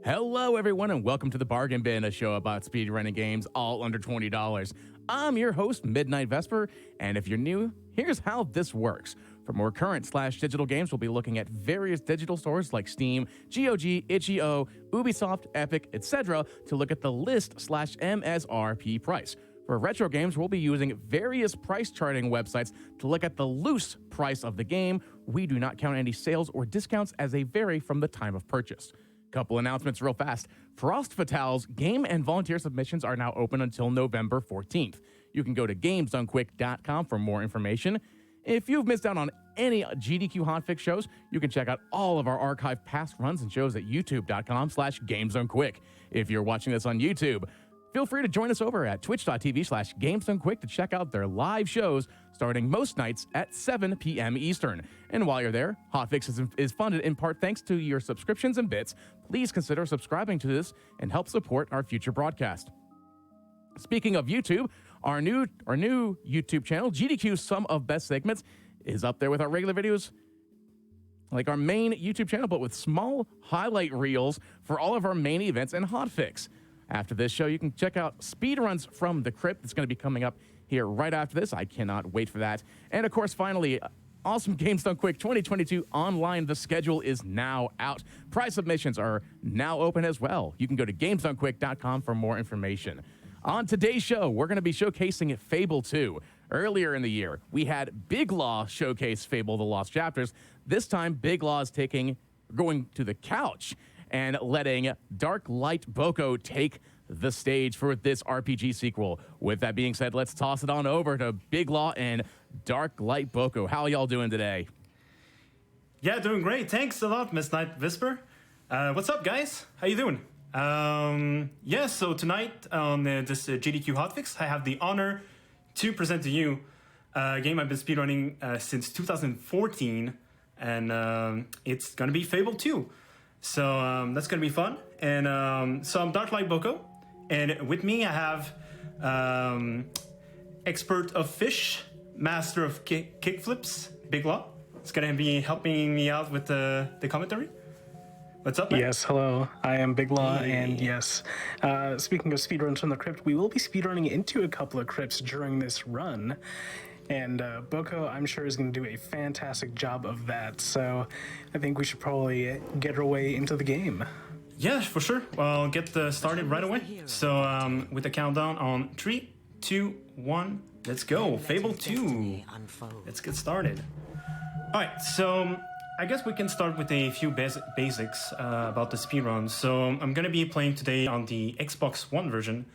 Hello, everyone, and welcome to the Bargain Bin, a show about speedrunning games all under $20. I'm your host, Midnight Vesper, and if you're new, here's how this works. For more current/digital games, we'll be looking at various digital stores like Steam, GOG, itch.io, Ubisoft, Epic, etc. to look at the list/MSRP price. For retro games, we'll be using various price charting websites to look at the loose price of the game. We do not count any sales or discounts as they vary from the time of purchase. Couple announcements real fast. Frost Fatale's game and volunteer submissions are now open until November 14th. You can go to gamesdonequick.com for more information. If you've missed out on any GDQ Hotfix shows, you can check out all of our archived past runs and shows at youtube.com/GamesDoneQuick. If you're watching this on YouTube, feel free to join us over at twitch.tv/GamesDoneQuick to check out their live shows starting most nights at 7 p.m. Eastern. And while you're there, Hotfix is funded in part thanks to your subscriptions and bits. Please consider subscribing to this and help support our future broadcast. Speaking of YouTube, our new YouTube channel, GDQ Sum of Best Segments, is up there with our regular videos, like our main YouTube channel, but with small highlight reels for all of our main events and hotfix. After this show, you can check out Speedruns from the Crypt. It's going to be coming up here right after this. I cannot wait for that. And of course, finally, Awesome Games Done Quick 2022 online. The schedule is now out. Prize submissions are now open as well. You can go to gamesdonequick.com for more information. On today's show, we're going to be showcasing Fable II. Earlier in the year, we had Big Law showcase Fable: The Lost Chapters. This time, Big Law is going to the couch and letting Dark Light Boko take the stage for this RPG sequel. With that being said, let's toss it on over to Big Law and Dark Light Boko. How are y'all doing today? Yeah, doing great. Thanks a lot, Miss Night Whisper. What's up, guys? How you doing? So tonight on this GDQ Hotfix, I have the honor to present to you a game I've been speedrunning since 2014, and it's gonna be Fable 2. So that's gonna be fun. And so I'm Dark Light Boko, and with me I have expert of fish, master of kickflips, Big Law. It's gonna be helping me out with the commentary. What's up, man? Yes, hello. I am Big Law, and yes, speaking of speedruns from the crypt, we will be speedrunning into a couple of crypts during this run. And Boko, I'm sure, is going to do a fantastic job of that. So I think we should probably get our way into the game. Yeah, for sure. Well, get started right away. So with the countdown on 3, 2, 1, let's go. Fable 2. Let's get started. All right, so I guess we can start with a few basics about the speedrun. So I'm going to be playing today on the Xbox One version.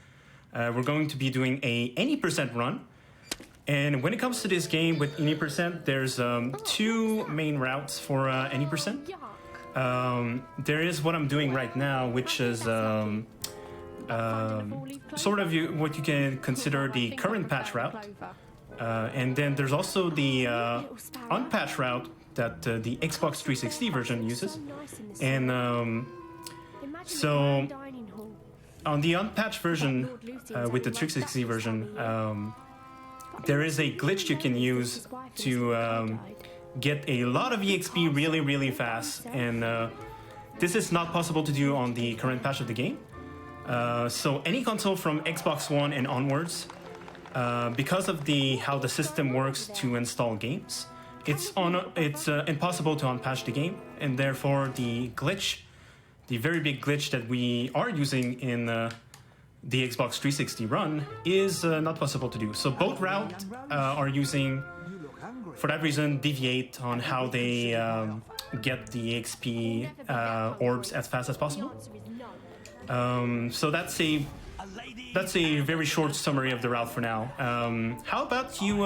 We're going to be doing a any percent run. And when it comes to this game with any percent, there's two main routes for any percent. There is what I'm doing right now, which is sort of what you can consider the current patch route. And then there's also the unpatched route that the Xbox 360 version uses. And so on the unpatched version with the 360 version, there is a glitch you can use to get a lot of EXP really, really fast, and this is not possible to do on the current patch of the game. So any console from Xbox One and onwards, because of how the system works to install games, it's impossible to unpatch the game, and therefore the very big glitch that we are using in the Xbox 360 run is not possible to do. So both routes are using, for that reason, deviate on how they get the XP orbs as fast as possible. So that's a very short summary of the route for now. How about you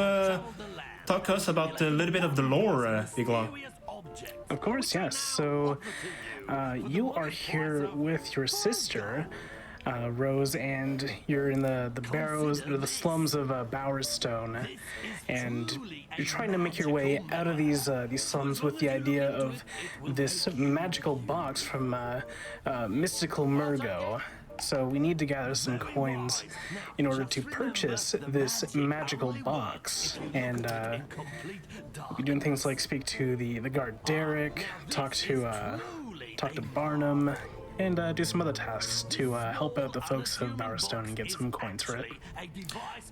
talk to us about a little bit of the lore, Big Law? Of course, yes. So you are here with your sister, Rose, and you're in the barrows or the slums of Bowerstone, and you're trying to make your way out of these slums with the idea of this magical box from Mystical Murgo. So we need to gather some coins in order to purchase this magical box, and we're doing things like speak to the guard Derek, talk to Barnum, and do some other tasks to help out the folks of Bowerstone and get some coins for it.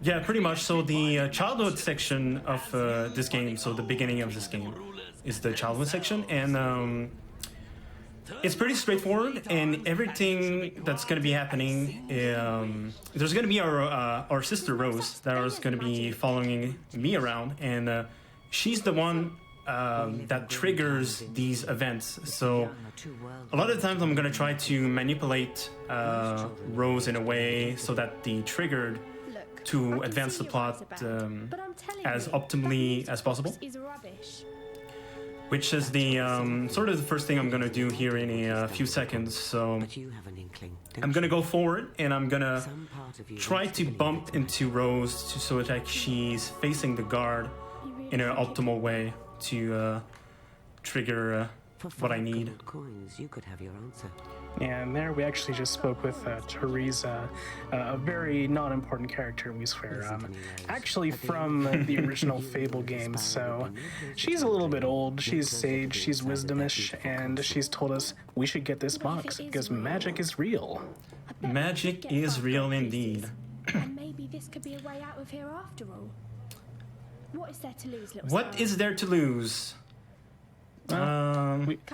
Yeah, pretty much. So the childhood section of this game, so the beginning of this game, is the childhood section, and it's pretty straightforward. And everything that's going to be happening, there's going to be our sister Rose that is going to be following me around, and she's the one that triggers these events. So a lot of the times I'm going to try to manipulate Rose in a way so that the triggered to advance the plot as optimally as possible, which is the sort of the first thing I'm going to do here in a few seconds. So I'm going to go forward and I'm going to try to bump into Rose so that she's facing the guard in an optimal way to trigger what I need. Coins, you could have your answer. Yeah, and there we actually just spoke with Teresa, a very non-important character, we swear, actually from the original Fable games. So she's a little bit old, she's sage, she's wisdomish, and she's told us we should get this box because magic is real. Magic is real indeed. And maybe this could be a way out of here after all. What is there to lose, little What sparrow? is there to lose?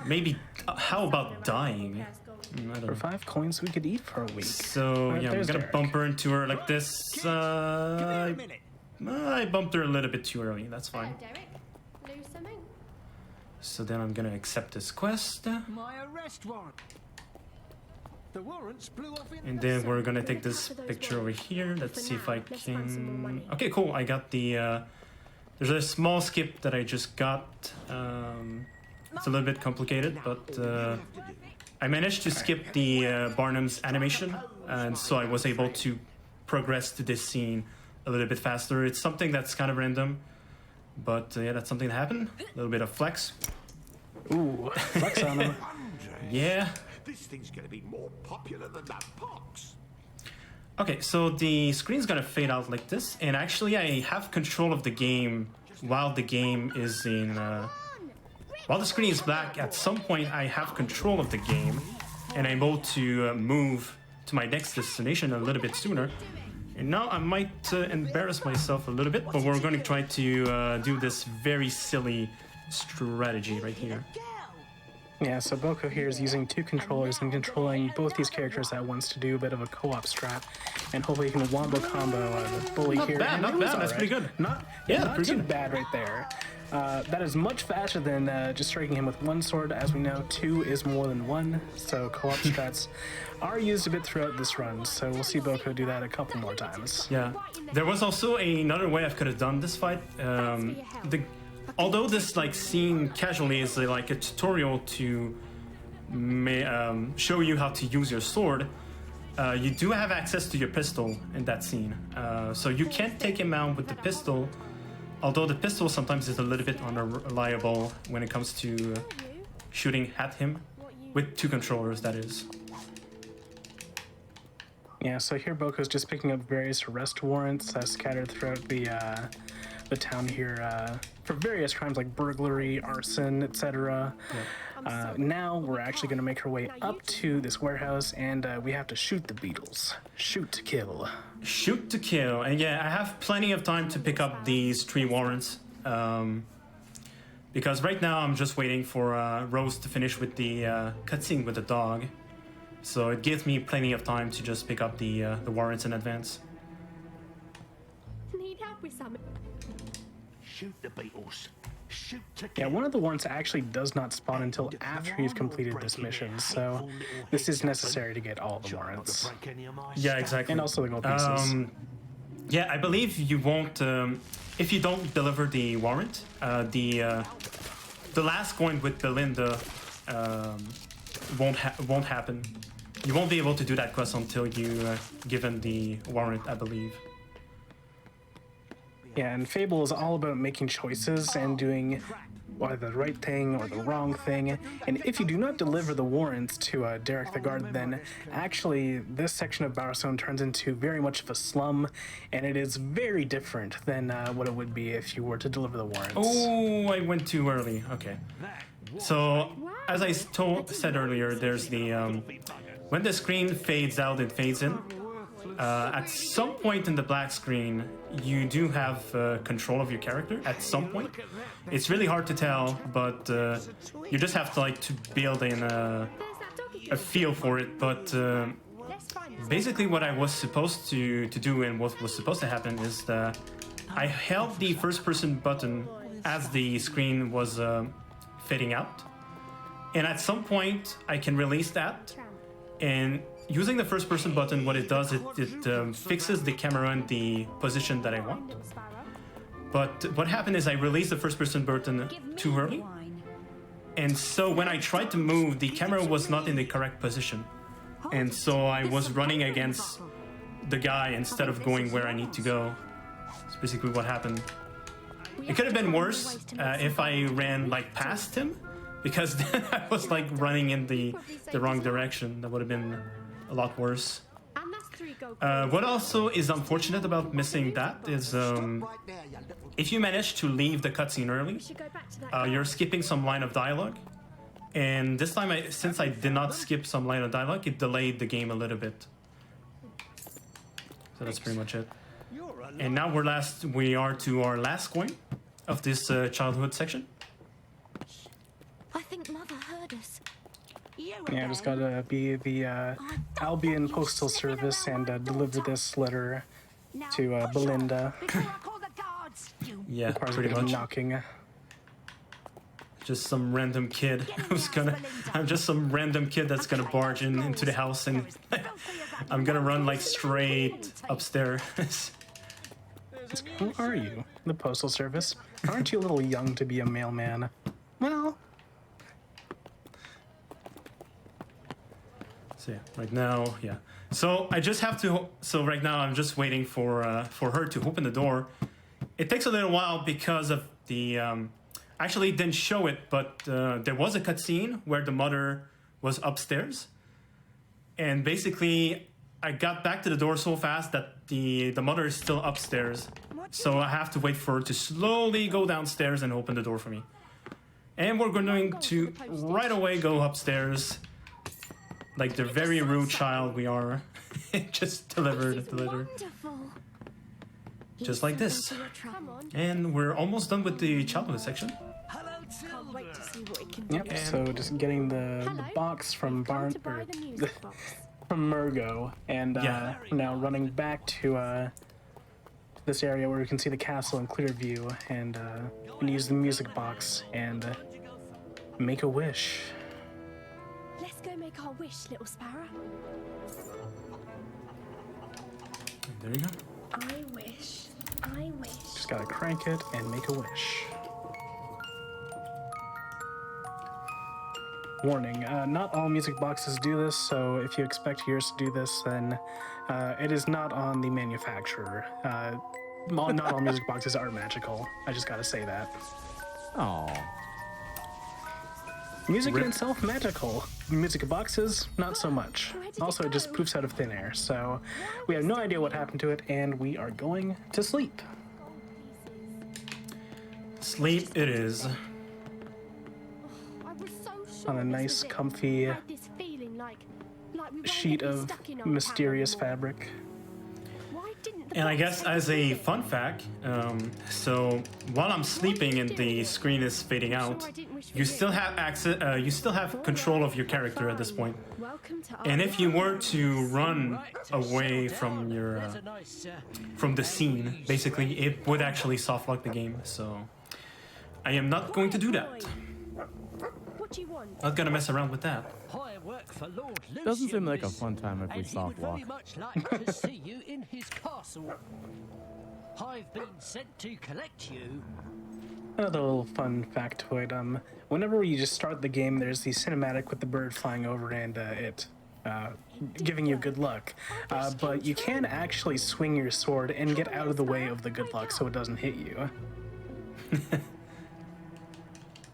Maybe. How about dying? I don't For know. 5 coins, we could eat for a week. So yeah, I'm there's gonna Derek. bump her into her like this. I bumped her a little bit too early. That's fine. Derek, lose something? So then I'm gonna accept this quest, My arrest warrant. The warrants blew off in and then we're gonna take this picture over here. Let's see if I Let's find some more can. money. Okay, cool. I got the. There's a small skip that I just got. It's a little bit complicated, but I managed to skip the Barnum's animation, and so I was able to progress to this scene a little bit faster. It's something that's kind of random, but yeah, that's something that happened. A little bit of flex. Ooh, flex on them. Yeah. This thing's gonna be more popular than that pox. Okay, so the screen's gonna fade out like this, and actually I have control of the game while the game is in. While the screen is black, at some point I have control of the game, and I'm able to move to my next destination a little bit sooner. And now I might embarrass myself a little bit, but we're going to try to do this very silly strategy right here. Yeah, so Boko here is using 2 controllers and controlling both these characters at once to do a bit of a co-op strat, and hopefully you can wombo combo the bully here. bad, and not it was bad, that's alright. pretty good. Not pretty too good. bad right there. That is much faster than just striking him with 1 sword. As we know, 2 is more than 1, so co-op strats are used a bit throughout this run, so we'll see Boko do that a couple more times. Yeah. There was also another way I could have done this fight. Although this like scene casually is like a tutorial to show you how to use your sword, you do have access to your pistol in that scene. So you can't take him out with the pistol, although the pistol sometimes is a little bit unreliable when it comes to shooting at him, with 2 controllers, that is. Yeah, so here Boko's just picking up various arrest warrants scattered throughout the town here for various crimes like burglary, arson, etc. Now we're actually going to make our way up to this warehouse, and we have to shoot the beetles. Shoot to kill. Shoot to kill. And yeah, I have plenty of time to pick up these 3 warrants. Because right now I'm just waiting for Rose to finish with the cutscene with the dog. So it gives me plenty of time to just pick up the warrants in advance. Need help with something? Shoot the beetles. Shoot to Yeah, kill. one of the warrants actually does not spawn until after you've completed this mission, so this is necessary to get all the warrants. Break any of my Yeah, stuff. exactly. And also the gold pieces. Yeah, I believe you won't. If you don't deliver the warrant, the last coin with Belinda won't happen. You won't be able to do that quest until you given the warrant, I believe. Yeah, and Fable is all about making choices and doing either the right thing or the wrong thing. And if you do not deliver the warrants to Derek the Guard, then actually this section of Bowerstone turns into very much of a slum, and it is very different than what it would be if you were to deliver the warrants. Oh, I went too early. Okay. So, as I said earlier, there's the when the screen fades out and fades in. At some point in the black screen, you do have control of your character. At some point, it's really hard to tell, but you just have to like to build in a feel for it. But basically, what I was supposed to do and what was supposed to happen is that I held the first-person button as the screen was fading out, and at some point I can release that. And using the first-person button, what it does, it fixes the camera in the position that I want. But what happened is I released the first-person button too early, and so when I tried to move, the camera was not in the correct position, and so I was running against the guy instead of going where I need to go. That's basically what happened. It could have been worse if I ran like past him, because then I was like running in the wrong direction. That would have been a lot worse. What also is unfortunate about missing that is if you manage to leave the cutscene early, you're skipping some line of dialogue. And this time, since I did not skip some line of dialogue, it delayed the game a little bit. So that's pretty much it. And now we are to our last coin of this childhood section. I think Mother heard us. Yeah, I just gotta be the Albion Postal Service and deliver this letter to Belinda. Yeah, Requires a pretty bit of much. knocking. Just some random kid who's gonna. I'm just some random kid that's gonna barge into the house, and I'm gonna run like straight upstairs. Who are you? The Postal Service? Aren't you a little young to be a mailman? Well, So yeah, right now, yeah. So I just have to. So right now, I'm just waiting for her to open the door. It takes a little while because of the. Actually, it didn't show it, but there was a cutscene where the mother was upstairs, and basically, I got back to the door so fast that the mother is still upstairs. So I have to wait for her to slowly go downstairs and open the door for me. And we're going to right away go upstairs. Like the very rude child we are. Just delivered the letter. Just like this. And we're almost done with the childhood section. yep. So just getting the box from from Murgo, and Yeah. now running back to this area where we can see the castle in clear view, and use the music box and make a wish. Let's go make our wish, little sparrow. There you go. I wish. I wish. Just gotta crank it and make a wish. Warning, not all music boxes do this, so if you expect yours to do this, then it is not on the manufacturer. Not all music boxes are magical. I just gotta say that. Oh, Music in itself, magical. Music boxes, not so much. Also, it just poofs out of thin air, so we have no idea what happened to it, and we are going to sleep. Sleep it is. I was so sure On a this nice, was it. comfy I had this feeling like we weren't sheet getting of stuck in our mysterious town anymore. fabric. Why didn't the And I box guess say as a something? fun fact, so while I'm sleeping and the screen is fading out, you still have access. You still have control of your character at this point. Welcome to And our if you were to Oh, run away from your from the scene, basically it would actually softlock the game. So I am not going to do that. What do you want? Not gonna mess around with that. I work for Lord Lucian, doesn't seem like a miss, fun time if we and he would very softlock. much like to see you in his castle. I've been sent to collect you. Another little fun factoid, whenever you just start the game, there's the cinematic with the bird flying over and it giving you good luck. But you can actually swing your sword and get out of the way of the good luck so it doesn't hit you.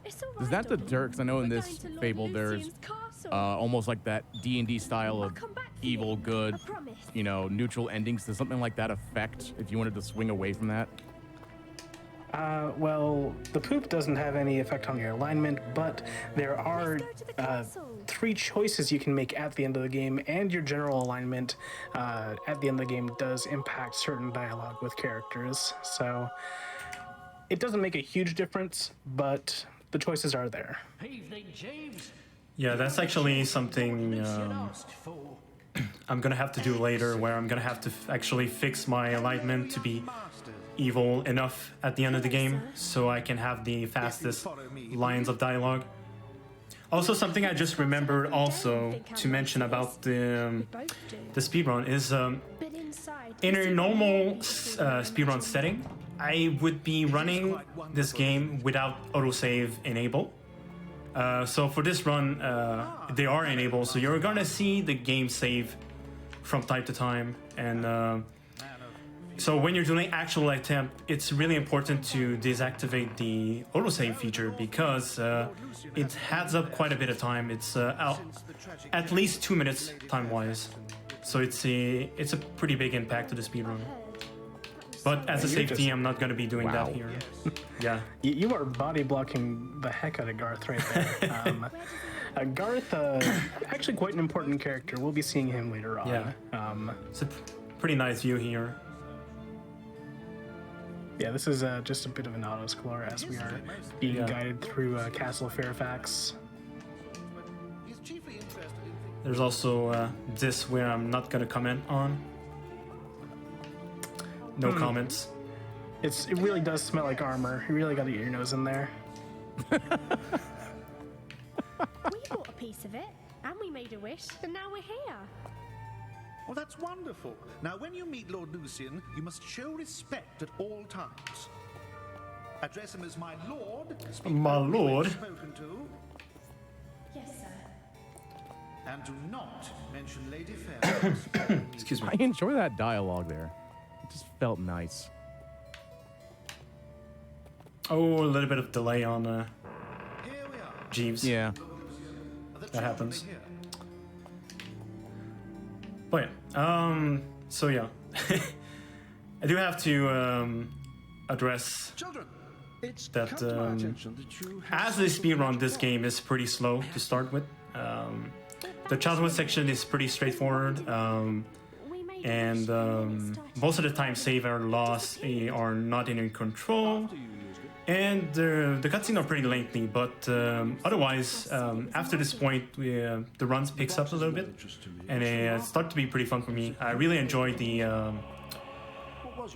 It's all Is right, that the Dobby. dirt? 'Cause I know in We're this going to Lord Fable there's Lucian's castle. almost like that D&D style I'll of come back for evil, you. good, I promise. neutral endings. Does something like that affect if you wanted to swing away from that? Well, the poop doesn't have any effect on your alignment, but there are Let's go to the castle. 3 choices you can make at the end of the game, and your general alignment at the end of the game does impact certain dialogue with characters. So it doesn't make a huge difference, but the choices are there. Evening, Jeeves. Yeah, that's actually something Lucian asked for. I'm gonna have to do later, where I'm gonna have to actually fix my alignment to be evil enough at the end of the game, so I can have the fastest lines of dialogue. Also, something I just remembered also to mention about the speedrun is But inside, in a normal speedrun setting, I would be running this game without autosave enabled. So for this run, they are enabled, so you're gonna see the game save from time to time. And so when you're doing actual attempt, it's really important to deactivate the autosave feature because it adds up quite a bit of time. It's at least 2 minutes time-wise. So it's a pretty big impact to the speedrun. But as a safety, I'm not going to be doing Wow. that here. Yeah. You are body blocking the heck out of Garth right there. Garth, actually quite an important character. We'll be seeing him later on. Yeah. It's a pretty nice view here. Yeah, this is just a bit of an auto-scroller as we are being guided through Castle Fairfax. There's also this where I'm not going to comment on. No comments. It really does smell like armor. You really got to get your nose in there. we bought a piece of it, and we made a wish, and now we're here. Well, that's wonderful. Now, when you meet Lord Lucian, you must show respect at all times. Address him as my lord. Speak My only when lord. Spoken to, Yes, sir. and do not mention Lady Fairfax. Excuse me. I enjoy that dialogue there. It just felt nice. Oh, a little bit of delay on Here we are. Jeeves. Yeah. That happens. Here. But yeah, so yeah, I do have to address Children, it's that come to my attention that you have as a speedrun, this game is pretty slow to start with. The childhood section is pretty straightforward, We made and most of the time save are lost, are not in your control, and the cutscenes are pretty lengthy. But otherwise, after this point, the runs picks up a little bit, and it starts to be pretty fun for me. I really enjoyed the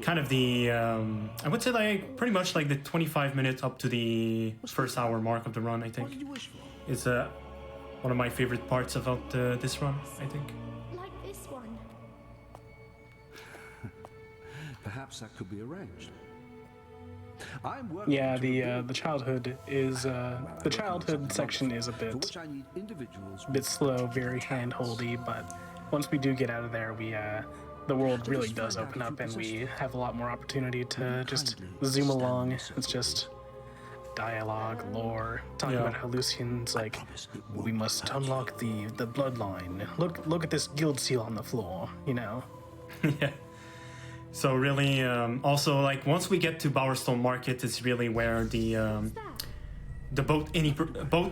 kind of the I would say like pretty much like the 25 minutes up to the first hour mark of the run. I think is one of my favorite parts about this run. I think. like this one. Perhaps that could be arranged. I'm working Yeah, to the childhood is the childhood section is a for bit which I need individuals slow, very hand-holdy, but once we do get out of there, we the world really does open up, and we have a lot more opportunity to just zoom along. It's just dialogue, lore, talking Yeah. about how Lucian's like, we must unlock the bloodline. Look at this guild seal on the floor, you know. Yeah. So really, also like once we get to Bowerstone Market, it's really where the both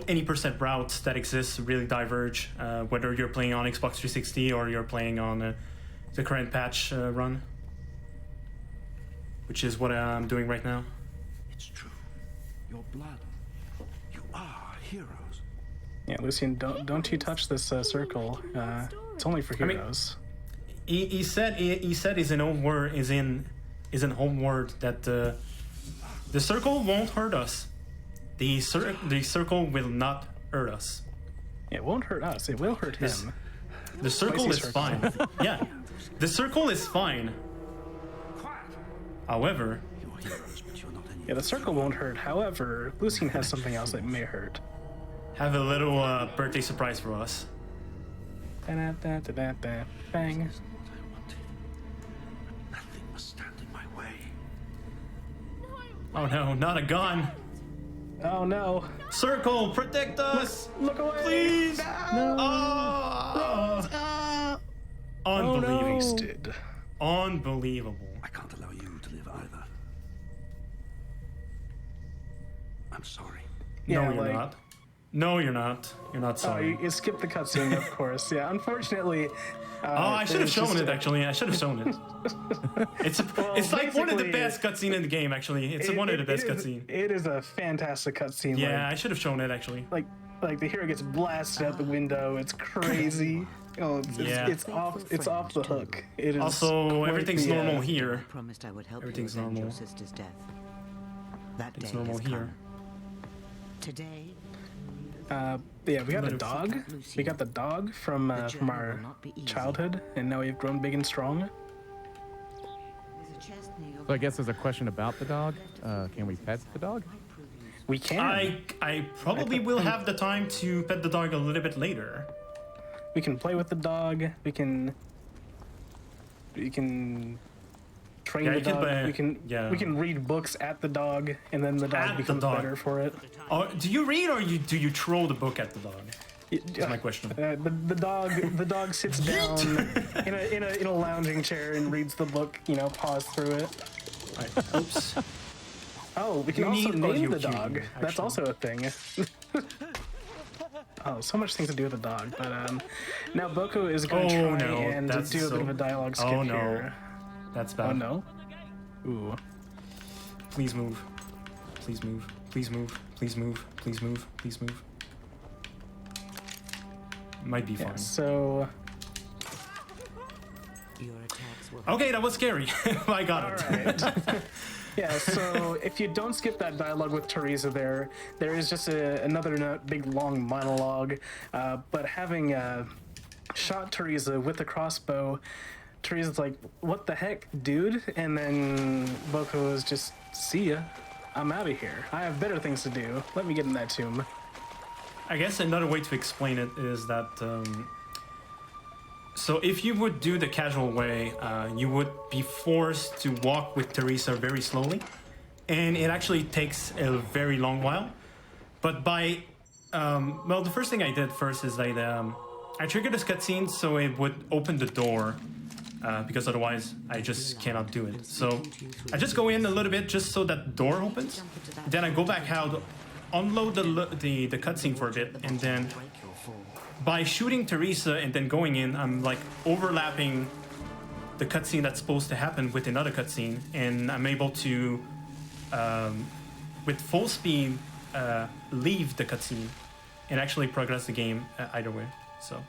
any percent routes that exist really diverge. Whether you're playing on Xbox 360 or you're playing on the current patch run, which is what I'm doing right now. It's true. Your blood. You are heroes. Yeah, Lucian, don't you touch this circle. It's only for mean- heroes. He said his own word is in home word that the circle won't hurt us. The circle will not hurt us. It won't hurt us. It will hurt him. The circle Spicy is circle. fine. Yeah, the circle is fine. However, You're heroes, but you're not any. Yeah, the circle won't hurt. However, Lucian has something else that may hurt. have a little birthday surprise for us. Da-da-da-da-da-da. Bang. What I wanted. Nothing must stand in my way. Oh no, not a gun! Oh no. Circle, protect us! Look away. Please! No. Oh! Unbelievable. Wasted. Unbelievable. I can't allow you to live either. I'm sorry. No, Yeah, you're like- not. No, you're not. You're not Oh, sorry. you skipped the cutscene, of course. Yeah, unfortunately. Oh, I should have shown it actually. I should have shown it. It's like one of the basically, best cutscene in the game. Actually, it's one of the best cutscene. It is a fantastic cutscene. Yeah, I should have shown it actually. Like the hero gets blasted out the window. It's crazy. Yeah. It's off the hook. It is Also, quite everything's the, normal here. I promised I would help Everything's you avenge normal. your sister's death. That It's day normal has here. come. Today, Yeah, we got a Another- dog. We got the dog from our childhood, and now we've grown big and strong. there's a chest near your So I guess there's a question about the dog. Can we pet the dog? We can. I probably will have the time to pet the dog a little bit later. We can play with the dog. We can train Yeah, the you can dog. play- yeah. We can read books at the dog, and then the At dog the becomes dog. better for it. Oh, do you read or do you throw the book at the dog? That's my question. The dog sits down in a lounging chair and reads the book. Paws through it. Alright, oops. Oh, we can You also need- name you the can, dog. That's actually. also a thing. Oh, so much things to do with the dog. But now Boko is going to Oh, try no, and that's do a bit so- of a dialogue skip Oh, no. here. That's bad. Oh no. Ooh. Please move. Please move. Please move. Please move. Please move. Please move. Might be Yeah, fine. so your attacks will Okay, that was scary. I got all it. right. Yeah, so if you don't skip that dialogue with Teresa there is just another big long monologue. But having shot Teresa with the crossbow, Teresa's like, "What the heck, dude?" And then Boko is just, "See ya. I'm out of here. I have better things to do. Let me get in that tomb." I guess another way to explain it is that so if you would do the casual way, you would be forced to walk with Teresa very slowly, and it actually takes a very long while. But by well, the first thing I did first is I triggered this cutscene so it would open the door, because otherwise I just cannot do it. So I just go in a little bit just so that the door opens, then I go back out, unload the cutscene for a bit, and then break your fall. by shooting Teresa and then going in, I'm like overlapping the cutscene that's supposed to happen with another cutscene, and I'm able to, with full speed, leave the cutscene and actually progress the game either way. So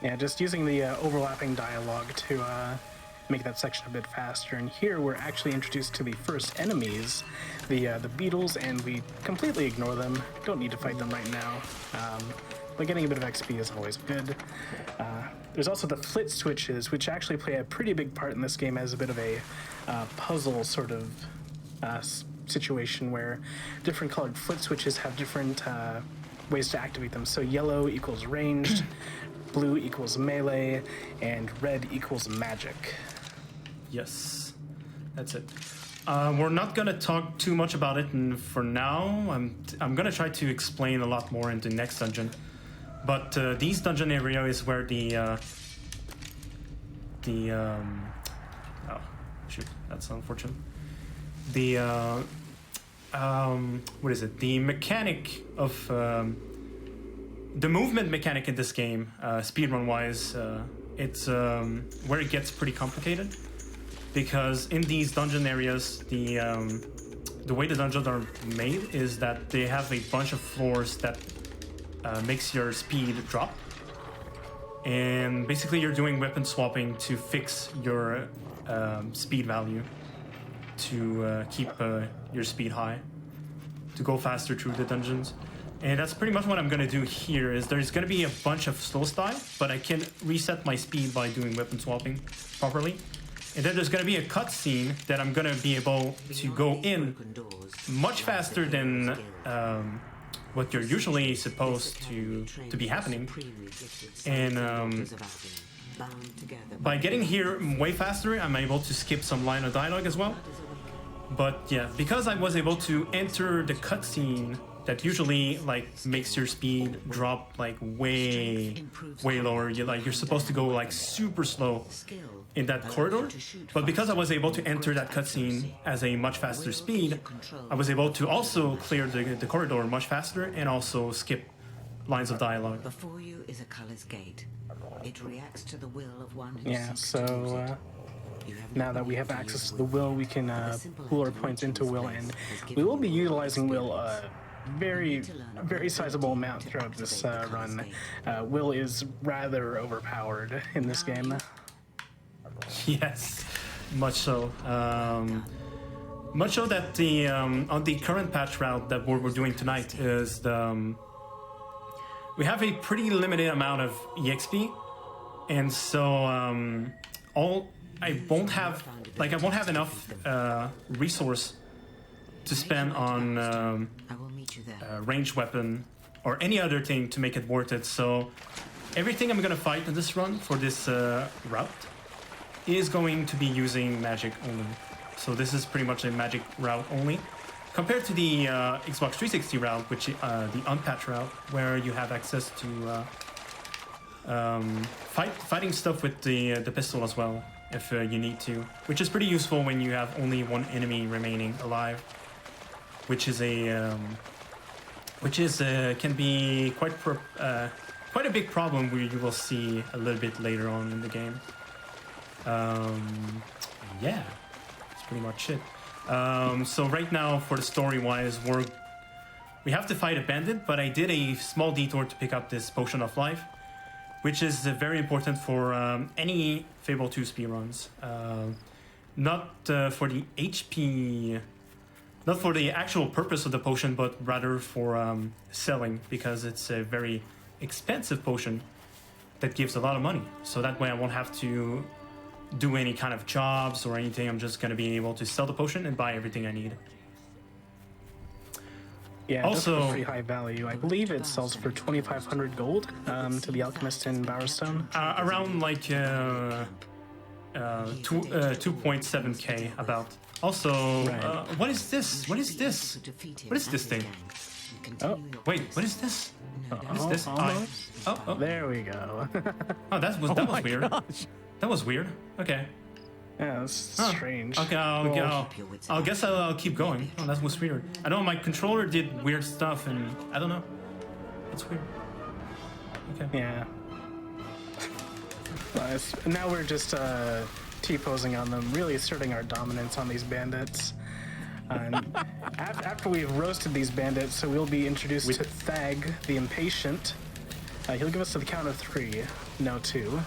Yeah, just using the overlapping dialogue to make that section a bit faster. And here we're actually introduced to the first enemies, the beetles, and we completely ignore them. Don't need to fight them right now. But getting a bit of XP is always good. There's also the flit switches, which actually play a pretty big part in this game as a bit of a puzzle sort of situation where different colored flit switches have different ways to activate them. So yellow equals ranged, blue equals melee, and red equals magic. yes, that's it. We're not gonna talk too much about it for now. I'm gonna try to explain a lot more in the next dungeon. But these dungeon area is where oh shoot, that's unfortunate. The what is it? The mechanic of the movement mechanic in this game, speedrun wise, it's where it gets pretty complicated, because in these dungeon areas, the way the dungeons are made is that they have a bunch of floors that makes your speed drop, and basically you're doing weapon swapping to fix your speed value to keep your speed high, to go faster through the dungeons. And that's pretty much what I'm gonna do here. Is there's gonna be a bunch of slow style, but I can reset my speed by doing weapon swapping properly. And then there's gonna be a cutscene that I'm gonna be able to go in much faster than what you're usually supposed to be happening. And by getting here way faster, I'm able to skip some line of dialogue as well. But yeah, because I was able to enter the cutscene that usually like makes your speed drop like way lower. You're supposed to go like super slow in that corridor, but because I was able to enter that cutscene as a much faster speed, I was able to also clear the corridor much faster and also skip lines of dialogue. Before you is a color's gate. It reacts to the will of one who Yeah, seeks to use so it. You have now no that we need have to use access to it. the will, we can pool our points into will, and we will be utilizing will very sizable amount throughout this run. Will is rather overpowered in this game. Yes, much so. Much so that the on the current patch route that we're doing tonight is we have a pretty limited amount of EXP, and so I won't have enough resource to spend on I will meet you there. ranged weapon or any other thing to make it worth it. So everything I'm gonna fight in this run for this route is going to be using magic only. So this is pretty much a magic route only, compared to the Xbox 360 route, which the unpatched route, where you have access to fighting stuff with the pistol as well, if you need to, which is pretty useful when you have only one enemy remaining alive, which is can be quite a big problem, where you will see a little bit later on in the game. Yeah, that's pretty much it. So right now, for the story-wise, we have to fight a bandit, but I did a small detour to pick up this potion of life, which is very important for any Fable 2 speedruns. Not for the HP, not for the actual purpose of the potion, but rather for selling, because it's a very expensive potion that gives a lot of money. So that way I won't have to do any kind of jobs or anything. I'm just going to be able to sell the potion and buy everything I need. Yeah, also also pretty high value. I believe it sells for 2,500 gold to the alchemist in Bowerstone. Around like 2.7k about. Also, Right. what is this? What is this? What is this thing? Oh, Wait, what is this? What is this? almost. Oh, There we go. oh, that was my weird. gosh. That was weird. Okay. Yeah, that's Huh. strange. Okay, I'll guess I'll keep going. Oh, that was weird. I know my controller did weird stuff, and I don't know. That's weird. Okay. Yeah. Now we're just T-posing on them, really asserting our dominance on these bandits. And after we've roasted these bandits, so we'll be introduced to Thag, the Impatient. He'll give us to the count of 3, no 2,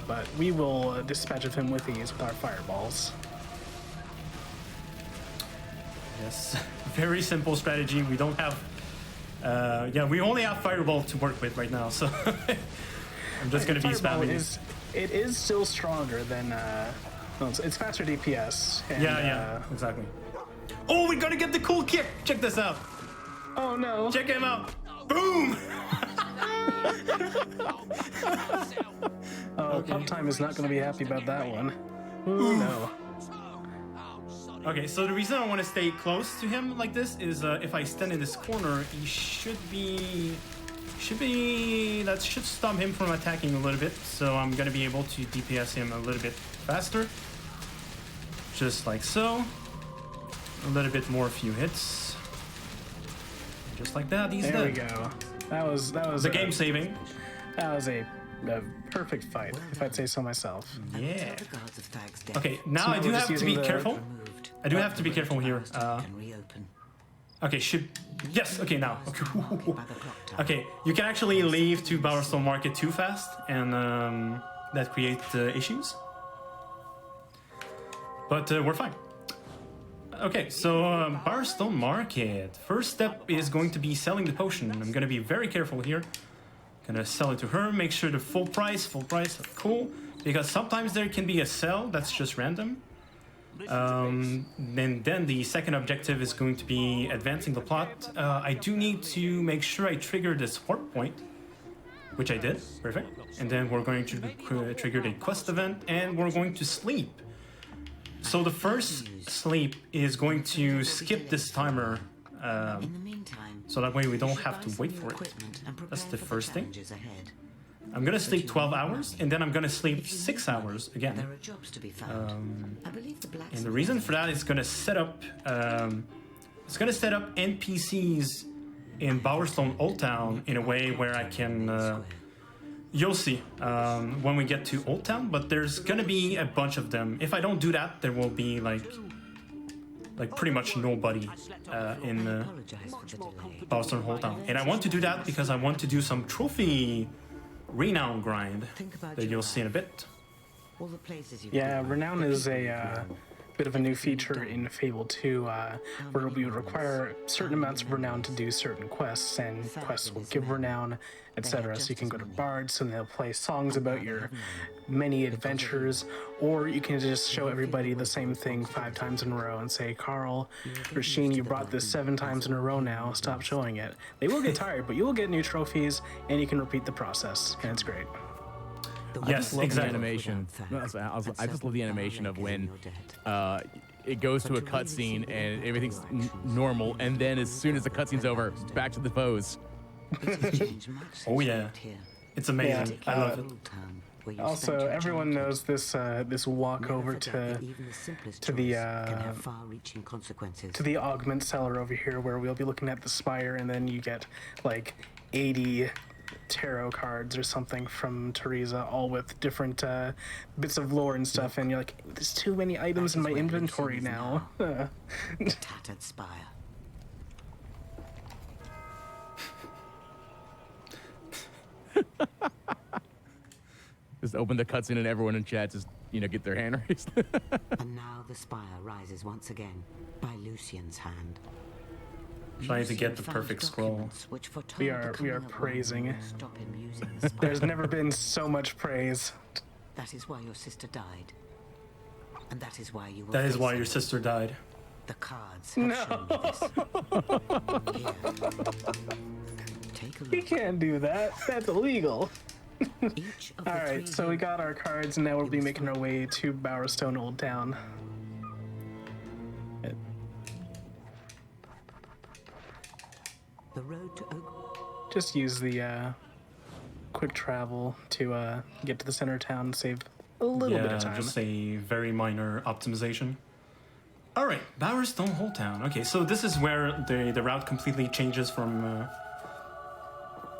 but we will dispatch of him with ease with our fireballs. Yes. Very simple strategy. We don't have. We only have fireball to work with right now, so I'm just gonna be Fireball spamming. it is still stronger than well, it's faster DPS. And, Yeah, exactly. Oh, we're gonna get the cool kick. Check this out. Oh no! Check him out. Boom. Pop Time is not going to be happy about that one. Ooh, no. Okay, so the reason I want to stay close to him like this is if I stand in this corner, he should stop him from attacking a little bit. So I'm gonna be able to DPS him a little bit faster, just like so. A little bit more, few hits, just like that. He's There we dead. go. That was The game saving. That was a perfect fight, if I'd say so myself. Yeah. The guards of Thag's death Okay, now So I now do we're have just to be using the- careful. removed. I do have to be careful here. Can reopen. Okay, yes, okay, now. By the clock tower. Okay, you can actually leave to Bowerstone Market too fast, and that creates issues. But we're fine. Okay, so Bowerstone Market. First step is going to be selling the potion. I'm gonna be very careful here. Gonna sell it to her, make sure the full price, cool. Because sometimes there can be a sell that's just random. Then the second objective is going to be advancing the plot. I do need to make sure I trigger this warp point, which I did, perfect. And then we're going to trigger the quest event, and we're going to sleep. So the first sleep is going to skip this timer. In the meantime, so that way we don't have to wait for it. That's the first thing. I'm gonna sleep 12 hours, and then I'm gonna sleep 6 hours again. There are jobs to be found. I believe the And the reason for that is gonna set up NPCs in Bowerstone Old Town in a way where I can. You'll see when we get to Old Town, but there's gonna be a bunch of them. If I don't do that, there will be like pretty much nobody in Bowerstone Old Town. And I want to do that because I want to do some trophy renown grind that you'll see in a bit. Yeah, renown is a bit of a new feature in Fable 2, where we would require certain amounts of renown to do certain quests, and quests will give renown, etc. So you can go to bards and they'll play songs about your many adventures, or you can just show everybody the same thing 5 times in a row and say, Carl, Rasheen, you brought this 7 times in a row now, stop showing it. They will get tired, but you will get new trophies, and you can repeat the process, and it's great. Yes, The exactly. animation. I just love the animation of when it goes to a cutscene and everything's normal, and then as soon as the cutscene's over, back to the pose. Oh yeah, it's amazing. I love it. Also, everyone knows this this walk over to the augment cellar over here, where we'll be looking at the spire, and then you get like 80 tarot cards or something from Teresa, all with different bits of lore and stuff, and you're like, there's too many items in my inventory now. Tattered spire. Just open the cutscene and everyone in chat just, get their hand raised. And now the spire rises once again by Lucian's hand. Trying to get the perfect scroll. We are praising. There's never been so much praise. That is why your sister died. And that is why you were That is why your sister died. The cards have shown me this. Here. Take a look. You can't do that. That's illegal. Each of the Alright, 3 so we got our cards, and now we'll be making our way to Bowerstone Old Town. The road to Oak. Just use the quick travel to get to the center of town and save a little bit of time. Just a very minor optimization. All right, Bowerstone Old Town. Okay, so this is where the route completely changes from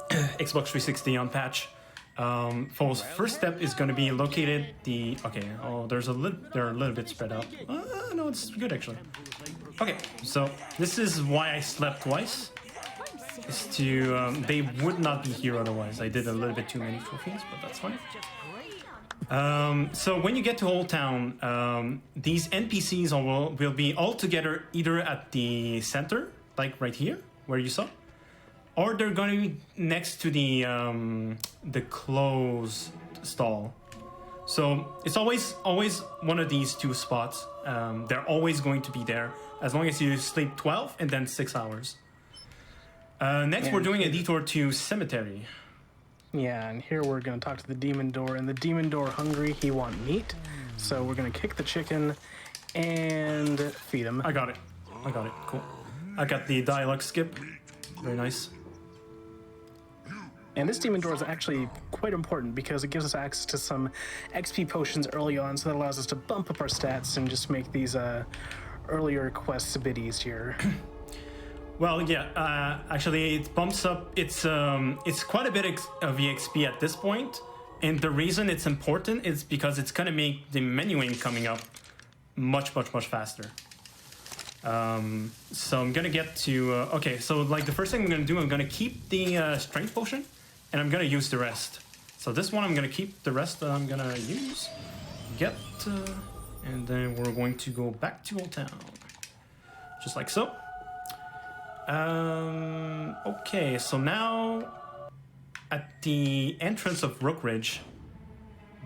Xbox 360 on patch. Foal's first step is going to be located there are a little bit spread out. No, it's good actually. Okay, so this is why I slept twice. Is to they would not be here otherwise. I did a little bit too many trophies, but that's fine. So when you get to Old Town, these NPCs will be all together either at the center, like right here, where you saw, or they're going to be next to the clothes stall. So it's always one of these 2 spots. They're always going to be there as long as you sleep 12 and then 6 hours. Next, we're doing a detour to Cemetery. Yeah, and here we're going to talk to the Demon Door, and the Demon Door hungry, he want meat. So we're going to kick the chicken and feed him. I got it. Cool. I got the dialogue skip. Very nice. And this Demon Door is actually quite important because it gives us access to some XP potions early on, so that allows us to bump up our stats and just make these earlier quests a bit easier. Well, yeah. Actually, it bumps up. It's quite a bit of EXP at this point, and the reason it's important is because it's gonna make the menuing coming up much faster. So I'm gonna get to okay. So like the first thing I'm gonna do, I'm gonna keep the strength potion, and I'm gonna use the rest. So this one I'm gonna keep. The rest I'm gonna use. And then we're going to go back to Old Town, just like so. Okay, so now at the entrance of Rookridge,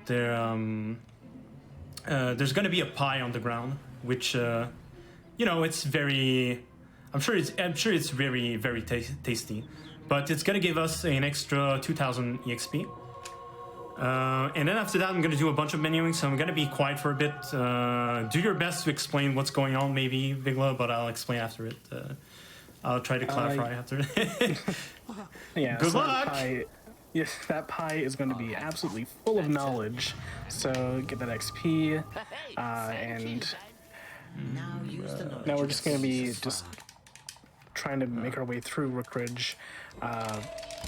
there's going to be a pie on the ground, which it's very. I'm sure it's very very tasty, but it's going to give us an extra 2,000 EXP. And then after that, I'm going to do a bunch of menuing, so I'm going to be quiet for a bit. Do your best to explain what's going on, maybe, Vigla, but I'll explain after it. I'll try to clarify after. Yeah. Good so luck! That pie, yes, that pie is going to be absolutely full of knowledge. So get that XP, and Now use the knowledge. now we're just going to be just trying to make our way through Rookridge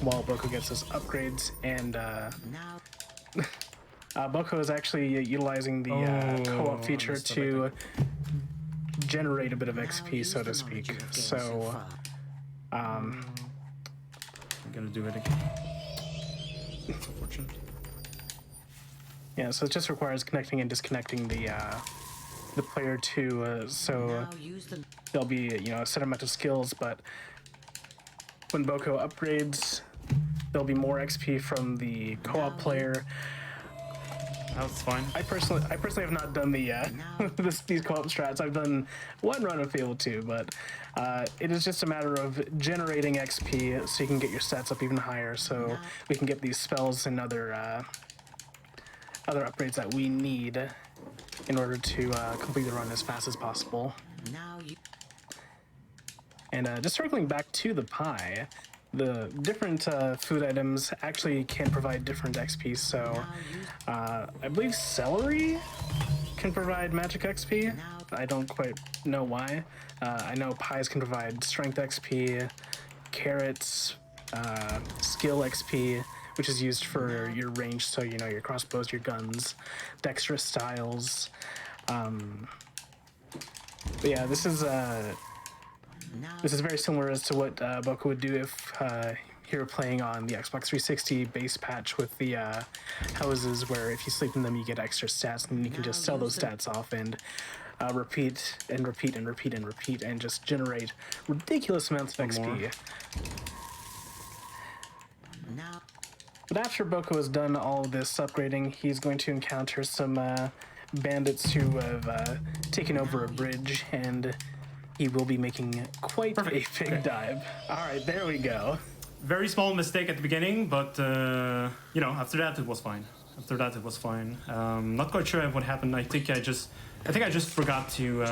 while Boko gets his upgrades. And Now Boko is actually utilizing the co-op feature to generate a bit of XP, so to speak. So, I'm gonna do it again. That's unfortunate. yeah, so it just requires connecting and disconnecting the player to, so now use the there'll be, a set amount of skills, but when Boko upgrades, there'll be more XP from the co-op player. That's fine. I personally have not done the these co-op strats. I've done one run of Fable II, but it is just a matter of generating XP so you can get your stats up even higher, so we can get these spells and other upgrades that we need in order to complete the run as fast as possible. now you And just circling back to the pie, the different food items actually can provide different XP. So I believe celery can provide magic XP. I don't quite know why. I know pies can provide strength XP, carrots, skill XP, which is used for your range, so your crossbows, your guns, dexterous styles. But yeah, this is very similar as to what Boko would do if he were playing on the Xbox 360 base patch with the houses, where if you sleep in them, you get extra stats, and you can just sell those stats off and repeat and repeat and repeat and repeat, and just generate ridiculous amounts of XP. now But after Boko has done all of this upgrading, he's going to encounter some bandits who have taken over a bridge, and he will be making quite a big dive. All right, there we go. Very small mistake at the beginning, but after that it was fine. Not quite sure what happened. I think I just forgot to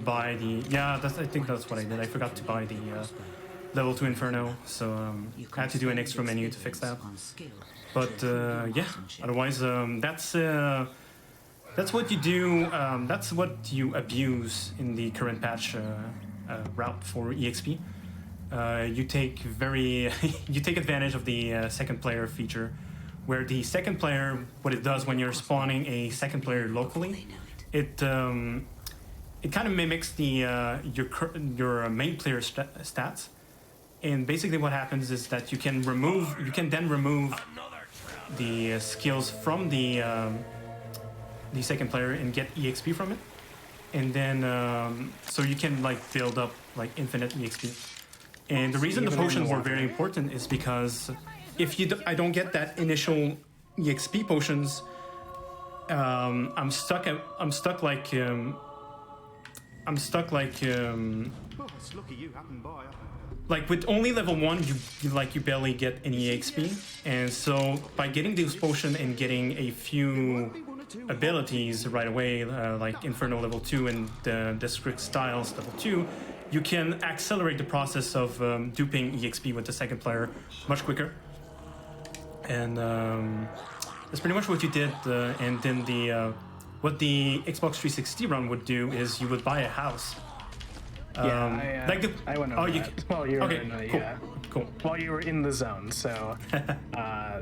buy the. Yeah, I think that's what I did. I forgot to buy the level 2 Inferno, so I had to do an extra menu to fix that. on skill. But yeah, otherwise that's what you do. That's what you abuse in the current patch route for EXP. You take you take advantage of the second player feature, where the second player, what it does when you're spawning a second player locally, it kind of mimics the your main player stats. And basically what happens is that you can then remove the skills from the second player and get EXP from it. And then so you can build up infinite EXP. And the reason the potions were very important is because if I don't get that initial EXP potions, I'm stuck like Oh, it's lucky you happened by. with only level 1, you barely get any EXP, and so by getting those potions and getting a few abilities right away, like Inferno level 2 and the District Styles level 2, you can accelerate the process of duping EXP with the second player much quicker. And that's pretty much what you did. And then what the Xbox 360 run would do is you would buy a house. Yeah, I went over that while you were okay, in the, cool, cool. while you were in the zone. So, yeah,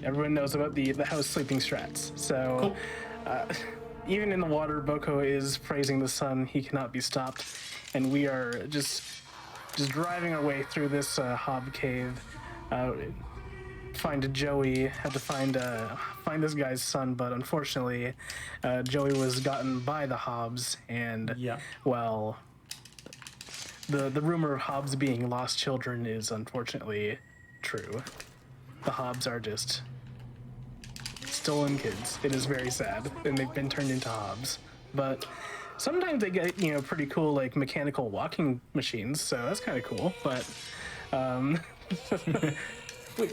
everyone knows about the house sleeping strats. So, Cool. Even in the water, Boko is praising the sun. He cannot be stopped, and we are just driving our way through this hob cave. Find Joey. Had to find this guy's son, but unfortunately, Joey was gotten by the Hobbs, and Yeah. well, the rumor of Hobbs being lost children is unfortunately true. The Hobbs are just stolen kids. It is very sad, and they've been turned into Hobbs. But sometimes they get pretty cool mechanical walking machines, so that's kind of cool. But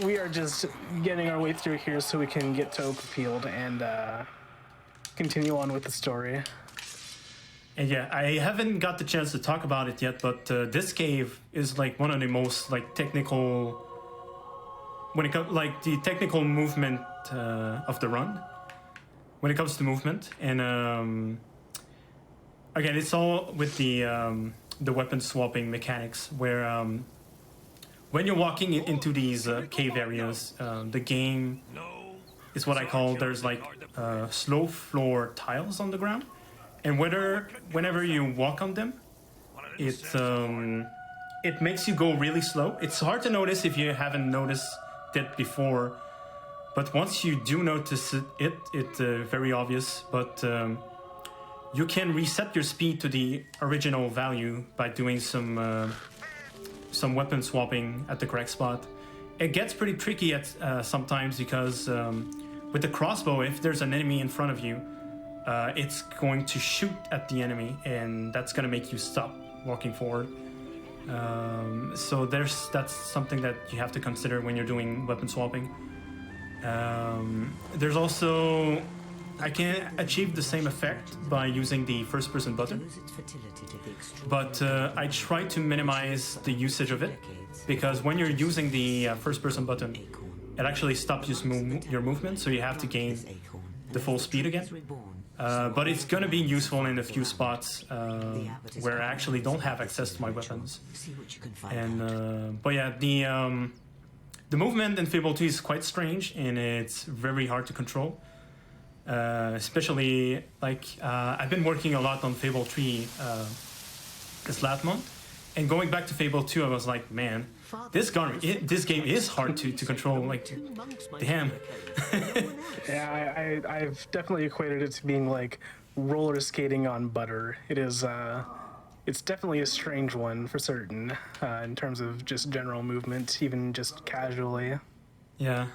we are just getting our way through here so we can get to Oakfield and continue on with the story. And yeah, I haven't got the chance to talk about it yet, but this cave is like one of the most like technical, when it comes like the technical movement of the run, when it comes to movement. And again, it's all with the weapon swapping mechanics, where when you're walking into these cave areas, the game is what I call, there's like slow floor tiles on the ground, and whenever you walk on them, it makes you go really slow. It's hard to notice if you haven't noticed it before, but once you do notice it's very obvious. But you can reset your speed to the original value by doing some weapon swapping at the correct spot. It gets pretty tricky at sometimes, because with the crossbow, if there's an enemy in front of you, it's going to shoot at the enemy, and that's going to make you stop walking forward. So that's something that you have to consider when you're doing weapon swapping. There's also, I can achieve the same effect by using the first person button, but I try to minimize the usage of it, because when you're using the first person button, it actually stops your movement, so you have to gain the full speed again. But it's going to be useful in a few spots where I actually don't have access to my weapons. And but yeah, the movement in Fable 2 is quite strange, and it's very hard to control. Especially like I've been working a lot on Fable 3 this last month, and going back to Fable 2, I was like, man, this game is hard to control. Like, damn. Yeah, I've definitely equated it to being like roller skating on butter. It is, it's definitely a strange one for certain, in terms of just general movement, even just casually. Yeah.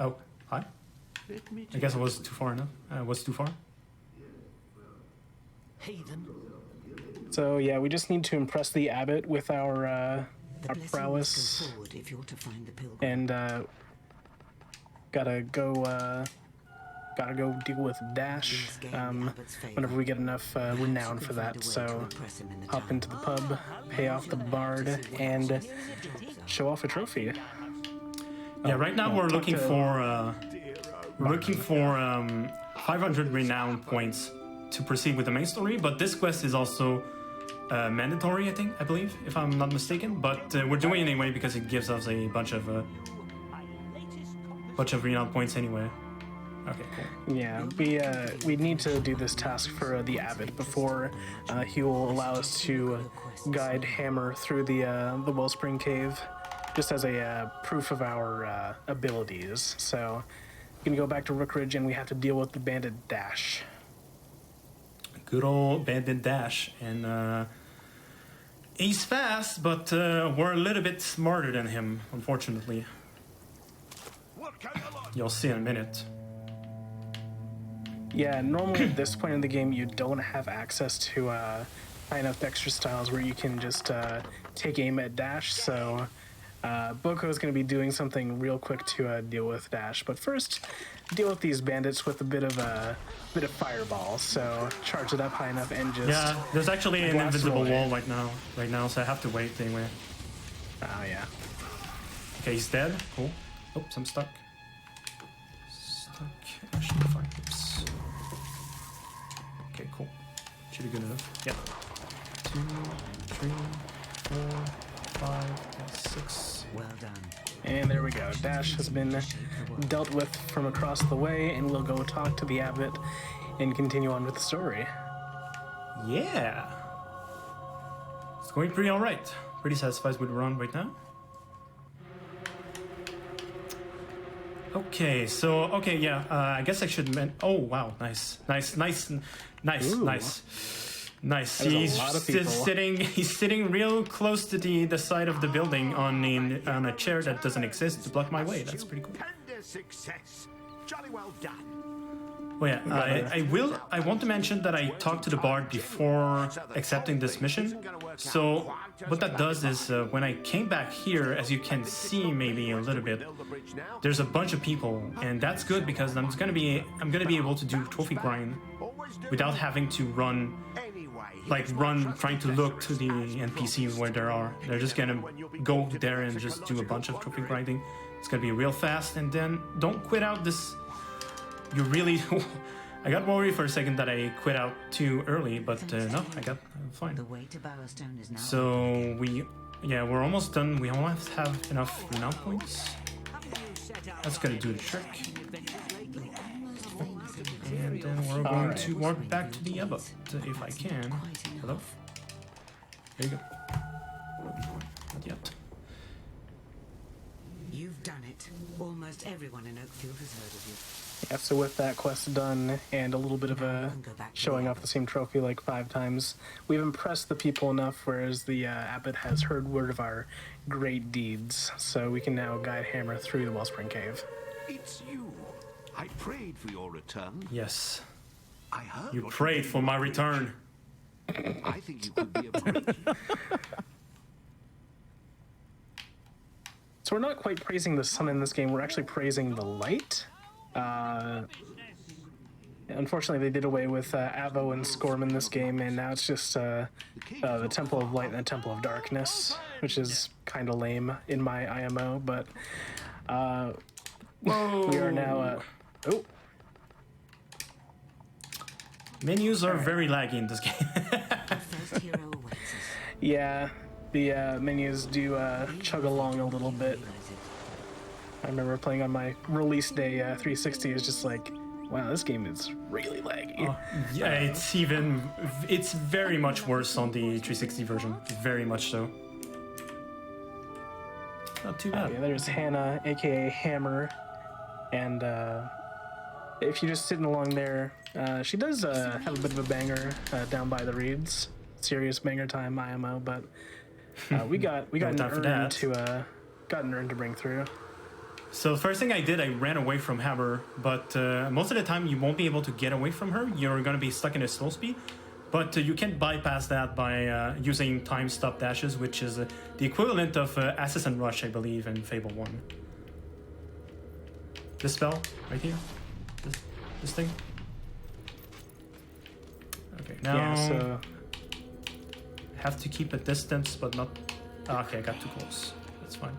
Oh, hi. I guess I was too far enough. I was too far. Heathen. So yeah, we just need to impress the abbot with our prowess, and gotta go deal with Dash whenever we get enough renown for that. So hop into the pub, pay off the bard, and show off a trophy. Yeah, right now we're looking for 500 renown points to proceed with the main story, but this quest is also mandatory, I believe, if I'm not mistaken. But we're doing it anyway because it gives us a bunch of renown points anyway. Okay, cool. Yeah, we need to do this task for the abbot before he will allow us to guide Hammer through the Wellspring Cave, just as a proof of our abilities. So we can go back to Rookridge, and we have to deal with the bandit Dash. Good old bandit Dash, and he's fast, but we're a little bit smarter than him, unfortunately. You'll see in a minute. Yeah, normally at this point in the game, you don't have access to high enough extra styles where you can just take aim at Dash, so Boko is going to be doing something real quick to deal with Dash. But first, deal with these bandits with a bit of fireball. So charge it up high enough and just... Yeah, there's actually an invisible away. wall right now, so I have to wait anyway. Oh, yeah. Okay, he's dead. Cool. Oops, I'm stuck. I should be fine. Oops. Okay, cool. Should be good enough. Yep. 2, 3, 4, 5, 6. Well done. And there we go. Dash has been dealt with from across the way, and we'll go talk to the abbot and continue on with the story. Yeah. It's going pretty alright. Pretty satisfied with the run right now. Okay, so, yeah, I guess I should oh, wow, nice. Ooh. Nice. That is a lot of people. He's sitting real close to the side of the building on a chair that doesn't exist to block my way. That's pretty cool. Tender success. Jolly well done. Oh yeah, I want to mention that I talked to the bard before accepting this mission. So what that does is when I came back here, as you can see maybe a little bit, there's a bunch of people, and that's good because I'm gonna be able to do trophy grind without having to run trying to look to the NPCs where there are. They're just gonna go there and just do a bunch of trophy grinding. It's gonna be real fast, and then don't quit out this. You really, I got worried for a second that I quit out too early, but no, I'm fine. The way to Bowerstone is now. So we're almost done. We almost have enough renown points. That's gonna do the trick. And then we're going to warp back to the Abbot if I can. Hello? There you go. Not yet. You've done it. Almost everyone in Oakfield has heard of you. Yeah, so with that quest done and a little bit of a showing off the same trophy like 5 times, we've impressed the people enough, whereas the abbot has heard word of our great deeds. So we can now guide Hammer through the Wellspring Cave. It's you. I prayed for your return. Yes. I heard You what prayed for my return. I think you could be a bridge. So we're not quite praising the sun in this game, we're actually praising the light. Unfortunately, they did away with Avo and Scorm in this game, and now it's just the Temple of Light and the Temple of Darkness, which is kind of lame in my IMO, but we are now... Menus are very laggy in this game. First hero awaits us. Yeah, the menus do chug along a little bit. I remember playing on my release day 360 is just like, wow, this game is really laggy. Yeah, it's very much worse on the 360 version. Very much so. Not too bad. Yeah, there's Hannah, aka Hammer, and if you're just sitting along there, she does have a bit of a banger down by the reeds. Serious banger time IMO, but we got an urn to bring through. So the first thing I did, I ran away from Hammer, but most of the time you won't be able to get away from her. You're gonna be stuck in a slow speed, but you can bypass that by using time stop dashes, which is the equivalent of Assassin Rush, I believe, in Fable 1. This spell right here, this thing. Okay, now Yeah, so have to keep a distance, but not. Okay, I got too close. That's fine.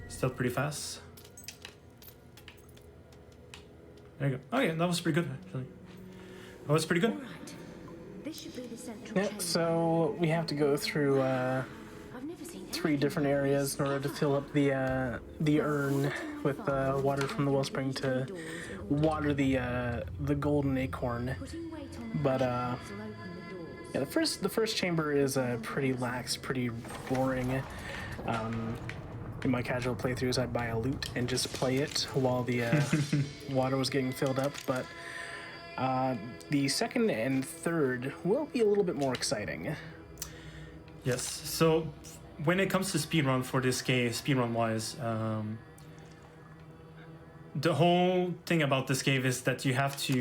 Still pretty fast. There you go. Okay, that was pretty good actually. That was pretty good. All right. This should be the central yeah, chamber. so we have to go through I've never seen 3 different areas in order to fill up the urn with water from the wellspring to water the golden acorn. putting weight on But will open the doors. yeah, the first chamber is pretty lax, pretty boring. In my casual playthroughs, I'd buy a lute and just play it while the water was getting filled up. But the second and third will be a little bit more exciting. Yes. So when it comes to speedrun for this game, speedrun wise, the whole thing about this game is that you have to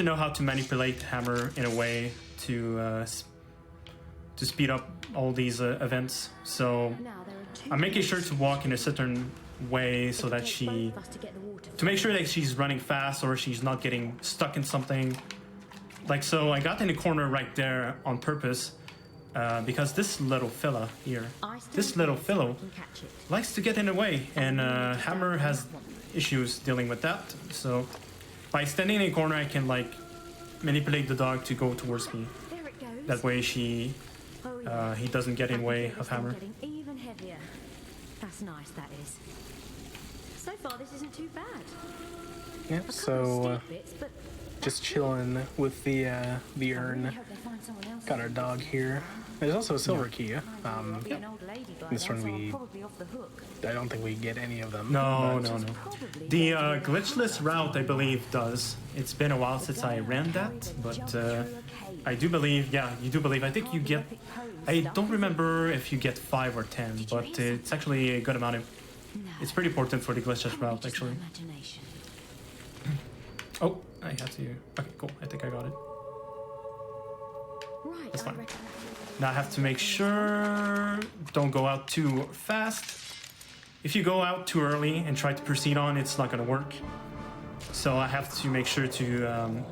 know how to manipulate Hammer in a way to speed up all these events. So Now there are 2 I'm making sure to walk in a certain way so that to make sure that she's running fast or she's not getting stuck in something. Like so, I got in the corner right there on purpose because this little fella here, likes to get in the way, and Hammer has issues dealing with that. So by standing in the corner, I can like manipulate the dog to go towards me. There it goes. That way he doesn't get in the way of Hammer. Getting even heavier. That's nice, that is. So far, this isn't too bad. Yeah, A couple so of steep bits, but just chilling with the I really urn. hope they find someone else. Got our dog here. There's also a silver key. I'll be an old lady by This then, one so I'm we- probably off the hook. I don't think we get any of them. No. Probably The better than glitchless route, I believe, does. It's been a while since I ran that, but I do believe, yeah, you do believe. I think you get, I don't remember if you get 5 or 10, but it's actually a good amount of, it's pretty important for the glitchless route, actually. Imagination. Oh, I have to. Okay, cool. I think I got it. Right, That's I fine. reckon Now I have to make sure don't go out too fast. If you go out too early and try to proceed on, it's not gonna work. So I have to make sure to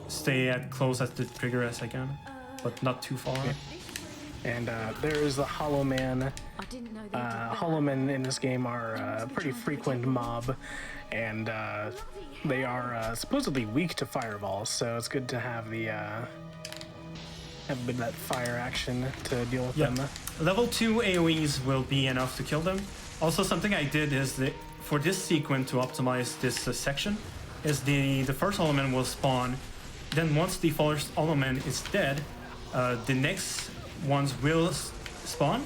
stay as close at the trigger as I can, but not too far. And there is the Hollow Man. I didn't know they did that. Hollow Men in this game are a pretty frequent mob, and they are supposedly weak to fireballs, so it's good to have the have a bit of that fire action to deal with them. Level 2 AoEs will be enough to kill them. Also, something I did is that for this sequence to optimize this section, is the first element will spawn. Then once the first element is dead, the next ones will spawn.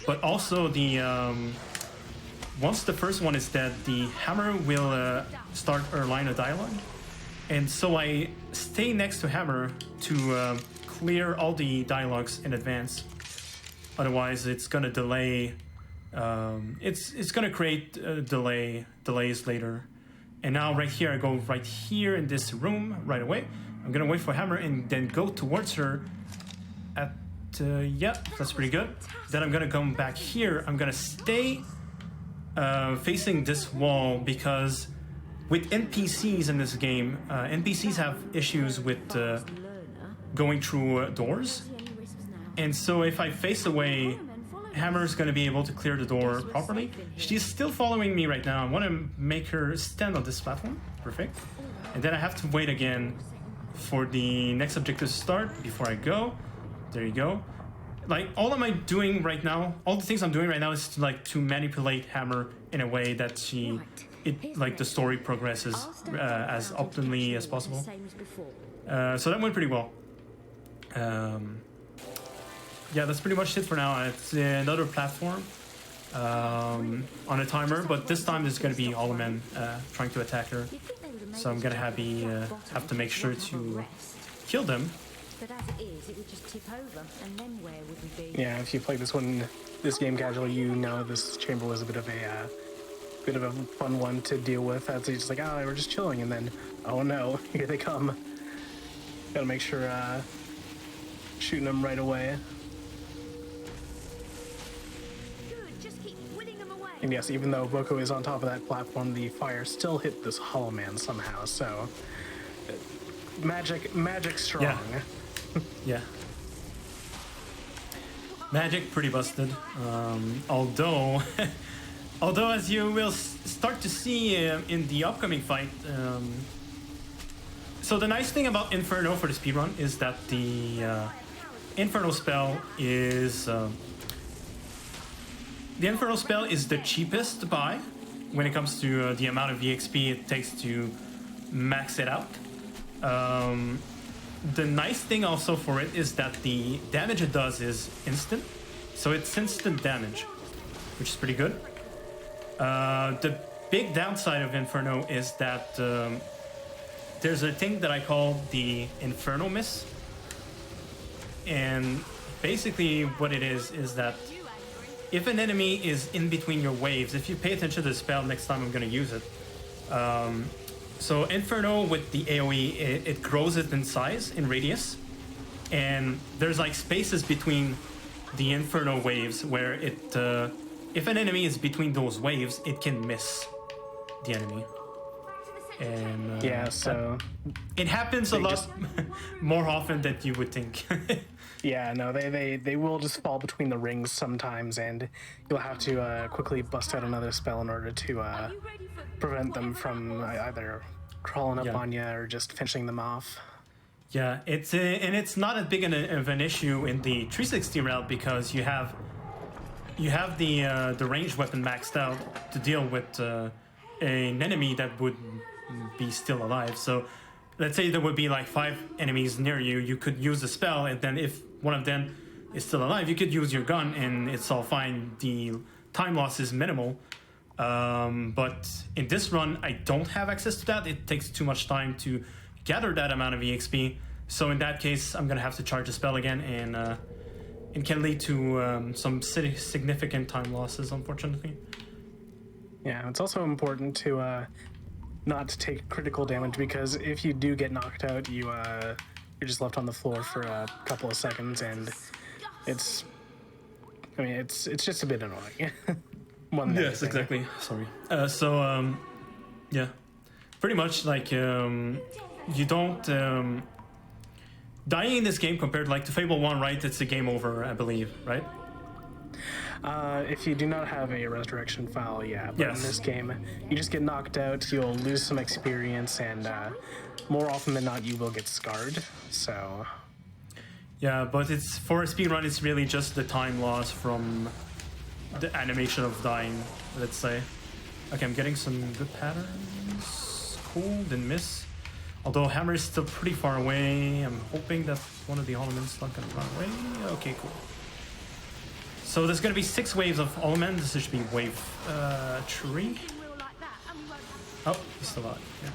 But also the once the first one is dead, the hammer will start a line of dialogue. And so I stay next to hammer to clear all the dialogues in advance. Otherwise, it's gonna delay. It's gonna create delays later. And now right here, I go right here in this room right away. I'm gonna wait for hammer and then go towards her. Yeah, that's pretty good. Then I'm gonna come back here. I'm gonna stay facing this wall because with NPCs in this game, NPCs have issues with going through doors. And so if I face away, Hammer's gonna be able to clear the door properly. She's still following me right now. I wanna make her stand on this platform. Perfect. And then I have to wait again for the next objective to start before I go. There you go. Like, all am I doing right now, all the things I'm doing right now is to manipulate Hammer in a way that the story progresses as optimally as possible. So that went pretty well. Yeah, that's pretty much it for now. It's another platform on a timer, but this time there's going to be Hollow Men trying to attack her. So I'm going to have to make sure to kill them. But as it is, it would just tip over, and then where would we be? Yeah, if you play this game casually, you know this chamber was a bit of a fun one to deal with. As it's just like, oh, we're just chilling, and then, oh no, here they come. Gotta make sure shooting them right away. Good, just keep winning them away. And yes, even though Boko is on top of that platform, the fire still hit this Hollow Man somehow. So magic strong. Yeah. Yeah. Magic pretty busted. Although as you will start to see in the upcoming fight, so the nice thing about Inferno for the speedrun is that the Inferno spell is the cheapest to buy when it comes to the amount of EXP it takes to max it out. The nice thing also for it is that the damage it does is instant, so it's instant damage, which is pretty good. The big downside of Inferno is that there's a thing that I call the Inferno Miss, and basically what it is that if an enemy is in between your waves, if you pay attention to the spell next time I'm going to use it, so Inferno with the AoE, it grows it in size, in radius, and there's like spaces between the Inferno waves where if an enemy is between those waves, it can miss the enemy. And Yeah, so it happens a lot more often than you would think. yeah, no, they will just fall between the rings sometimes, and you'll have to quickly bust out another spell in order to prevent them from either crawling up on you or just finishing them off. Yeah, it's not as big of an issue in the 360 route because you have the ranged weapon maxed out to deal with an enemy that would be still alive. So let's say there would be like 5 enemies near you, you could use the spell, and then if one of them is still alive, you could use your gun and it's all fine. The time loss is minimal. But in this run, I don't have access to that. It takes too much time to gather that amount of EXP. So in that case, I'm gonna have to charge a spell again, and it can lead to some significant time losses, unfortunately. Yeah, it's also important to not to take critical damage, because if you do get knocked out, you're just left on the floor for a couple of seconds, and it's just a bit annoying. More than Yes, anything. exactly. Sorry. Yeah, pretty much like you don't dying in this game compared like to Fable 1, right? It's a game over, I believe, right? If you do not have a resurrection file, yeah. But Yes. in this game, you just get knocked out, you'll lose some experience, and more often than not, you will get scarred. So, Yeah, but it's for a speedrun, it's really just the time loss from the animation of dying, let's say. Okay, I'm getting some good patterns. Cool, didn't miss. Although Hammer is still pretty far away, I'm hoping that one of the elements not gonna run away. Okay, cool. So there's gonna be 6 waves of elements. This should be wave 3. Oh, he's still alive. Yeah.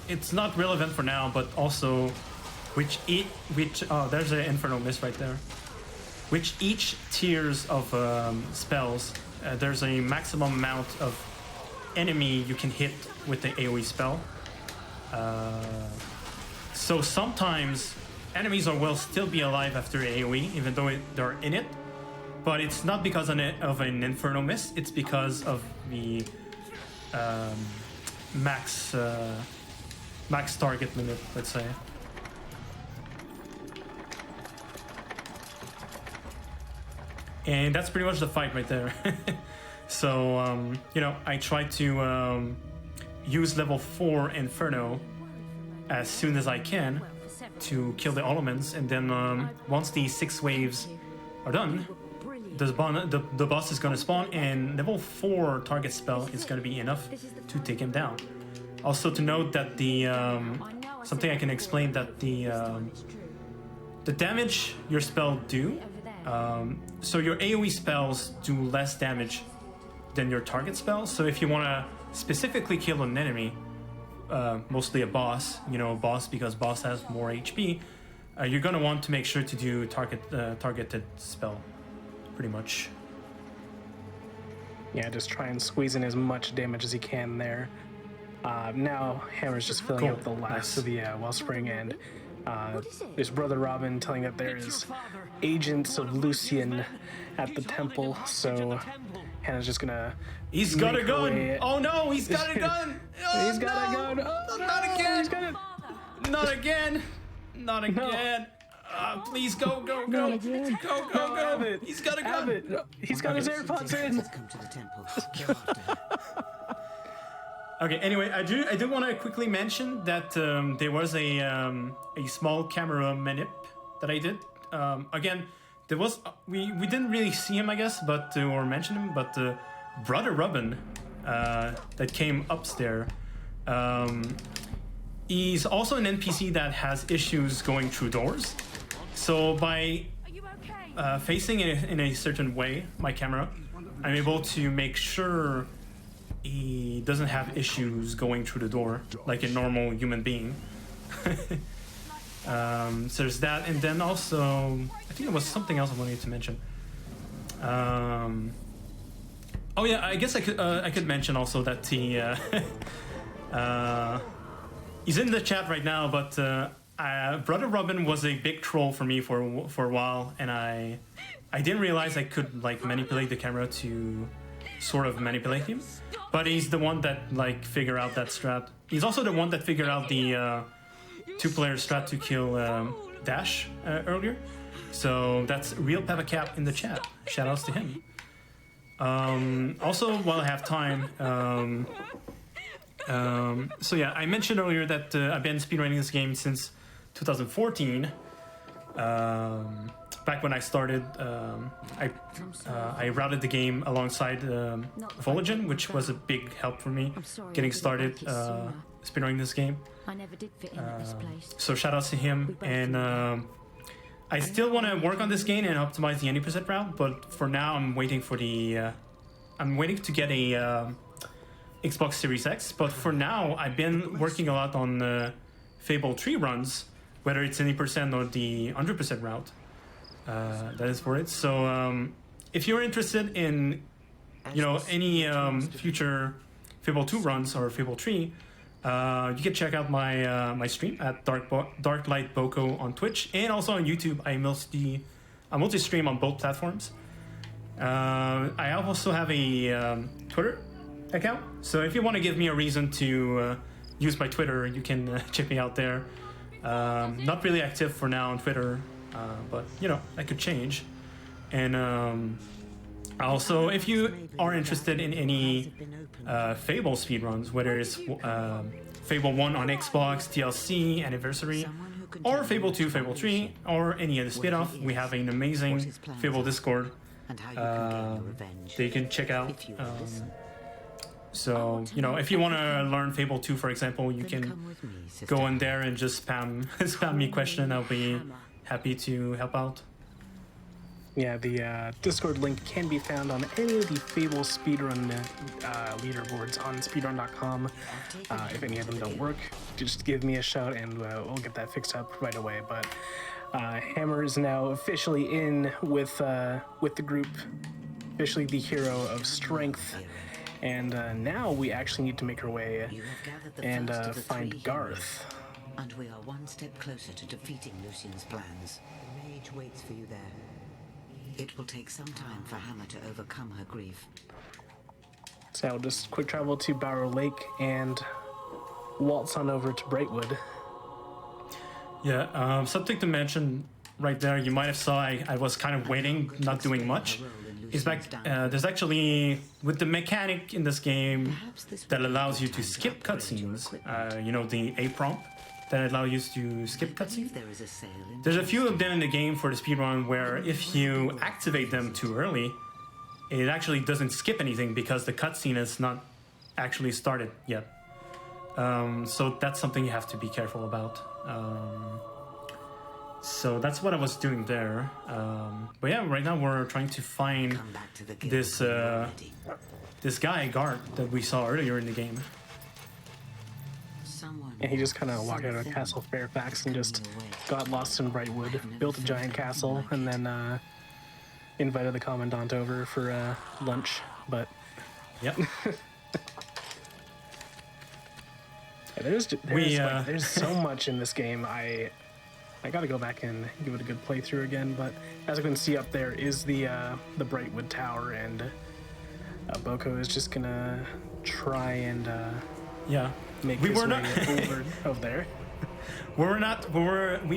It's not relevant for now, but also there's an Inferno Mist right there. Which each tiers of spells, there's a maximum amount of enemy you can hit with the AoE spell. So sometimes enemies will still be alive after AoE, even though they're in it. But it's not because of an Inferno Mist, it's because of the max target limit, let's say. And that's pretty much the fight right there. So, I try to use level 4 Inferno as soon as I can to kill the elements, and then once these 6 waves are done, the boss is going to spawn, and level 4 target spell is going to be enough to take him down. Also to note that something I can explain, that the damage your spell do, so your AoE spells do less damage than your target spells. So if you want to specifically kill an enemy, mostly a boss, because boss has more HP, you're going to want to make sure to do targeted spell, pretty much. yeah, just try and squeeze in as much damage as you can there. Now, Hammer's just filling Cool. up the last Nice. of the Wellspring, and there's Brother Robin telling that there is agents of Lucian at the temple, so Hannah's just gonna... He's got a make her gun! way- Oh no, he's got a gun! Oh, He's got a gun! Oh, Not no, again! he's got it! Not again! Not again! Please go! Go! Go! Abbott! He's got a gun! Abbott! No, he's got his AirPods in! Come to the temple. Go after her. Okay. Anyway, I do want to quickly mention that there was a small camera manip that I did. Again, there was we didn't really see him, I guess, but or mention him, but Brother Robin that came upstairs. He's also an NPC that has issues going through doors. So by facing it in a certain way, my camera, I'm able to make sure he doesn't have issues going through the door like a normal human being. So there's that, and then also I think there was something else I wanted to mention. Oh yeah, I guess I could mention also that he's in the chat right now, but Brother Robin was a big troll for me for a while, and I didn't realize I could like manipulate the camera to sort of manipulate him. But he's the one that like figured out that strat. He's also the one that figured out the 2-player strat to kill Dash earlier. So that's real Peppa Cap in the chat. Shoutouts to him. Also, while I have time, so yeah, I mentioned earlier that I've been speedrunning this game since 2014. Back when I started, I routed the game alongside Voligen, which was a big help for me getting started speedrunning this game. I never did fit in this place. So shout outs to him, and I still want to work on this game and optimize the 90% route, but for now I'm waiting for I'm waiting to get a Xbox Series X. But for now, I've been working a lot on Fable 3 runs, whether it's 80% or the 100% route. That is for it. So if you're interested in you know, any future Fable 2 runs or Fable 3, you can check out my my stream at Darklight Boko on Twitch and also on YouTube. I multi stream on both platforms. I also have a Twitter account, so if you want to give me a reason to use my Twitter, you can check me out there. Not really active for now on Twitter, but you know, that could change. And also, if you are interested in any Fable speedruns, whether it's Fable 1 on Xbox, DLC, Anniversary, or Fable 2, Fable 3, or any other spin-off, we have an amazing Fable Discord that you can check out. So, you know, if you want to learn Fable 2, for example, you can go in there and just spam me a question. I'll be happy to help out. Yeah, the Discord link can be found on any of the Fable speedrun leaderboards on speedrun.com. If any of them don't work, just give me a shout and we'll get that fixed up right away. But Hammer is now officially in with the group, officially the hero of strength. And now we actually need to make our way and find Garth. And we are one step closer to defeating Lucian's plans. The mage waits for you there. It will take some time for Hammer to overcome her grief. So I'll just quick travel to Barrow Lake and waltz on over to Brightwood. Yeah, something to mention right there, you might have saw I was kind of waiting, not doing much. Is back, there's actually, with the mechanic in this game that allows you to skip cutscenes, you know, the A prompt that allows you to skip cutscenes. There's a few of them in the game for the speedrun where if you activate them too early, it actually doesn't skip anything because the cutscene is not actually started yet. So that's something you have to be careful about. So that's what I was doing there. But yeah, right now we're trying to find this this guy, Garth, that we saw earlier in the game. And he just kind of walked out of Castle Fairfax and just got lost in Brightwood, built a giant castle, and then invited the Commandant over for lunch. But yep. Yeah, there's so much in this game. I gotta go back and give it a good playthrough again. But as you can see up there is the Brightwood Tower, and Boko is just gonna try and yeah. make his way over there. We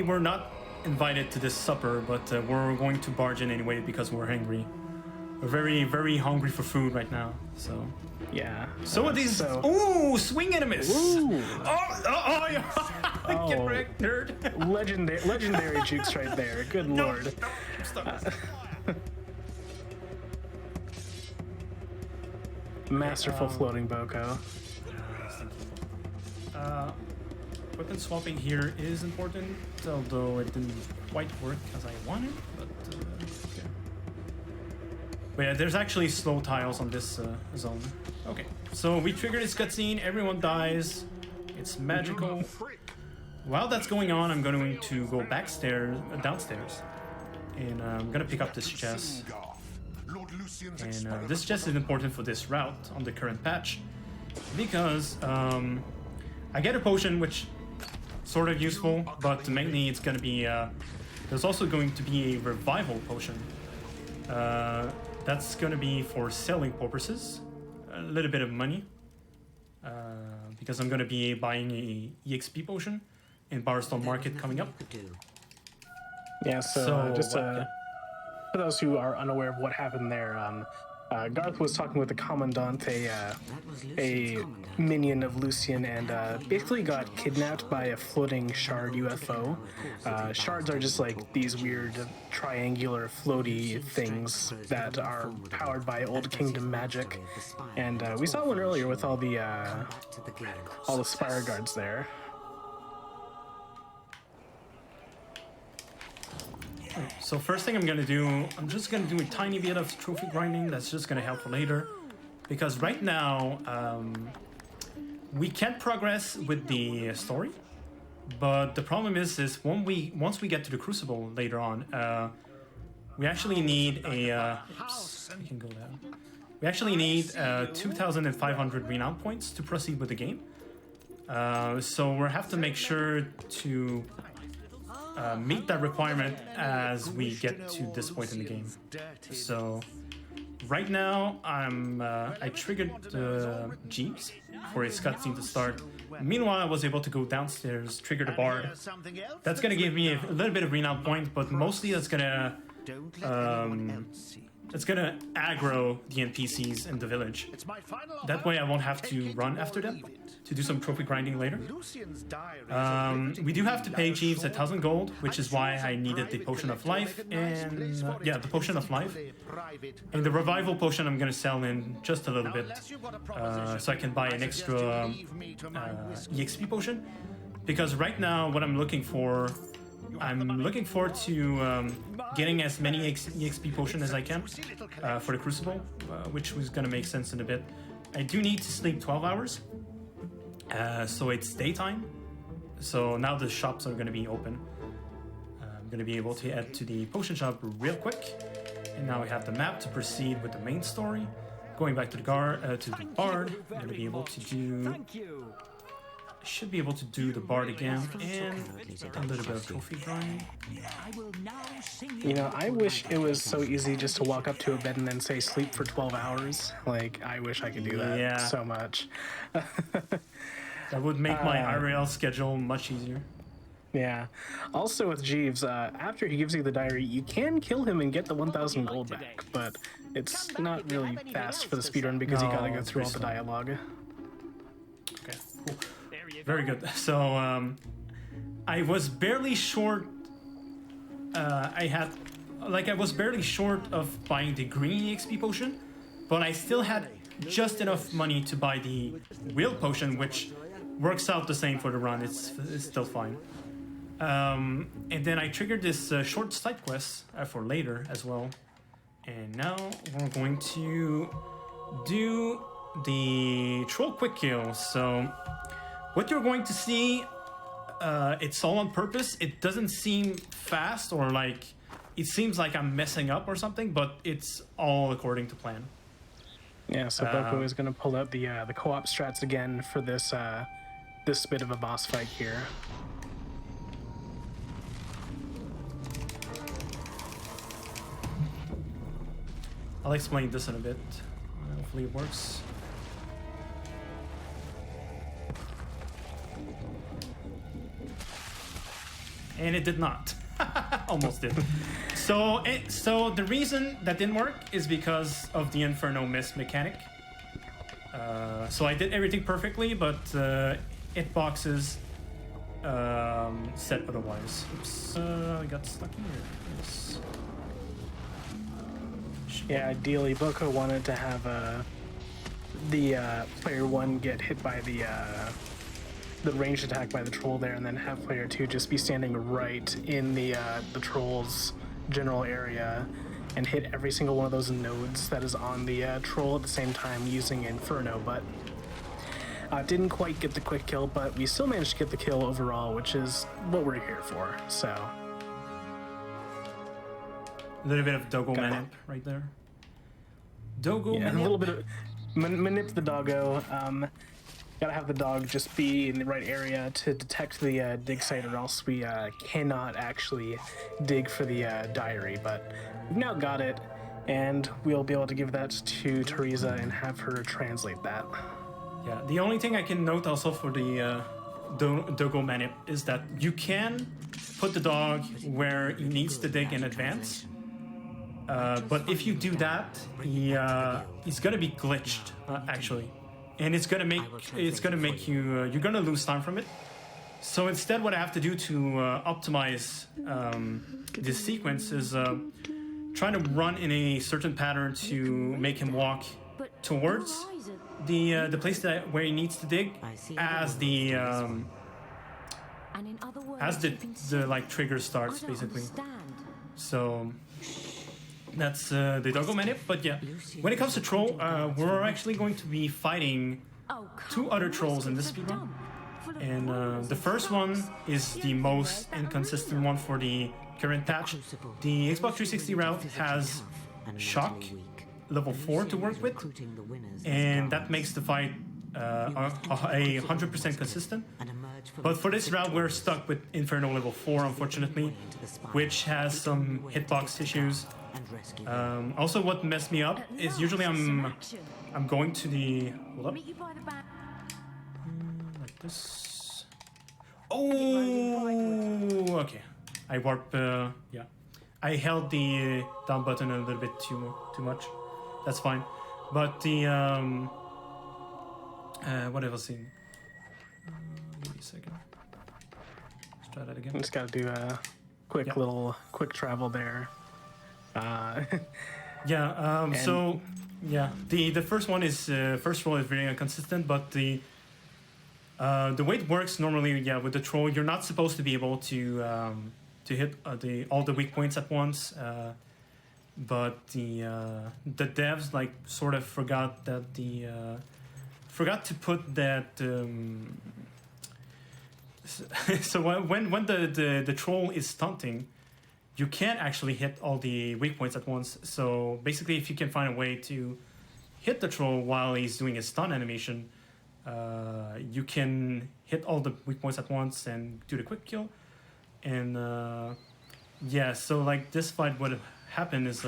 were not invited to this supper, but we're going to barge in anyway because we're hungry. We're very, very hungry for food right now. So yeah. So are these. Ooh, swing enemies. Ooh. Get wrecked, nerd. Legendary jukes right there. Good lord. Masterful floating Boko. Weapon swapping here is important, although it didn't quite work as I wanted. But okay. But yeah, there's actually slow tiles on this zone. Okay, so we trigger this cutscene. Everyone dies. It's magical. While that's going on, I'm going to go downstairs, and I'm gonna pick up this chest. And this chest is important for this route on the current patch because I get a potion, which sort of useful, but mainly it's gonna be there's also going to be a revival potion. That's gonna be for selling purposes, a little bit of money, because I'm gonna be buying a EXP potion in Barstone Market coming up. Yeah, so just for those who are unaware of what happened there, Garth was talking with the Commandant, a minion of Lucian, and basically got kidnapped by a floating shard UFO. Shards are just like these weird triangular floaty things that are powered by Old Kingdom magic. And we saw one earlier with all the spire guards there. So first thing I'm gonna do, I'm just gonna do a tiny bit of trophy grinding. That's just gonna help for later, because right now we can't progress with the story. But the problem is once we get to the Crucible later on, we actually need a. Oops, we can go down. we actually need 2,500 renown points to proceed with the game. So we'll have to make sure to meet that requirement as we get to this point in the game. So right now I triggered the Jeeps for his cutscene to start. Meanwhile, I was able to go downstairs, trigger the bard. That's gonna give me a little bit of renown point, but mostly that's gonna aggro the NPCs in the village. That way I won't have to run after them to do some trophy grinding later. We do have to pay Jeeves 1,000 gold, which is why I needed the Potion of Life, and the Potion of Life. And the Revival Potion I'm gonna sell in just a little bit, so I can buy an extra EXP Potion. Because right now what I'm looking forward to getting as many EXP potion as I can for the Crucible, which was gonna make sense in a bit. I do need to sleep 12 hours, so it's daytime. So now the shops are gonna be open. I'm gonna be able to head to the potion shop real quick, and now we have the map to proceed with the main story. Going back to the bard, I'm gonna be able to do. I should be able to do the bard again and a little bit of trophy grinding. You know, I wish it was so easy just to walk up to a bed and then say sleep for 12 hours. Like, I wish I could do that so much. That would make my IRL schedule much easier. Yeah. Also with Jeeves, after he gives you the diary, you can kill him and get the 1,000 gold back, but it's not really fast for the speedrun because you gotta go through all the dialogue. Okay, cool. Very good. So I was barely short. I was barely short of buying the green EXP potion, but I still had just enough money to buy the wheel potion, which works out the same for the run. It's still fine. And then I triggered this short side quest for later as well. And now we're going to do the troll quick kill. So what you're going to see, it's all on purpose. It doesn't seem fast or like it seems like I'm messing up or something, but it's all according to plan. Yeah, so Boko is going to pull out the co-op strats again for this this bit of a boss fight here. I'll explain this in a bit. Hopefully it works. And it did not. Almost did. So the reason that didn't work is because of the Inferno Mist mechanic. So I did everything perfectly, but hitboxes said otherwise. Oops, I got stuck in here. Yes. Yeah, ideally Boko wanted to have the player 1 get hit by the ranged attack by the troll there, and then have player 2 just be standing right in the troll's general area and hit every single one of those nodes that is on the troll at the same time using Inferno, but didn't quite get the quick kill, but we still managed to get the kill overall, which is what we're here for, so. A little bit of Dogo Manip right there. Dogo Manip. A little bit of manip the doggo. Gotta have the dog just be in the right area to detect the dig site, or else we cannot actually dig for the diary. But we've now got it, and we'll be able to give that to Teresa and have her translate that. Yeah, the only thing I can note also for the Dogo Manip is that you can put the dog where he needs to dig in advance. But if you do that, he's gonna be glitched actually, and it's gonna make you you're gonna lose time from it. So instead, what I have to do to optimize this sequence is trying to run in a certain pattern to make him walk towards the place where he needs to dig as the like trigger starts basically. So that's the Doggo Manip, but yeah, when it comes to troll, we're actually going to be fighting 2 other trolls in this speedrun. And the first one is the most inconsistent one for the current patch. The Xbox 360 route has shock, level 4 to work with, Recruiting the winners as and that guards. makes the fight 100% consistent. And emerge from But for this route, we're stuck with Inferno level 4, unfortunately, which has some hitbox issues. and rescue them. Also, what messed me up is usually I'm going to the hold up, Meet you by the back. like this. Oh, okay. I warp. Yeah, I held the down button a little bit too much. That's fine. But the what have I seen? Give me a second. Let's try that again. Just got to do a quick Yep. little quick travel there. Yeah. So yeah, the first one is first roll is very inconsistent, but the way it works normally, yeah, with the troll, you're not supposed to be able to hit all the weak points at once. But the devs like sort of forgot that forgot to put that. So when the troll is stunting, you can't actually hit all the weak points at once. So basically, if you can find a way to hit the troll while he's doing his stun animation, you can hit all the weak points at once and do the quick kill. And yeah, so like this fight, what happened is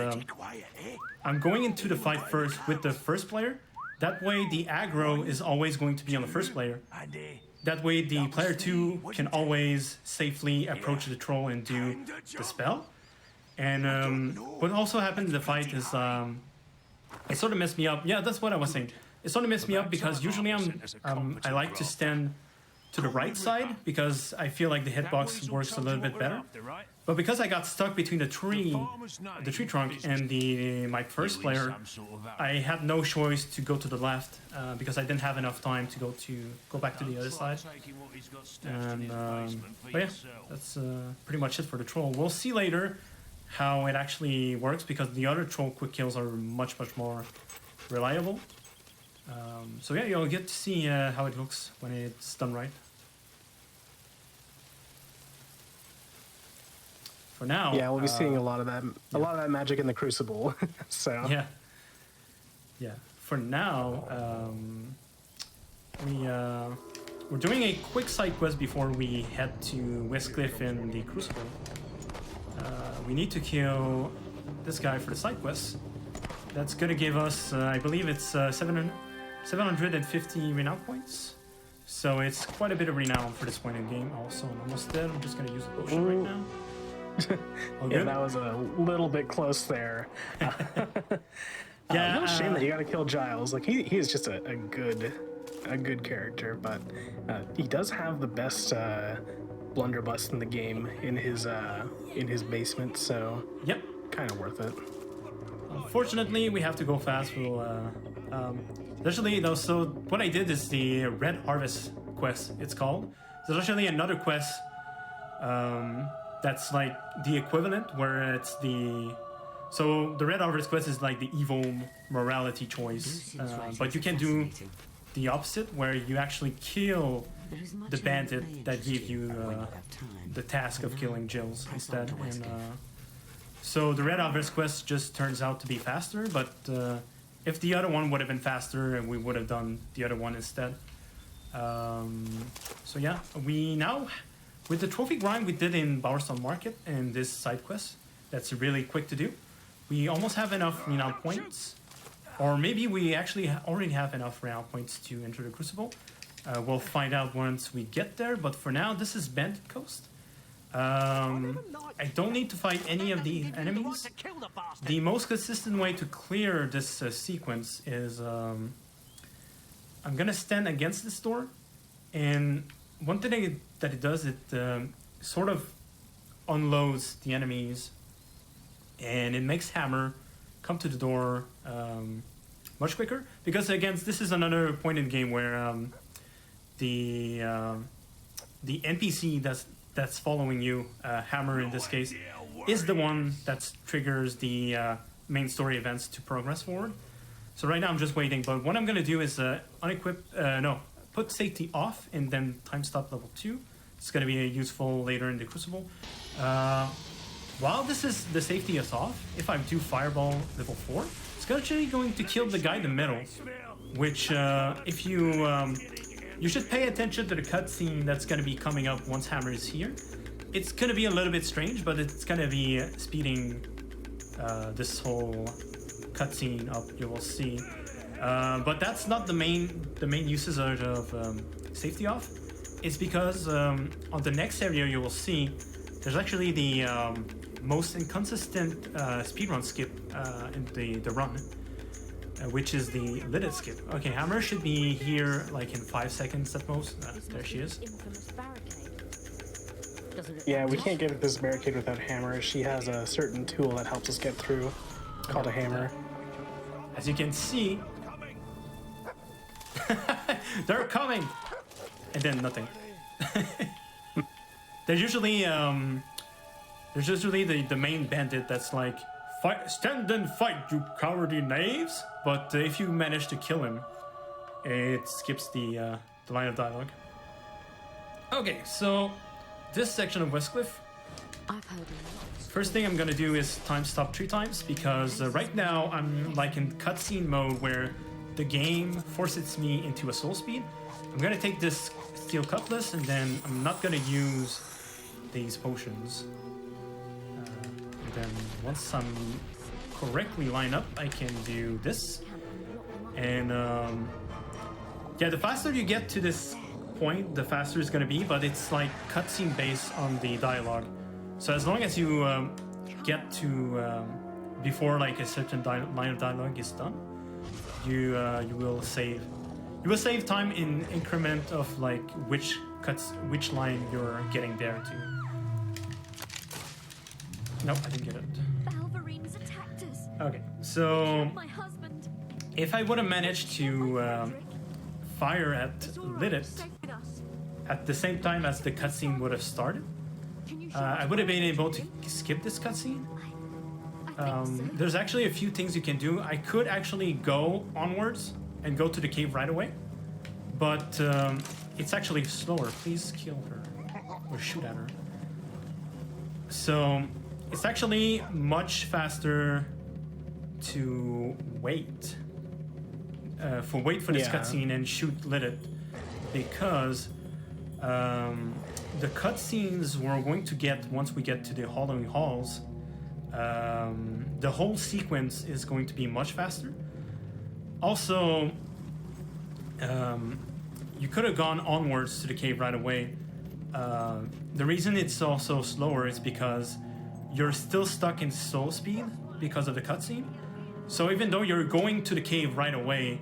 I'm going into the fight first with the first player. That way, the aggro is always going to be on the first player. That way, the player 2 can always safely approach the troll and do the spell. And what also happened in the fight is it sort of messed me up. Yeah, that's what I was saying. It sort of messed me up because usually I like to stand to the right side because I feel like the hitbox works a little bit better. But because I got stuck between the tree trunk and my first player, I had no choice to go to the left because I didn't have enough time to go back to the other side. And but yeah, that's pretty much it for the troll. We'll see later how it actually works because the other troll quick kills are much more reliable. So yeah, you'll get to see how it looks when it's done right. For now, Yeah, we'll be seeing a lot of that magic in the Crucible. So yeah. For now, we're doing a quick side quest before we head to Westcliff in the Crucible. We need to kill this guy for the side quest. That's gonna give us, I believe it's 750 renown points. So it's quite a bit of renown for this point in the game. Also, I'm almost dead. I'm just gonna use the potion right now. All yeah, good? that was a little bit close there. Yeah, no shame that you got to kill Giles. Like he is just a good character, but he does have the best blunderbuss in the game in his basement. So Yep. kind of worth it. Unfortunately, we have to go fast. We'll, actually, though, so what I did is the Red Harvest quest, it's called. There's actually another quest that's like the equivalent, where it's so the Red Harvest quest is like the evil morality choice, but you can do the opposite, where you actually kill the bandit that gave you the task of killing Jills instead. And so the Red Harvest quest just turns out to be faster, but if the other one would have been faster, and we would have done the other one instead. So yeah, we now, with the trophy grind we did in Bowerstone Market and this side quest, that's really quick to do. We almost have enough renown points, or maybe we actually already have enough renown points to enter the Crucible. We'll find out once we get there, but for now, this is Bandit Coast. I don't need to fight any of the enemies. The most consistent way to clear this sequence is I'm gonna stand against this door, and one thing that it does, it sort of unloads the enemies, and it makes Hammer come to the door much quicker. Because again, this is another point in the game where the NPC that's following you, Hammer in this case, is the one that triggers the main story events to progress forward. So right now I'm just waiting, but what I'm gonna do is put safety off and then time stop level 2. It's gonna be useful later in the Crucible. While the safety is off, if I do Fireball level 4, it's it's actually going to kill the guy in the middle, which if you you should pay attention to the cutscene that's going to be coming up once Hammer is here. It's going to be a little bit strange, but it's going to be speeding this whole cutscene up. You will see, but that's not the main uses of safety off. It's because on the next area you will see there's actually the most inconsistent speedrun skip in the run, which is the lidded skip. Okay, Hammer should be here like in 5 seconds at most. There she is. Yeah, we can't get at this barricade without Hammer. She has a certain tool that helps us get through, called a hammer. As you can see, they're coming, and then nothing. There's usually the main bandit that's like, fight, stand and fight, you cowardly knaves. But if you manage to kill him, it skips the line of dialogue. Okay, so this section of Westcliff. First thing I'm gonna do is time stop 3 times because right now I'm like in cutscene mode where the game forces me into a soul speed. I'm gonna take this steel cutlass and then I'm not gonna use these potions. And then once I'm correctly lined up, I can do this. And yeah, the faster you get to this point, the faster it's gonna be, but it's like cutscene based on the dialogue. So as long as you get to before like a certain line of dialogue is done, you will save. You will save time in increment of like which which line you're getting there to. Nope, I didn't get it. Balverines attacked us. Okay, so My husband. if I would have managed to fire at Lidit at the same time as the cutscene would have started, I would have been able to skip this cutscene. There's actually a few things you can do. I could actually go onwards and go to the cave right away, but it's actually slower. Please kill her or shoot at her. So it's actually much faster to wait for this cutscene and shoot Lidit, because the cutscenes we're going to get once we get to the Hollowing Halls, the whole sequence is going to be much faster. Also, you could have gone onwards to the cave right away. The reason it's also slower is because you're still stuck in soul speed because of the cutscene. So even though you're going to the cave right away,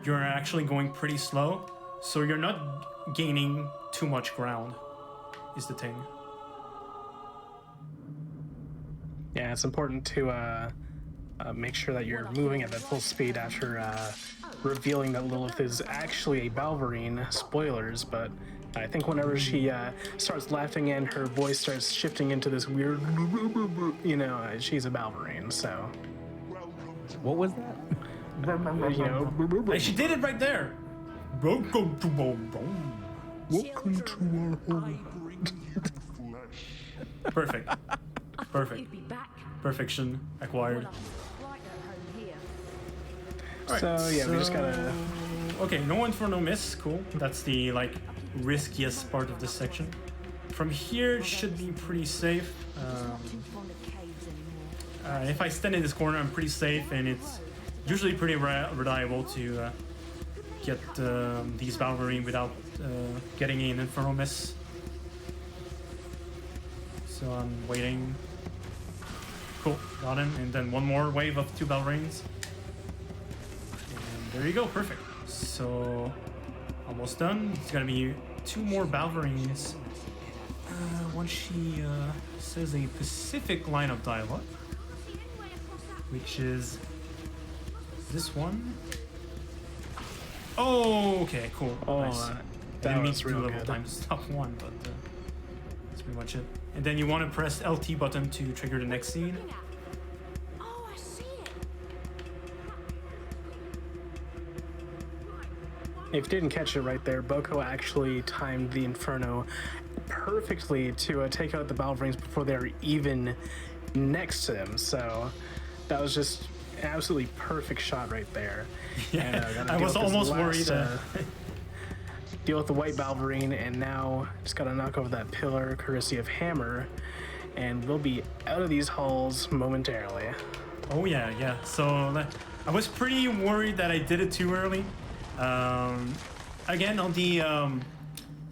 you're actually going pretty slow. So you're not gaining too much ground, is the thing. Yeah, it's important to make sure that you're moving at that full speed after revealing that Lilith is actually a Balverine. Spoilers, but I think whenever she starts laughing and her voice starts shifting into this weird, you know, she's a Balverine, so. What was that? You know, Hey, she did it right there. Welcome to my home. welcome to our home. Perfect. Perfect. You'd be back. Perfection acquired. Right at home here. Alright, So yeah, we just gotta. Okay, no one for no miss. Cool. That's the like riskiest part of this section. From here it should be pretty safe. If I stand in this corner, I'm pretty safe, and it's usually pretty reliable to get these Balverine without getting an Infernal Miss. So I'm waiting. Cool, got him, and then one more wave of 2 Balverines. And there you go, perfect. So almost done. It's gonna be 2 more Balverines once she says a specific line of dialogue, which is this one. Oh, okay, cool. Oh, nice. that Didn't was mean to real level good. time stop 1, but that's pretty much it. And then you want to press LT button to trigger the next scene. Oh, I see it. If you didn't catch it right there, Boko actually timed the Inferno perfectly to take out the Balverines before they were even next to him. So that was just absolutely perfect shot right there. Yeah, And, I was almost worried. Deal with the white Balverine, and now just gotta knock over that pillar, courtesy of Hammer, and we'll be out of these halls momentarily. Oh yeah, yeah. So I was pretty worried that I did it too early. Again, on the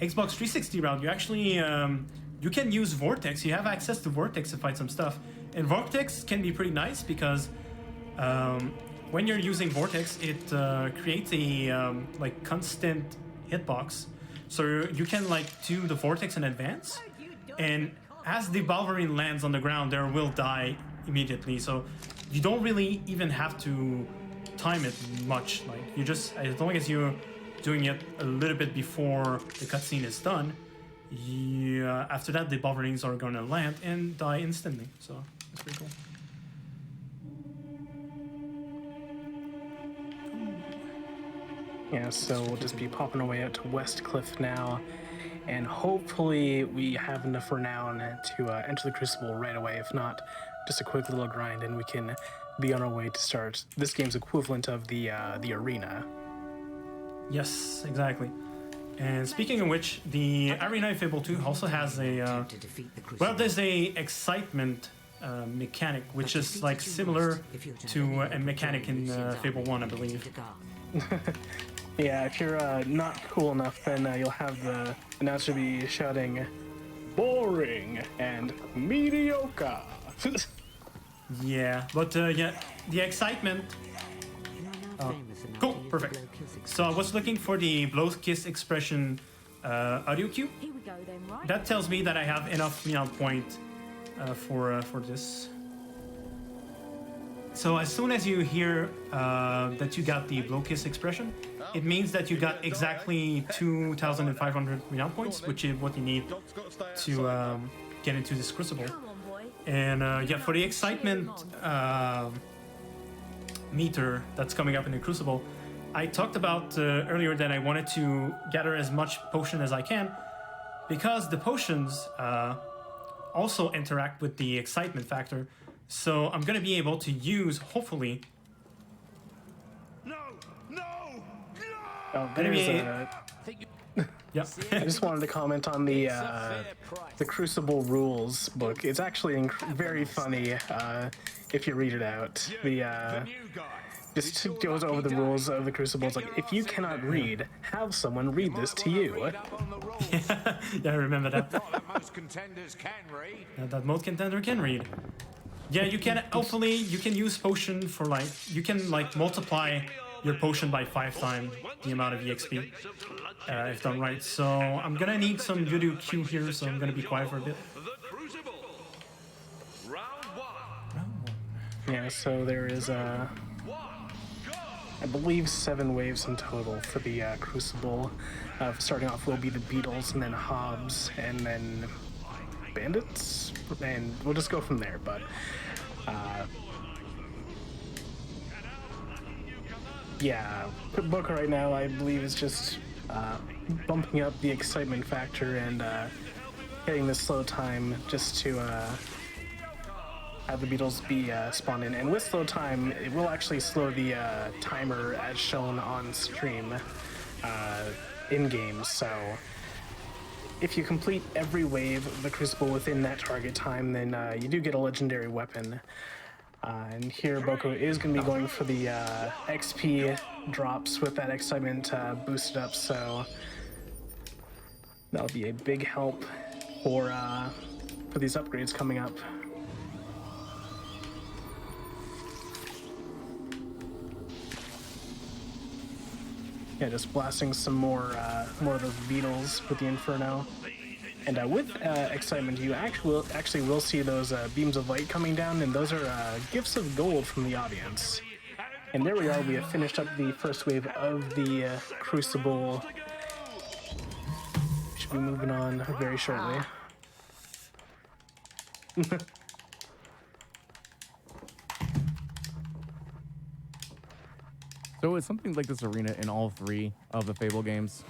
Xbox 360 route, you actually you can use Vortex. You have access to Vortex to fight some stuff, and Vortex can be pretty nice because when you're using Vortex, it creates a like constant hitbox, so you can like do the Vortex in advance, and as the Balverine lands on the ground, there will die immediately. So you don't really even have to time it much. Like you just, as long as you're doing it a little bit before the cutscene is done, after that the Balverines are gonna land and die instantly. So that's pretty cool. Yeah, so we'll just be popping away out to West Cliff now, and hopefully we have enough renown to enter the Crucible right away. If not, just a quick little grind and we can be on our way to start this game's equivalent of the arena. Yes, exactly. And speaking of which, the Arena in Fable 2 also has a well, there's a excitement mechanic, which is like similar to a mechanic in Fable 1, I believe. Yeah, if you're not cool enough, then you'll have the announcer be shouting, "Boring" and "mediocre." Yeah, but yeah, the excitement. Cool, perfect. So I was looking for the blow kiss expression audio cue. Here we go then, right? That tells me that I have enough point for this. So as soon as you hear that you got the blow kiss expression, it means that you got exactly 2,500 renown points, which is what you need to get into this Crucible. Come on, boy. And yeah, for the excitement meter that's coming up in the Crucible, I talked about earlier that I wanted to gather as much potion as I can, because the potions also interact with the excitement factor. So I'm gonna be able to use, hopefully. Oh, there's Yeah. I just wanted to comment on the Crucible rules book. It's actually very funny if you read it out. Just goes over the rules of the Crucible. It's like, if you cannot read, have someone read this to you. Yeah, I remember that. That most contender can read. Yeah, you can. Hopefully, you can use potion for like, you can like multiply your potion by 5 times the amount of EXP if done right. So I'm gonna need some voodoo Q here, so I'm gonna be quiet for a bit. Yeah, so there is I believe 7 waves in total for the Crucible. Starting off will be the Beetles, and then Hobbs, and then Bandits, and we'll just go from there. But yeah, Boca right now I believe is just bumping up the excitement factor and hitting the slow time just to have the Beetles be spawned in. And with slow time, it will actually slow the timer as shown on stream in-game. So if you complete every wave of the Crucible within that target time, then you do get a legendary weapon. And here Boko is going to be going for the XP drops with that excitement boosted up, so that'll be a big help for these upgrades coming up. Yeah, just blasting some more of those beetles with the Inferno. And with excitement, you actually will see those beams of light coming down, and those are gifts of gold from the audience. And there we are, we have finished up the first wave of the Crucible. We should be moving on very shortly. So is something like this arena in all 3 of the Fable games?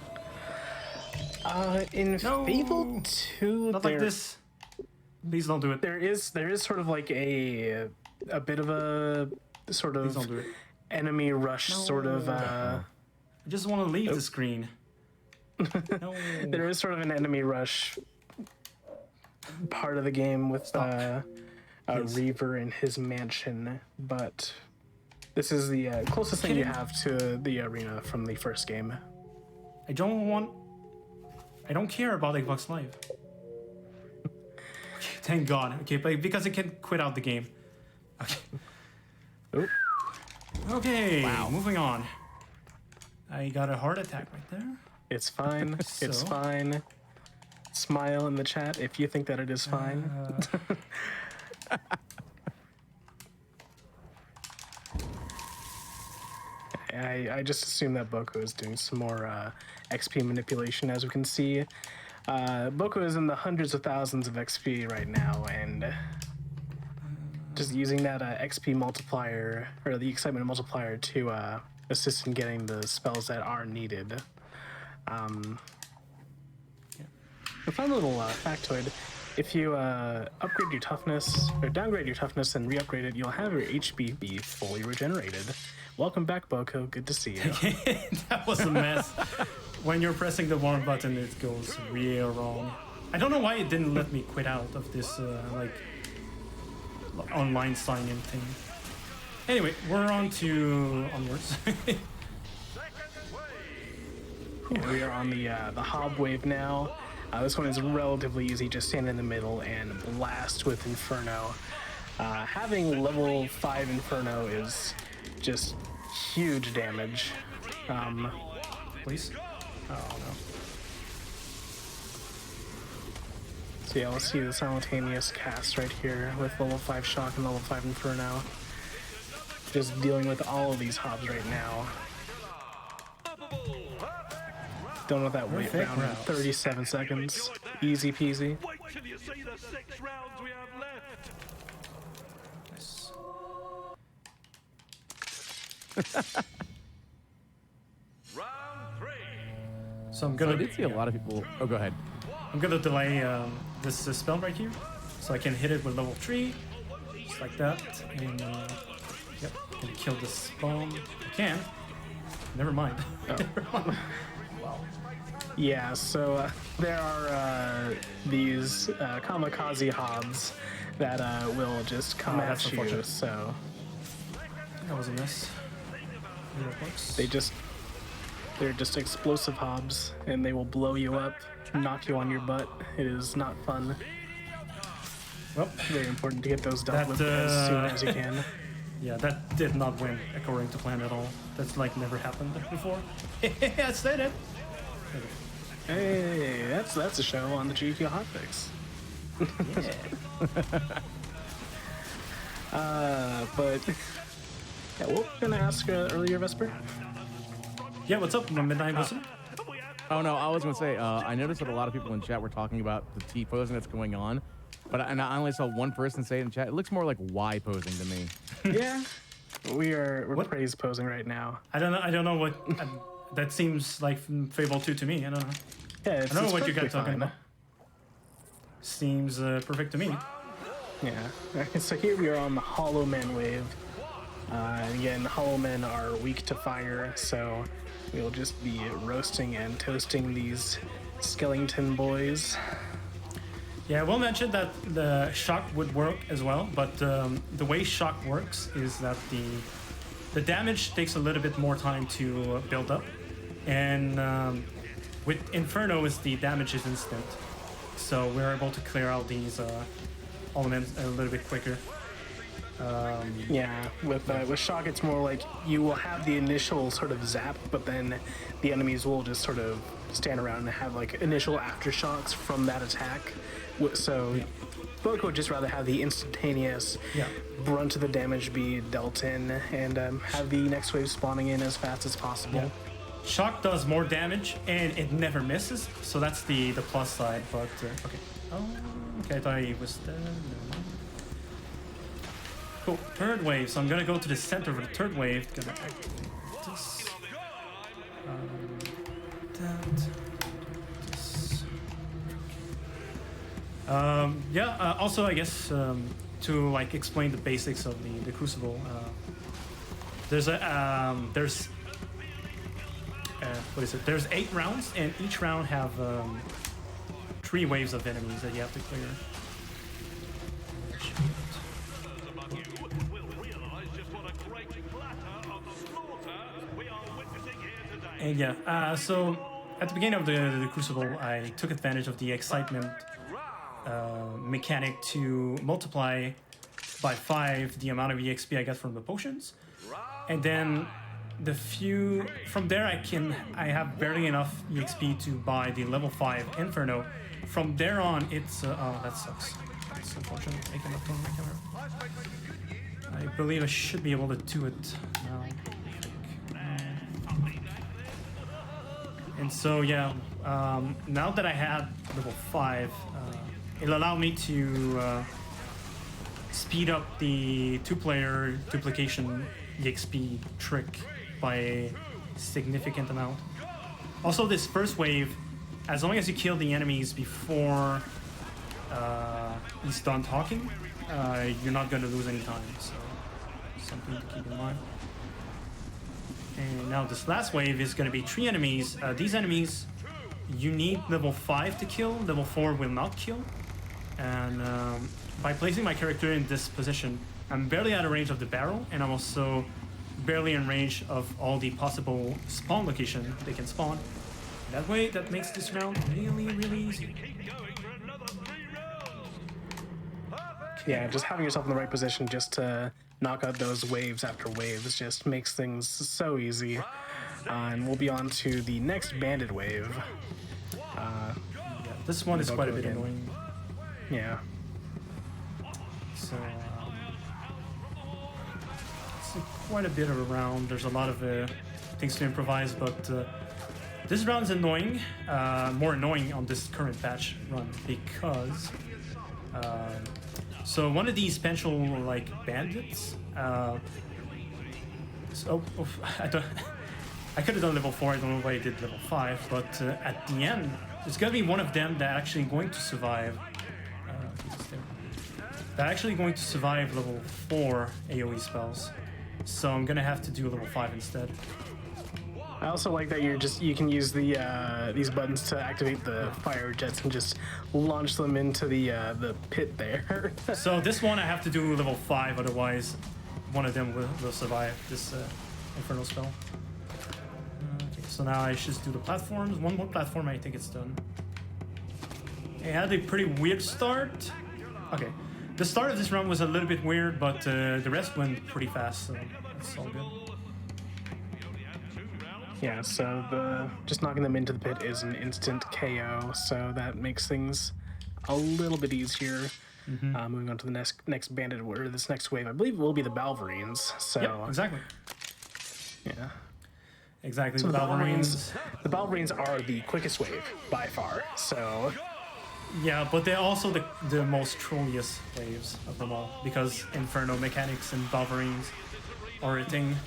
In No. Fable 2, Not like this. Please don't do it. There is sort of like a bit of a sort Please of don't do it. enemy rush sort of. I just want to leave the screen. No. There is sort of an enemy rush part of the game with Reaver in his mansion, but this is the closest thing you have to the arena from the first game. I don't care about Xbox Live. Okay, thank God. Okay, but because I can quit out the game. Okay. Oop. Okay, moving on. I got a heart attack right there. It's fine. It's So? fine. Smile in the chat if you think that it is fine. I just assume that Boko is doing some more XP manipulation. As we can see, Boko is in the hundreds of thousands of XP right now, and just using that XP multiplier, or the excitement multiplier, to assist in getting the spells that are needed. A fun little factoid. If you upgrade your toughness, or downgrade your toughness and re-upgrade it, you'll have your HP be fully regenerated. Welcome back, Boko. Good to see you. That was a mess. When you're pressing the one button, it goes real wrong. I don't know why it didn't let me quit out of this like online sign-in thing. Anyway, we're on to onwards. We are on the Hob wave now. This one is relatively easy. Just stand in the middle and blast with Inferno. Having level 5 Inferno is just huge damage. Please? Oh no. So yeah, let's see the simultaneous cast right here with level 5 Shock and level 5 Inferno. Just dealing with all of these Hobs right now. Done with that wait round in 37 seconds. Easy peasy. Wait till you see the 6 rounds we have left. Round 3. So I'm So I gonna. did see a lot of people. Oh, go ahead. I'm gonna delay this spell right here, so I can hit it with level 3, just like that, and yep, gonna kill this bomb. I can. Never mind. Never mind. Yeah, so there are these kamikaze Hobs that will just come that's at you. unfortunate. So That was a miss. they're just explosive Hobs, and they will blow you up, knock you on your butt. It is not fun. Well, Very important to get those dealt That, with as soon as you can. yeah, that did not win according to plan at all. That's like never happened before. I said it. Hey, that's a show on the GQ Hotfix. But yeah, what were you gonna ask earlier, Vesper? Yeah, what's up, my midnight listener? Oh no, I was gonna say I noticed that a lot of people in chat were talking about the T posing that's going on, but I only saw one person say it in chat. It looks more like Y posing to me. Yeah, we're What? praise posing right now. I don't know what. That seems like Fable 2 to me. I don't know. Yeah, it's, I don't know it's what you guys perfectly talking fine. about. Seems perfect to me. Yeah. So here we are on the Hollow Men wave. And again, Hollow Men are weak to fire, so we'll just be roasting and toasting these skeleton boys. Yeah, I will mention that the shock would work as well, but the way shock works is that the damage takes a little bit more time to build up, and with Inferno, the damage is instant, so we're able to clear out these elements a little bit quicker. Yeah, with shock, it's more like you will have the initial sort of zap, but then the enemies will just sort of stand around and have like initial aftershocks from that attack. So Boko would just rather have the instantaneous brunt of the damage be dealt in, and have the next wave spawning in as fast as possible. Yeah. Shock does more damage and it never misses, so that's the plus side. But okay. Oh, okay. I thought he was there. Cool. Third wave. So I'm gonna go to the center of the third wave. Gonna activate this. That. This. Yeah. Also, I guess to like explain the basics of the Crucible. There's a what is it? There's 8 rounds, and each round have 3 waves of enemies that you have to clear. And yeah, so at the beginning of the Crucible, I took advantage of the excitement mechanic to multiply by 5 the amount of EXP I got from the potions, and then from there I have barely enough EXP to buy the level 5 Inferno. From there on, it's oh, that sucks. That's unfortunate. I cannot turn my camera. I believe I should be able to do it now. And so yeah, now that I had level 5, it'll allow me to speed up the 2-player duplication EXP trick by a significant amount. Also, this first wave, as long as you kill the enemies before he's done talking, you're not going to lose any time, so something to keep in mind. And now this last wave is going to be 3 enemies. These enemies, you need level 5 to kill, level 4 will not kill. And by placing my character in this position, I'm barely out of range of the barrel, and I'm also barely in range of all the possible spawn location they can spawn. That way, that makes this round really, really easy. Yeah, just having yourself in the right position just to knock out those waves after waves just makes things so easy. And we'll be on to the next banded wave. Yeah, this one is quite a bit annoying. Yeah. So, it's quite a bit of a round. There's a lot of things to improvise, but this round is annoying. More annoying on this current patch run because so one of these special like bandits. I could have done level 4. I don't know why I did level 5, but at the end, there's gonna be one of them that actually going to survive. They're actually going to survive level 4 AoE spells, so I'm gonna have to do level 5 instead. I also like that you can use the these buttons to activate the fire jets and just launch them into the pit there. So this one I have to do level 5, otherwise one of them will survive this infernal spell. Okay, so now I should do the platforms. One more platform, I think it's done. It had a pretty weird start. Okay, the start of this round was a little bit weird, but the rest went pretty fast, so it's all good. Yeah, so just knocking them into the pit is an instant KO, so that makes things a little bit easier. Moving on to the next bandit, or this next wave, I believe it will be the Balverines. So yep, exactly. Yeah. Exactly. So the Balverines are the quickest wave by far. So yeah, but they're also the most trolliest waves of them all, because Inferno mechanics and Balverines are a thing.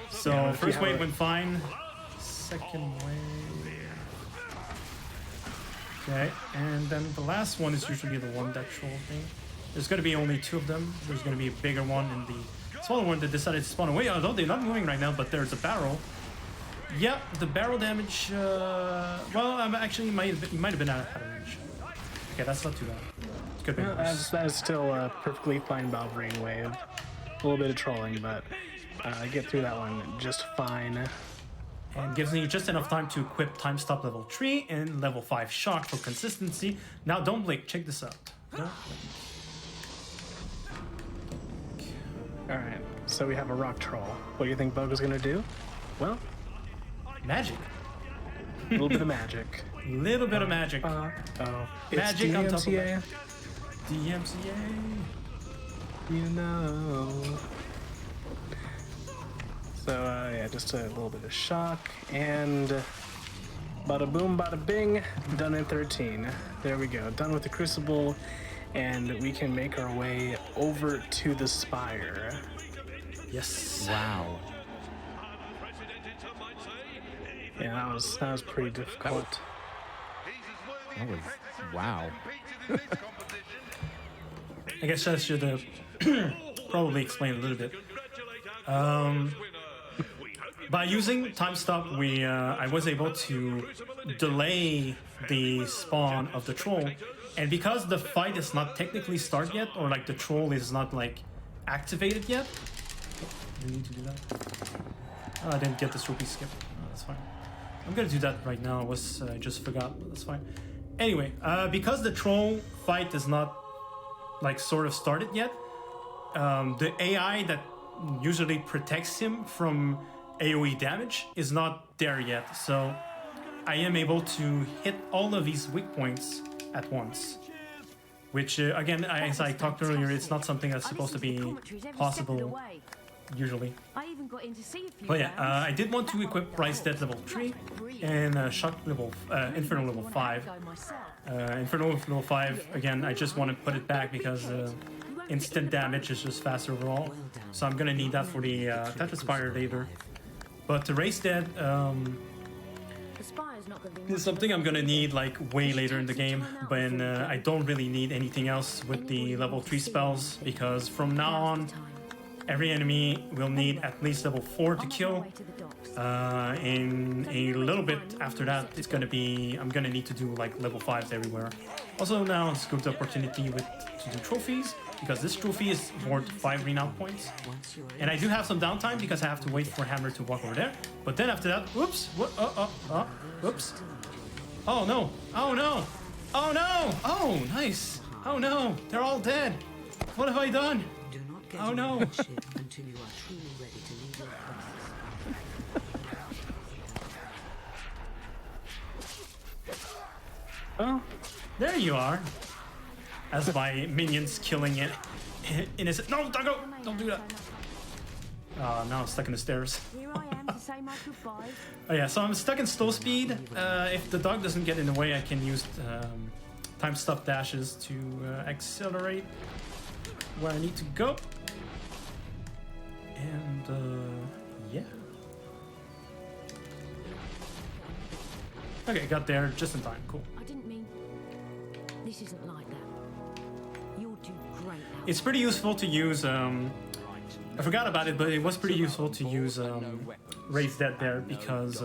So yeah, first wave went fine. Second wave. Okay, and then the last one is usually the one that trolls me. There's going to be only 2 of them. There's going to be a bigger one and the smaller one that decided to spawn away. Although they're not moving right now, but there's a barrel. Yep, the barrel damage. Well, actually, it might have been out of range. Okay, that's not too bad. It's good. Yeah, that is still a perfectly fine Balverine wave. A little bit of trolling, but I get through that one just fine. And gives me just enough time to equip Time Stop level 3 and level 5 Shock for consistency. Now don't blink, check this out. Alright, so we have a rock troll. What do you think Bug is gonna do? Well, magic. A little bit of magic. Little bit of magic. Magic DMCA. on top of that. DMCA. You know. So yeah, just a little bit of shock, and bada boom, bada bing, done in 13. There we go, done with the Crucible, and we can make our way over to the Spire. Yes. Wow. Yeah, that was pretty difficult. That was wow. I guess I should probably explain a little bit. By using time stop, I was able to delay the spawn of the troll, and because the fight is not technically started yet, or like the troll is not like activated yet. I need to do that. Oh, I didn't get this rupee skip. Oh, that's fine. I'm gonna do that right now. I just forgot, but that's fine. Anyway, because the troll fight is not like sort of started yet, the AI that usually protects him from AoE damage is not there yet, so I am able to hit all of these weak points at once. Which, again, as I talked earlier, it's not something that's supposed to be possible usually. But yeah, I did want to equip Rise Dead level 3 and Shock level, Inferno level 5. Inferno level 5, again, I just want to put it back because instant damage is just faster overall. So I'm gonna need that for the Tetris Spire later. But the Race Dead is something I'm gonna need like way later in the game, but I don't really need anything else with the level 3 spells, because from now on every enemy will need at least level 4 to kill. In a little bit after that, I'm gonna need to do like level 5s everywhere. Also now it's a good opportunity to do trophies, because this trophy is worth 5 renown points. And I do have some downtime because I have to wait for Hammer to walk over there. But then after that, whoops, whoops. Oh no, oh no, oh no, oh nice. Oh no, they're all dead. What have I done? Oh no. Until you are truly ready to leave your quest. Oh, there you are. As my minions killing it. Innocent. No, don't do that. Oh, now I'm stuck in the stairs. Oh yeah, so I'm stuck in slow speed. If the dog doesn't get in the way, I can use time stop dashes to accelerate where I need to go. And yeah. Okay, got there just in time. Cool. I didn't mean this isn't like that. You'll do great now. It's pretty useful to use. I forgot about it, but it was pretty useful to use Raise Dead there, because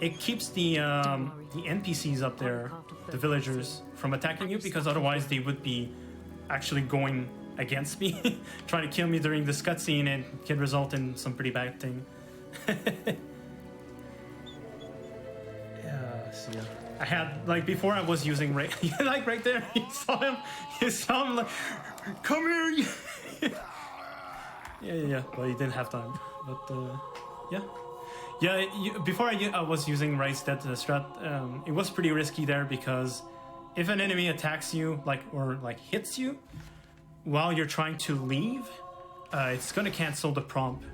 it keeps the NPCs up there, the villagers, from attacking you, because otherwise they would be actually going against me, trying to kill me during this cutscene, and can result in some pretty bad thing. Yeah. I had, like, before I was using like right there, you saw him like, come here. Yeah, well, he didn't have time, but yeah, before I was using Rise Dead strat, it was pretty risky there, because if an enemy attacks you, or hits you while you're trying to leave, it's gonna cancel the prompt,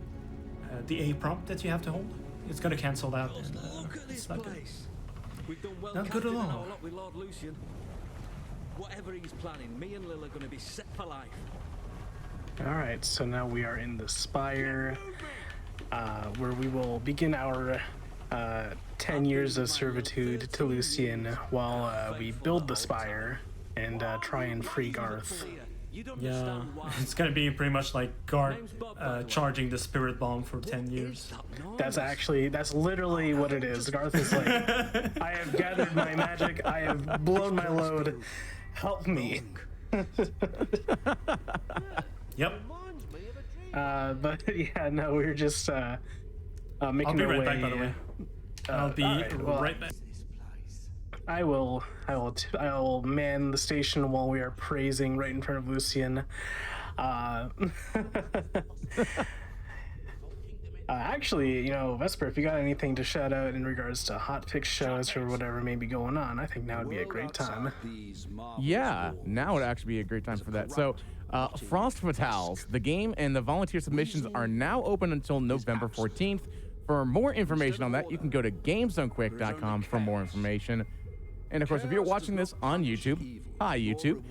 the A prompt that you have to hold. It's gonna cancel that, and it's not good. We've done well Not good at all. with Lord Lucian. Whatever he's planning, me and Lil are going to be set for life. All right, so now we are in the Spire, where we will begin our 10 years of servitude to Lucian while we build the Spire and try and free Garth. Yeah, it's gonna be pretty much like Garth charging the Spirit Bomb for 10 years. That's literally what it is. Garth is like, I have gathered my magic, I have blown my load, help me. Yep. But yeah, no, we're just making I'll be our right way. back, by the way. I'll be right back. I will man the station while we are praising right in front of Lucian. Actually, Vesper, if you got anything to shout out in regards to hotfix shows or whatever may be going on, I think now would be a great time. Yeah, now would actually be a great time for that. So, Frost Fatales, the game and the volunteer submissions are now open until November 14th. For more information on that, you can go to GameZoneQuick.com for more information. And of course, if you're watching this on YouTube, hi YouTube,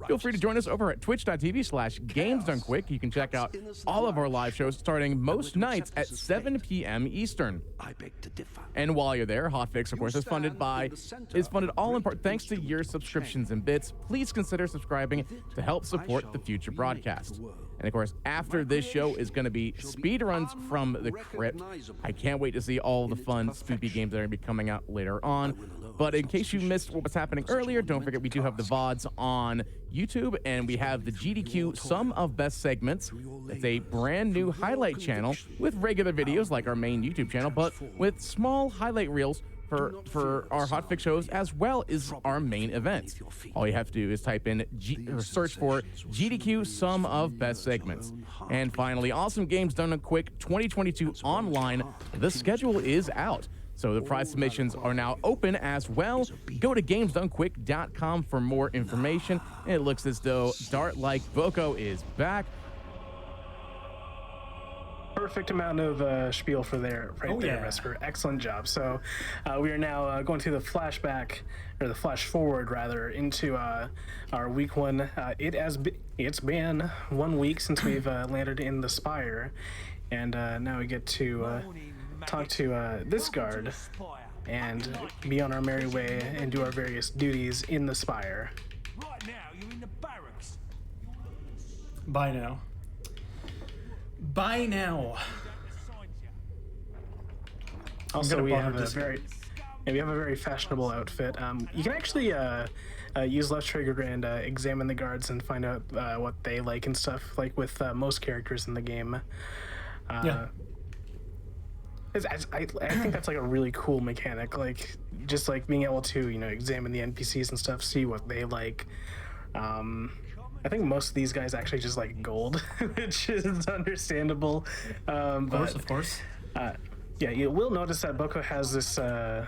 Feel free to join us over at twitch.tv/GamesDoneQuick. You can check out all of our live shows starting most nights at 7 p.m. Eastern. I beg to differ. And while you're there, Hotfix, of course, is funded all in part thanks to your subscriptions and bits. Please consider subscribing to help support the future broadcast. And of course, after this show is going to be speedruns from the crypt. I can't wait to see all the fun, spooky games that are going to be coming out later on. But in case you missed what was happening earlier, don't forget we do have the VODs on YouTube, and we have the GDQ Sum of Best Segments. It's a brand new highlight channel with regular videos like our main YouTube channel, but with small highlight reels for our Hotfix shows as well as our main events. All you have to do is type in or search for GDQ Sum of Best Segments. And finally, Awesome Games Done Quick 2022 online. The schedule is out, so the prize submissions are now open as well. Go to GamesDoneQuick.com for more information. And it looks as though Dart Like Boko is back. Perfect amount of spiel for there, Vesper. Excellent job. So we are now going to the flashback, or the flash forward rather, into our week one. It's been 1 week since we've landed in the Spire, and now we get to talk to this guard and be on our merry way and do our various duties in the Spire. Right now, you're in the barracks. Bye now. Bye now. Also, we have a very fashionable outfit. You can actually use left trigger and examine the guards and find out what they like and stuff, like with most characters in the game. Yeah. I think that's like a really cool mechanic, like just like being able to, examine the NPCs and stuff, see what they like. I think most of these guys actually just like gold, which is understandable. Of course. Yeah, you will notice that Boko has this that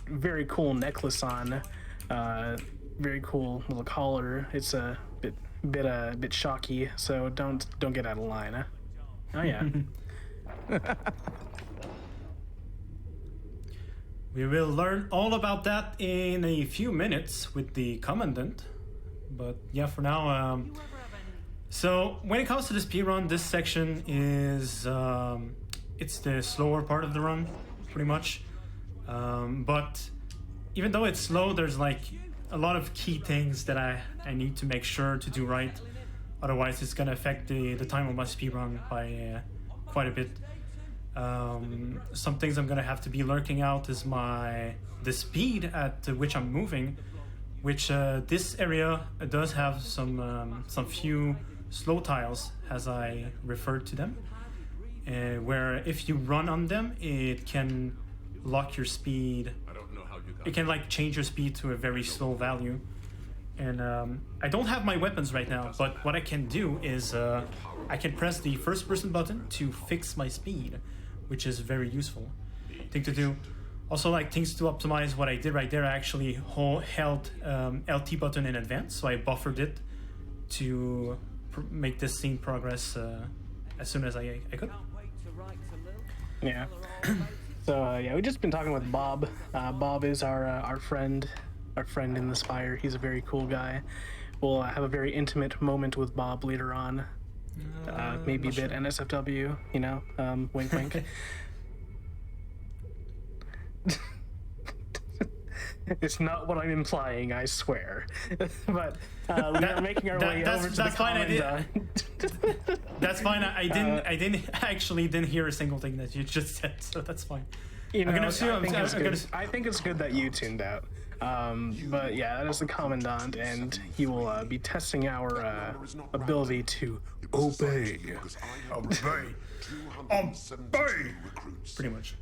very cool necklace on, very cool little collar. It's a bit shocky, so don't get out of line. Huh? Oh yeah. We will learn all about that in a few minutes with the Commandant. But yeah, for now, so when it comes to the speedrun, this section is, it's the slower part of the run, pretty much. But even though it's slow, there's like a lot of key things that I need to make sure to do right. Otherwise, it's gonna affect the time of my speedrun by quite a bit. Some things I'm gonna have to be lurking out is the speed at which I'm moving, which this area does have some few slow tiles, as I referred to them, where if you run on them, it can lock your speed. It can like change your speed to a very slow value. And I don't have my weapons right now, but what I can do is I can press the first person button to fix my speed, which is very useful thing to do. Also, like things to optimize what I did right there, I actually held LT button in advance, so I buffered it to make this scene progress as soon as I could. Yeah. So yeah, we've just been talking with Bob. Bob is our friend in the Spire. He's a very cool guy. We'll have a very intimate moment with Bob later on. Maybe a bit NSFW, wink wink. It's not what I'm implying, I swear. But we are making our way over to the commandant. That's fine. I didn't hear a single thing that you just said, so that's fine. I think it's good that you tuned out. But yeah, that is the commandant, and he will be testing our ability to obey. Obey! Pretty much.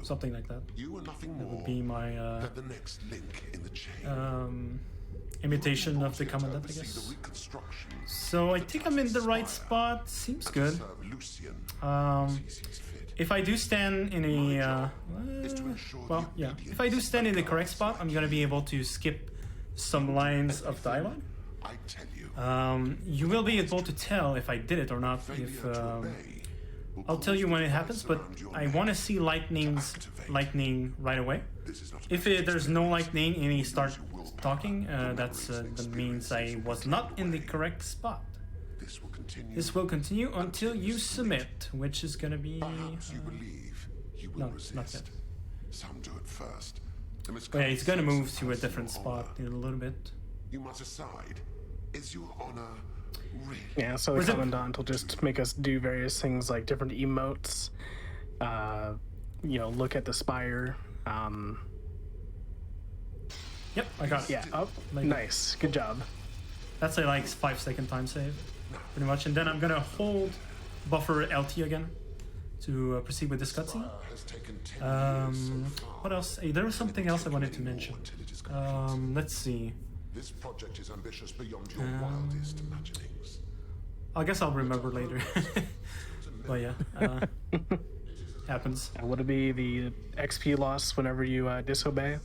Something like that. That would be my imitation of the commandant, I guess. So I think I'm in the right spot. Seems good. If I do stand in a if I do stand in the correct spot, I'm gonna be able to skip some lines of dialogue. You will be able to tell if I did it or not. If I'll tell you when it happens, but I want to see lightning right away. If there's no lightning and he starts talking. That means I was not in the correct spot. This will continue until you submit, which is gonna be. You believe you will No, resist. not yet. Some do it first. Yeah, he's gonna move to a different spot in a little bit. You must decide. Is your honor really? Yeah, so the commandant will just make us do various things like different emotes. Look at the spire. Yep, I got it. Yeah. Oh, nice. Good job. That's a 5-second time save, pretty much. And then I'm gonna hold buffer LT again to proceed with this cutscene. What else? Hey, there was something else I wanted to mention. Let's see. This project is ambitious beyond your wildest imaginings. I guess I'll remember later. But yeah, happens. Would it be the XP loss whenever you disobey?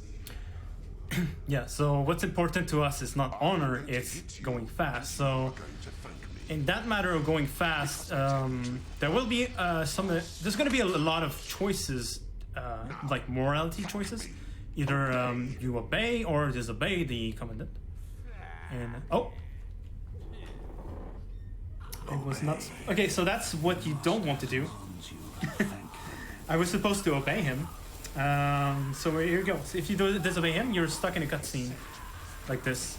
Yeah, so what's important to us is not honor, it's going fast. So in that matter of going fast, there will be there's going to be a lot of choices, like morality choices. Either you obey or disobey the commandant. And it was not okay. So that's what you don't want to do. I was supposed to obey him. So here you go. So if you disobey him, you're stuck in a cutscene like this.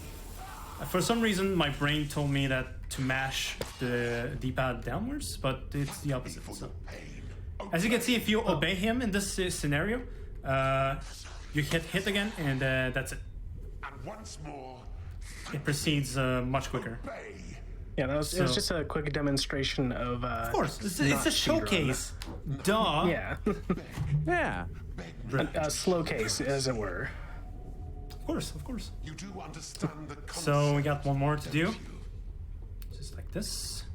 For some reason, my brain told me that to mash the D-pad downwards, but it's the opposite. So, as you can see, if you obey him in this scenario, you hit again, and that's it. And once more, it proceeds much quicker. Yeah, it was just a quick demonstration of. Of course, it's a showcase. Duh. Yeah. Yeah. A slow case, as it were. Of course. You do understand the concept. So we got one more to do. Just like this.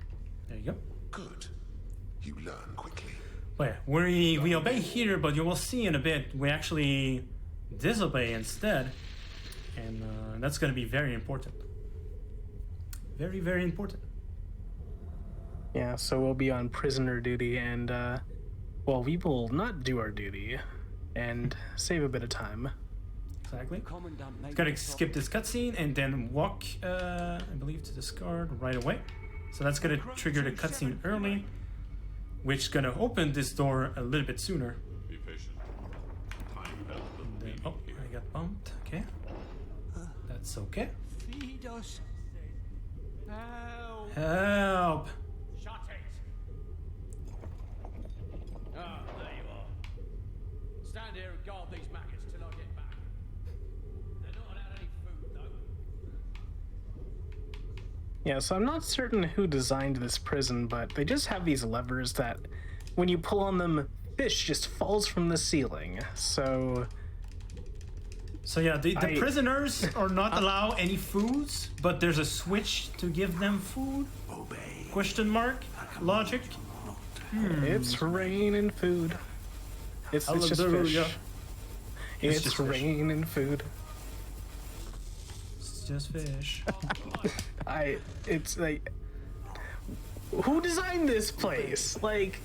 There you go. Good. You learn quickly. But yeah, we obey here, but you will see in a bit we actually disobey instead, and that's going to be very important. Very, very important. Yeah, so we'll be on prisoner duty, and we will not do our duty and save a bit of time. Exactly. Gotta skip this cutscene and then walk, I believe, to discard right away. So that's gonna trigger the cutscene early, which is gonna open this door a little bit sooner. Be patient. Then, I got bumped. Okay. That's okay. Feed us. Help! Help! Shut it! Ah, there you are. Stand here and guard these maggots till I get back. They're not allowed any food, though. Yeah, so I'm not certain who designed this prison, but they just have these levers that, when you pull on them, fish just falls from the ceiling. So yeah, the prisoners are not allowed any foods, but there's a switch to give them food? Obey. Question mark? Logic? It's rain and food. It's just Hallelujah. fish. It's It's just fish. rain and food. It's just fish. It's like, who designed this place? Like,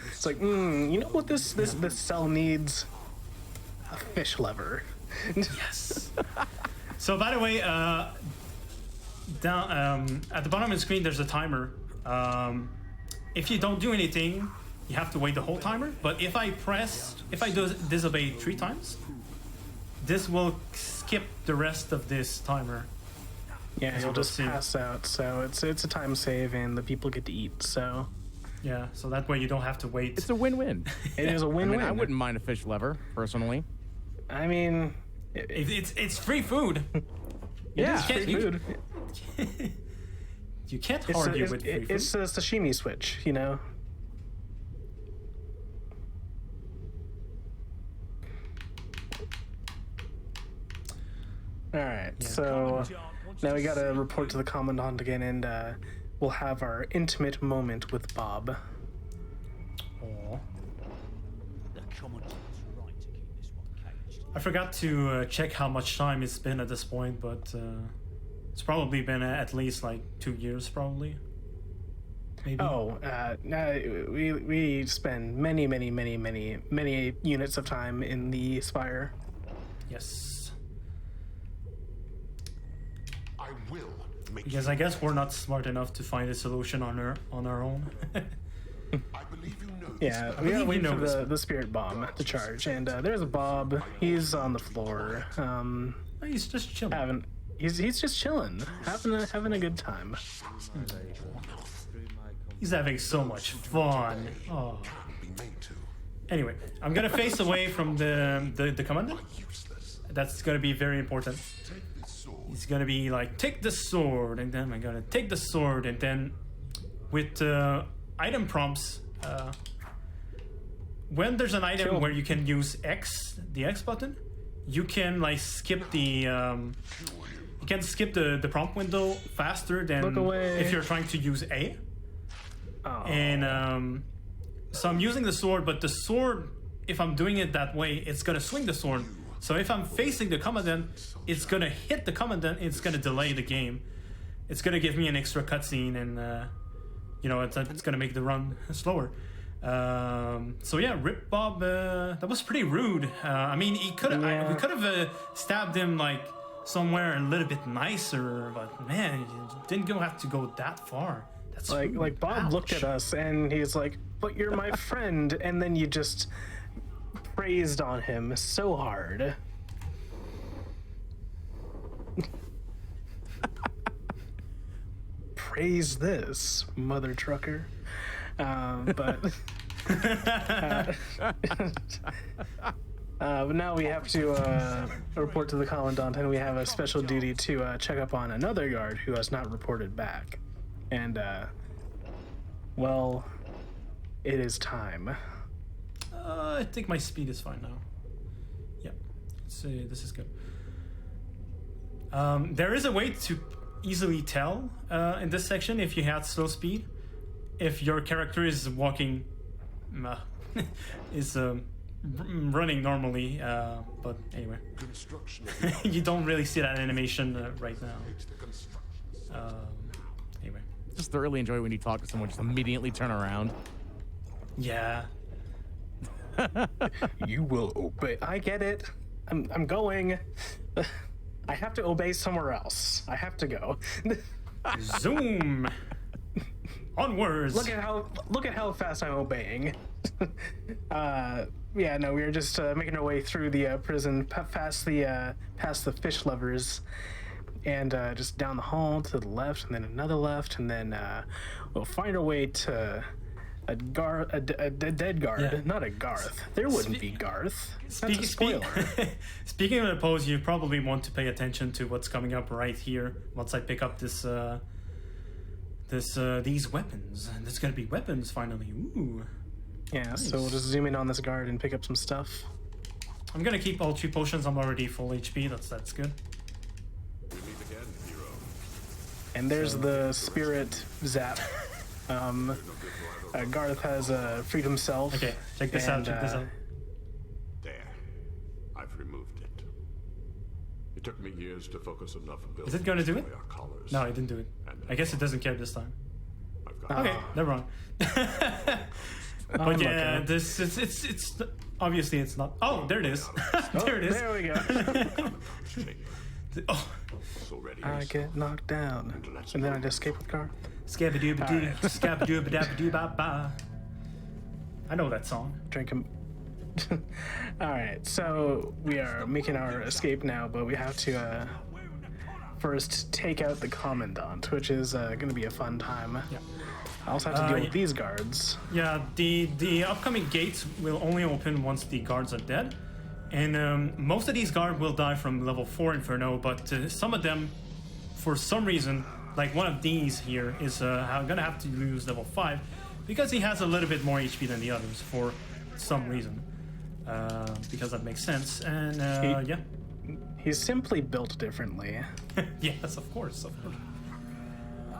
it's like, you know what this cell needs? A fish lever. Yes. So by the way, down at the bottom of the screen there's a timer. If you don't do anything, you have to wait the whole timer. But if I disobey 3 times, this will skip the rest of this timer. Yeah, As you'll we'll just see. pass out. So it's a time save, and the people get to eat. So Yeah, so that way you don't have to wait. It's a win-win. it is a I win-win. mean, I wouldn't mind a fish lever, personally. I mean, It's free food. Yeah. it's free food. You can't It's argue with free food. it's a sashimi switch, you know. All right, so now we gotta report to the commandant again, and we'll have our intimate moment with Bob. Aw. The commandant's right to keep this one caged. I forgot to check how much time it's been at this point, but it's probably been at least like 2 years, probably. Maybe. Oh, we spend many units of time in the Spire. Yes. I will make Because I guess we're not smart enough to find a solution on our own. I believe you know Yeah, we gotta wait for the spirit bomb to charge. And there's Bob. He's on the floor. He's just chilling. He's just chilling, having a good time. He's having so much fun. Oh. Anyway, I'm gonna face away from the commandant. That's gonna be very important. He's gonna be like, take the sword, and then I'm gonna take the sword, and then with item prompts, when there's an item where you can use the X button, you can like skip the prompt window faster than if you're trying to use A. Oh. And so I'm using the sword, but the sword, if I'm doing it that way, it's gonna swing the sword. So if I'm facing the commandant, it's gonna hit the commandant. It's gonna delay the game. It's gonna give me an extra cutscene, and it's gonna make the run slower. So yeah, Rip Bob, that was pretty rude. I mean, we could have stabbed him like somewhere a little bit nicer, but man, you didn't have to go that far. That's like Bob looked at us and he's like, "But you're my friend," and then you just praised on him so hard. Praise this, mother trucker. But now we have to report to the commandant, and we have a special duty to check up on another guard who has not reported back. And well, it is time. I think my speed is fine now. Yeah, this is good. There is a way to easily tell in this section if you had slow speed, if your character is walking, running normally. But anyway, you don't really see that animation right now. Anyway, Just thoroughly enjoy when you talk to someone, just immediately turn around. Yeah. You will obey. I get it. I'm going. I have to obey somewhere else. I have to go. Zoom. Onwards. Look at how fast I'm obeying. Yeah, no, we were just making our way through the prison, past the fish lovers, and just down the hall to the left, and then another left, and then we'll find our way to a dead guard, Yeah. not a Garth. There wouldn't be Garth. That's a spoiler. Speaking of the pose, you probably want to pay attention to what's coming up right here once I pick up these weapons. And there's gonna be weapons finally. Ooh. Yeah, Nice. so we'll just zoom in on this guard and pick up some stuff. I'm gonna keep all 2 potions. I'm already full HP. That's good. And there's the spirit zap. Garth has freed himself. Okay, check this out. Check this out. There. I've removed it. It took me years to focus enough ability. Is it gonna do it? Our collars. No, it didn't do it. I guess it doesn't care this time. Okay, never mind. But yeah, this it's obviously it's not. Oh, there it is. There it is. There we go. Oh. I get knocked down, and then I just escape with Garth. Scabadoo-ba-doo, scabadoo-ba-da-ba-doo-ba-ba. I know that song. Drink him. Alright, so we are making our escape now, but we have to first take out the commandant, which is going to be a fun time. Yeah. I also have to deal with these guards. Yeah, the upcoming gates will only open once the guards are dead. And most of these guards will die from level 4 Inferno, but some of them, for some reason, like one of these here, is gonna have to lose level 5 because he has a little bit more HP than the others for some reason. Because that makes sense. And yeah. He's simply built differently. Yes, of course.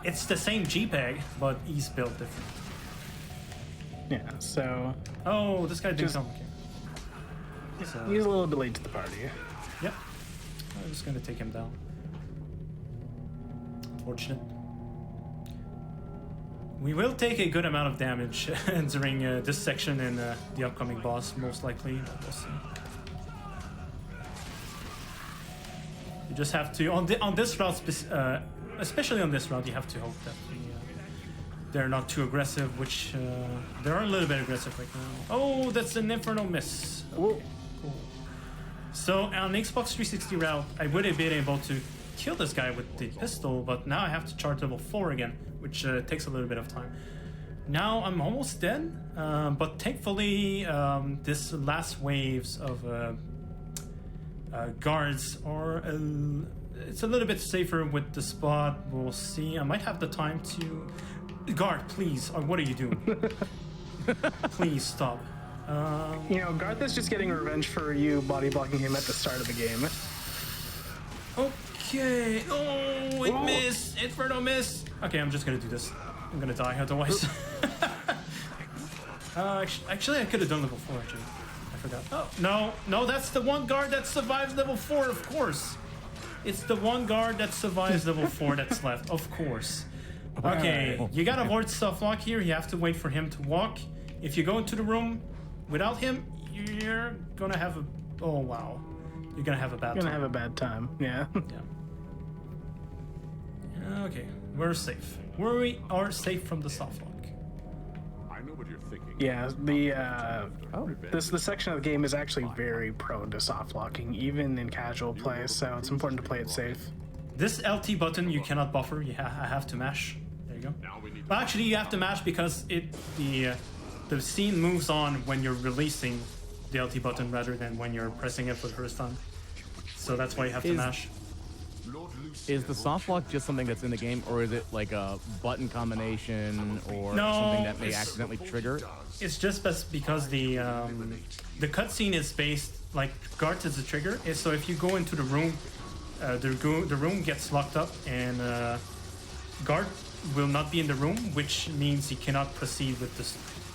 It's the same JPEG, but he's built different. Yeah, so... Oh, this guy didn't come. Okay. So, he's a little bit late to the party. Yep. I'm just gonna take him down. Unfortunate. We will take a good amount of damage during this section and the upcoming boss, most likely. We'll see. just have to on this route, especially on this route, you have to hope that they're not too aggressive, which they are a little bit aggressive right now. Oh, that's an Inferno miss. Whoa. Cool. So on Xbox 360 route, I would have been able to kill this guy with the pistol, but now I have to charge level 4 again, which takes a little bit of time. Now I'm almost dead, but thankfully this last waves of guards are it's a little bit safer with the spot. We'll see. I might have the time to guard, please. What are you doing? Please stop. You know, Garth is just getting revenge for you body blocking him at the start of the game. Okay. Oh, it missed. Inferno miss. Okay, I'm just gonna do this. I'm gonna die otherwise. Actually, I could have done level 4. Actually, I forgot. Oh no, that's the one guard that survives level 4. Of course, it's the one guard that survives level 4 that's left. Of course. Okay, you gotta avoid soft lock here. You have to wait for him to walk. If you go into the room without him, you're gonna have a. Oh wow, you're gonna have a bad. You're gonna have a bad time. Yeah. Yeah. Okay, we're safe. We are safe from the soft lock. I know what you're thinking. Yeah, the section of the game is actually very prone to soft locking, even in casual play. So it's important to play it safe. This LT button you cannot buffer. I have to mash. There you go. Well, actually, you have to mash because the scene moves on when you're releasing the LT button rather than when you're pressing it for the first time. So that's why you have to mash. Is the soft lock just something that's in the game, or is it like a button combination or something that may accidentally trigger? It's just because the cutscene is based like guard is the trigger. So if you go into the room, the room gets locked up, and guard will not be in the room, which means he cannot proceed with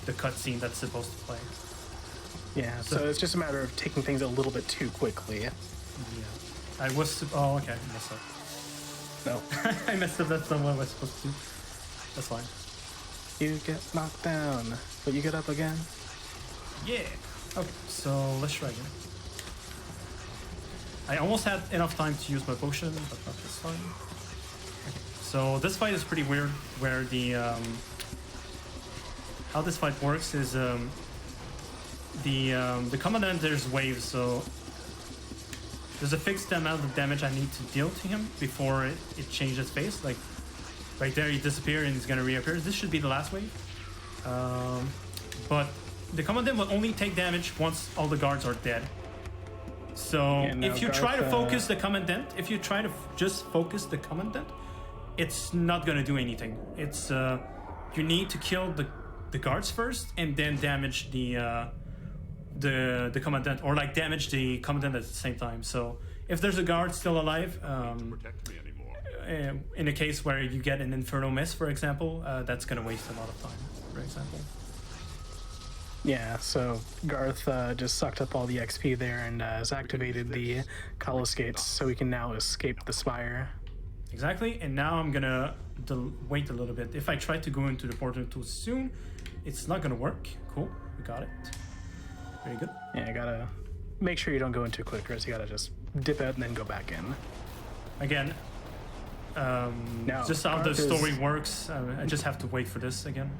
the cutscene that's supposed to play. Yeah, so it's just a matter of taking things a little bit too quickly. Yeah. I was. Oh, okay. I messed up. No. I messed up. That's not what I was supposed to do. That's fine. You get knocked down, but you get up again. Yeah. Okay, so let's try again. I almost had enough time to use my potion, but not this time. Okay, so this fight is pretty weird, where the how this fight works is the commandant, there's waves, so there's a fixed amount of damage I need to deal to him before it changes face. Like right there, he disappears and he's gonna reappear. This should be the last wave. But the commandant will only take damage once all the guards are dead. So if you try to focus the commandant, just focus the commandant, it's not gonna do anything. It's you need to kill the guards first and then damage the commandant, or like damage the commandant at the same time. So if there's a guard still alive, in a case where you get an Inferno miss, for example, that's gonna waste a lot of time, for example. Yeah, so Garth just sucked up all the XP there and has activated the Kalos gates, so we can now escape the spire. Exactly, and now I'm gonna wait a little bit. If I try to go into the portal too soon, it's not gonna work. Cool, we got it. Very good. Yeah, you gotta make sure you don't go in too quick, or else you gotta just dip out and then go back in. Again, just how the story works, I just have to wait for this again.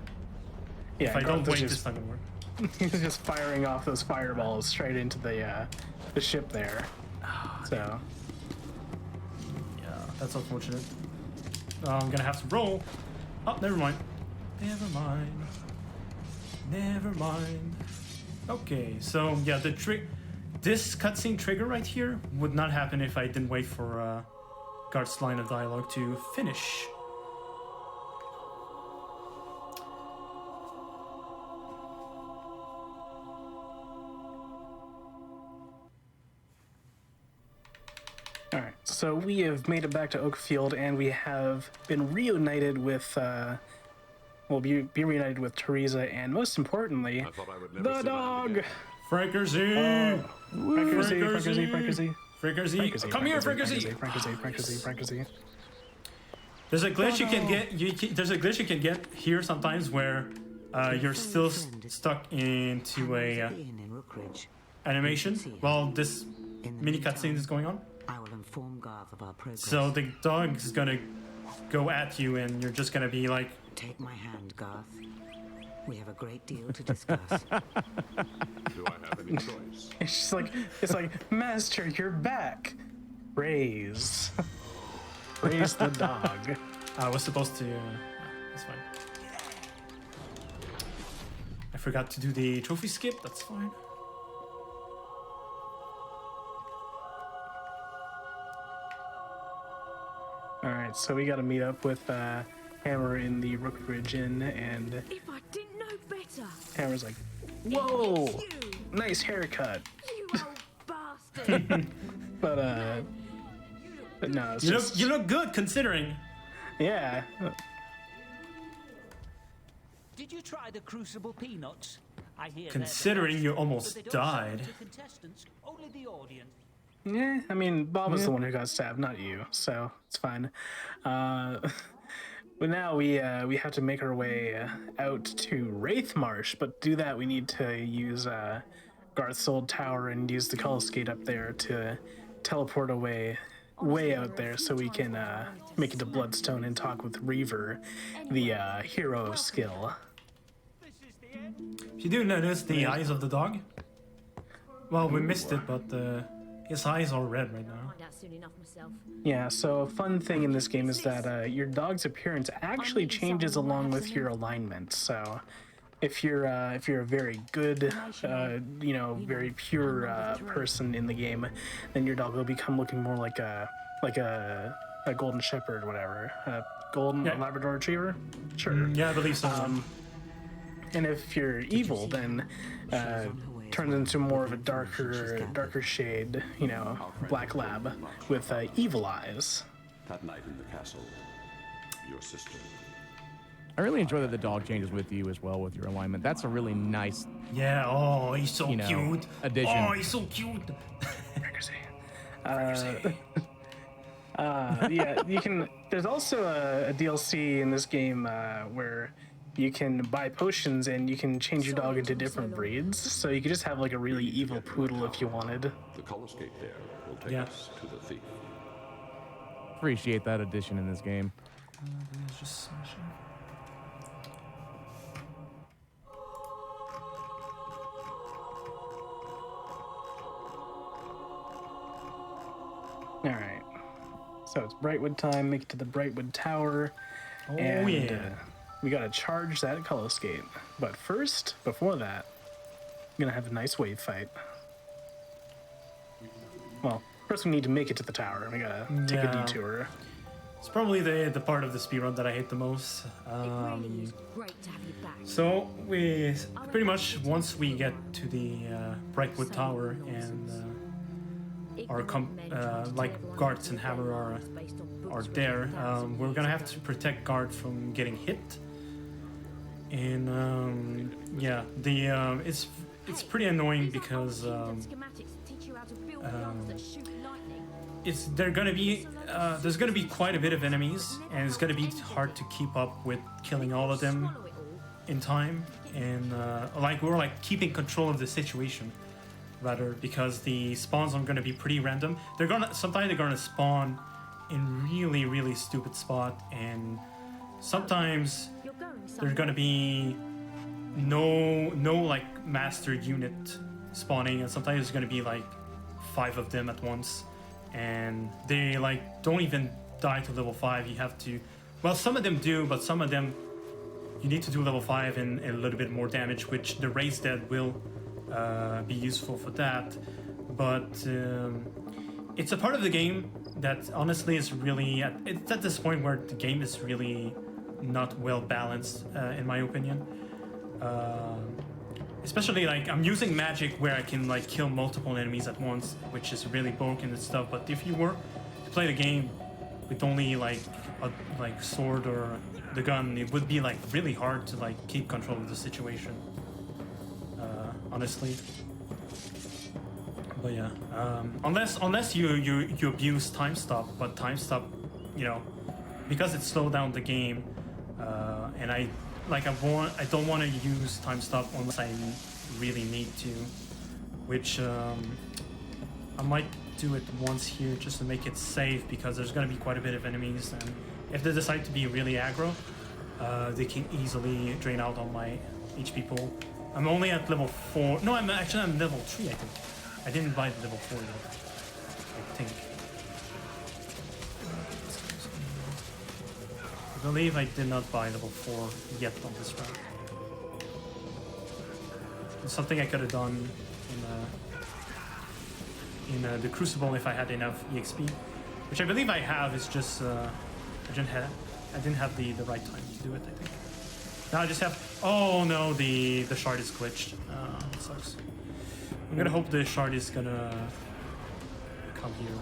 Yeah, if I don't wait, it's not gonna work. He's just firing off those fireballs straight into the ship there. So. Yeah, that's unfortunate. I'm gonna have to roll. Oh, never mind. Never mind. Never mind. Okay, so yeah, this cutscene trigger right here would not happen if I didn't wait for Garth's line of dialogue to finish. Alright, so we have made it back to Oakfield, and we have been reunited with, be reunited with Teresa, and most importantly, the dog! Frankerzy! Frankerzy! Come here, Frankerzy! Frankerzy! There's a glitch you can get. There's a glitch you can get here sometimes where you're still stuck into a animation while this mini cutscene is going on. I will inform Garth of our progress. So the dog is gonna go at you, and you're just gonna be like, take my hand, Garth. We have a great deal to discuss. Do I have any choice? It's like, Master, you're back. Praise. Praise the dog. I was supposed to. That's fine. I forgot to do the trophy skip. That's fine. All right, so we got to meet up with Hammer in the Rookbridge Inn, and If I didn't know better. Hammer's like, "Whoa, nice haircut." You old bastard. But no, it's You look good considering. yeah. Did you try the crucible peanuts? I hear Considering you almost died. Contestants, only the audience. Yeah, I mean, Bob was the one who got stabbed, not you, so it's fine. But now we have to make our way out to Wraithmarsh, but to do that we need to use Garth's old tower and use the Cullisgate up there to teleport away way out there so we can make it to Bloodstone and talk with Reaver, the hero skill. If you do notice the eyes of the dog, well, we missed it, but his eyes are red right now. Find out soon enough myself. Yeah, so a fun thing in this game is that your dog's appearance actually changes along with your alignment. So if you're a very good, very pure person in the game, then your dog will become looking more like a golden shepherd or whatever, a Labrador retriever. Sure. Yeah, I believe so. And if you're evil, then turns into more of a darker shade, black lab with evil eyes. That night in the castle, your sister. I really enjoy that the dog changes with you as well with your alignment. That's a really nice, Yeah, oh, he's so cute. addition. Oh, he's so cute. Yeah, you can. There's also a DLC in this game where you can buy potions and you can change your dog into different breeds. So you could just have like a really evil poodle if you wanted. The Cullisgate there will take Yeah. us to the thief. Appreciate that addition in this game. Let's just smash him. All right. So it's Brightwood time. Make it to the Brightwood Tower. Oh, and, yeah. We gotta charge that Cullisgate. But first, before that, we're gonna have a nice wave fight. Well, first we need to make it to the tower. We gotta take a Yeah. detour. It's probably the part of the speedrun that I hate the most. Really is great to have you back. So we pretty much once we get to the Brightwood Tower and our guards and Hammer are there, we're gonna have to protect guard from getting hit. And yeah, it's pretty annoying because there's gonna be quite a bit of enemies, and it's gonna be hard to keep up with killing all of them in time. And we're keeping control of the situation rather, because the spawns are gonna be pretty random. Sometimes they're gonna spawn in really, really stupid spot, and sometimes there's gonna be no master unit spawning, and sometimes there's gonna be 5 of them at once, and they don't even die to level 5. You have to, well, some of them do, but some of them you need to do level 5 and a little bit more damage, which the Raised Dead will be useful for that. But it's a part of the game that honestly is really it's at this point where the game is really not well balanced, in my opinion. Especially I'm using magic where I can kill multiple enemies at once, which is really broken and stuff. But if you were to play the game with only a sword or the gun, it would be really hard to keep control of the situation. Honestly. But yeah, unless you abuse time stop, but time stop, because it slowed down the game, and I don't want to use time stop unless I really need to, which I might do it once here just to make it safe because there's going to be quite a bit of enemies, and if they decide to be really aggro, they can easily drain out all my HP pool. I'm only at level 4. No, I'm level 3, I think. I didn't buy the level 4 yet, I think. I believe I did not buy level 4 yet on this round. It's something I could have done in the Crucible if I had enough EXP, which I believe I have. It's just I didn't have the right time to do it, I think. Now I just have... Oh no, the shard is glitched. It sucks. I'm gonna hope the shard is gonna come here.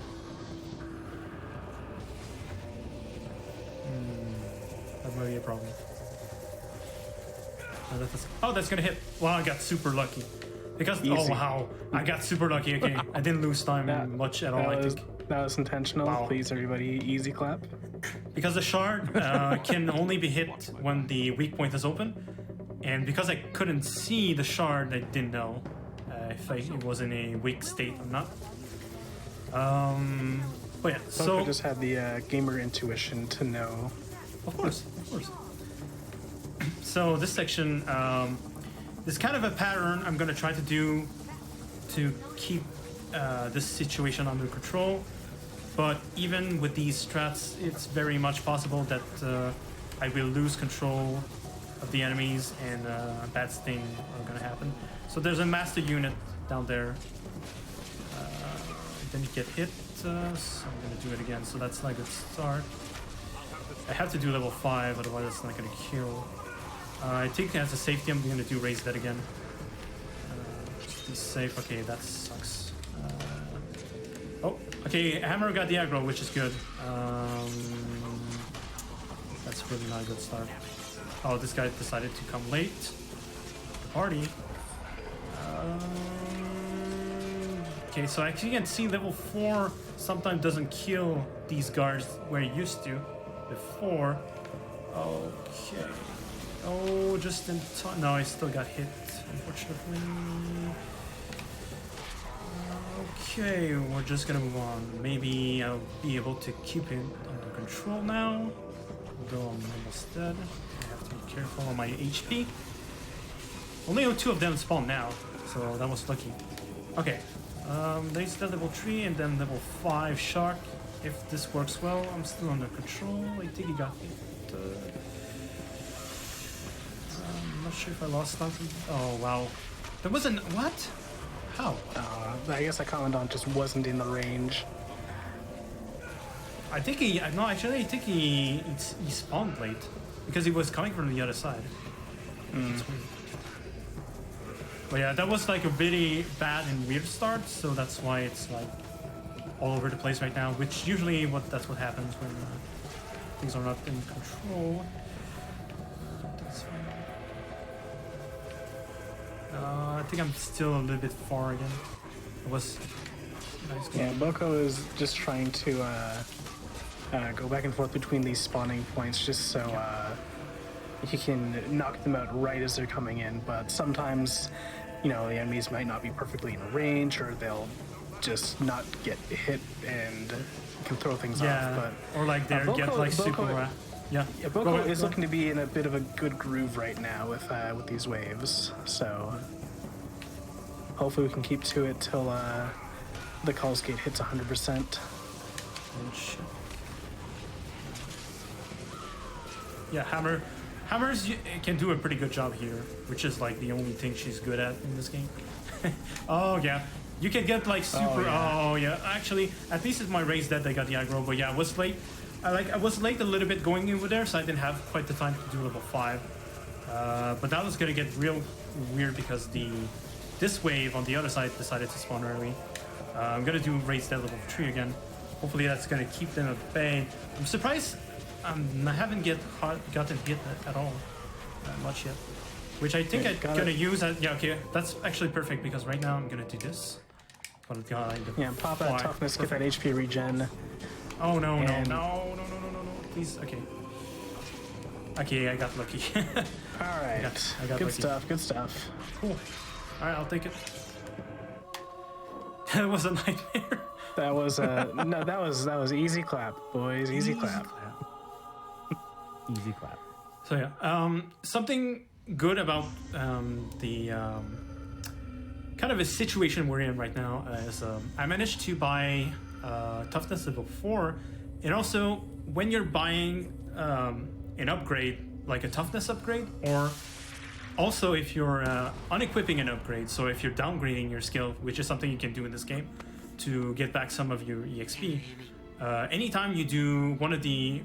That might be a problem. Oh, that's gonna hit. Wow, I got super lucky. Because Easy. Oh wow, I got super lucky. Okay, I didn't lose time much at all. I think that was intentional. Wow. Please, everybody, easy clap. Because the shard can only be hit when the weak point is open, and because I couldn't see the shard, I didn't know if it was in a weak state or not. But yeah, so I just had the gamer intuition to know. Of course. So this section is kind of a pattern I'm gonna try to do to keep this situation under control. But even with these strats, it's very much possible that I will lose control of the enemies and bad things are gonna happen. So there's a master unit down there. Didn't get hit, so I'm gonna do it again. So that's not a good start. I have to do level 5, otherwise it's not gonna kill. I think as a safety, I'm gonna do raise that again. Just be safe. Okay, that sucks. Oh, okay, Hammer got the aggro, which is good. That's really not a good start. Oh, this guy decided to come late. Party. Okay, so I can see level 4 sometimes doesn't kill these guards where it used to before. Okay. Oh, just in time. No, I still got hit, unfortunately. Okay, we're just gonna move on. Maybe I'll be able to keep it under control now. Although I'm almost dead. I have to be careful on my HP. Only 2 of them spawn now, so that was lucky. Okay, they still level 3 and then level 5 shark. If this works well, I'm still under control. I think he got hit. I'm not sure if I lost something. Oh wow, there wasn't what? How? I guess that commandant just wasn't in the range. I think he spawned late because he was coming from the other side. But yeah, that was like a really bad and weird start, so that's why it's like all over the place right now. Which usually that's what happens when things are not in control. I think I'm still a little bit far again. It was nice. Yeah, Boko is just trying to go back and forth between these spawning points just so he can knock them out right as they're coming in. But sometimes, you know, the enemies might not be perfectly in range, or they'll just not get hit and can throw things off. But or like they get like super. Yeah, Boko is looking to be in a bit of a good groove right now with these waves. So hopefully we can keep to it till the Calls Gate hits 100%. Yeah, Hammers can do a pretty good job here, which is like the only thing she's good at in this game. Oh yeah, you can get like super. Oh yeah, actually, at least it's my raise that they got the aggro. But yeah, I was late. I was late a little bit going over there, so I didn't have quite the time to do level 5. But that was gonna get real weird because this wave on the other side decided to spawn early. I'm gonna do raise that level 3 again. Hopefully that's gonna keep them at bay. I'm surprised I haven't gotten hit at all much yet. Which I think I'm gonna use. Yeah, okay, that's actually perfect because right now I'm gonna do this. Yeah, pop that toughness, get that HP regen. Oh no, no, please, okay. Okay, I got lucky. Alright, I got good lucky. Stuff, good stuff. Cool. Alright, I'll take it. It was a nightmare. That was no, that was easy clap, boys. Easy clap. Easy clap. So yeah, something good about the kind of a situation we're in right now is I managed to buy toughness level 4, and also when you're buying an upgrade, like a toughness upgrade, or also if you're unequipping an upgrade, so if you're downgrading your skill, which is something you can do in this game to get back some of your EXP, anytime you do one of the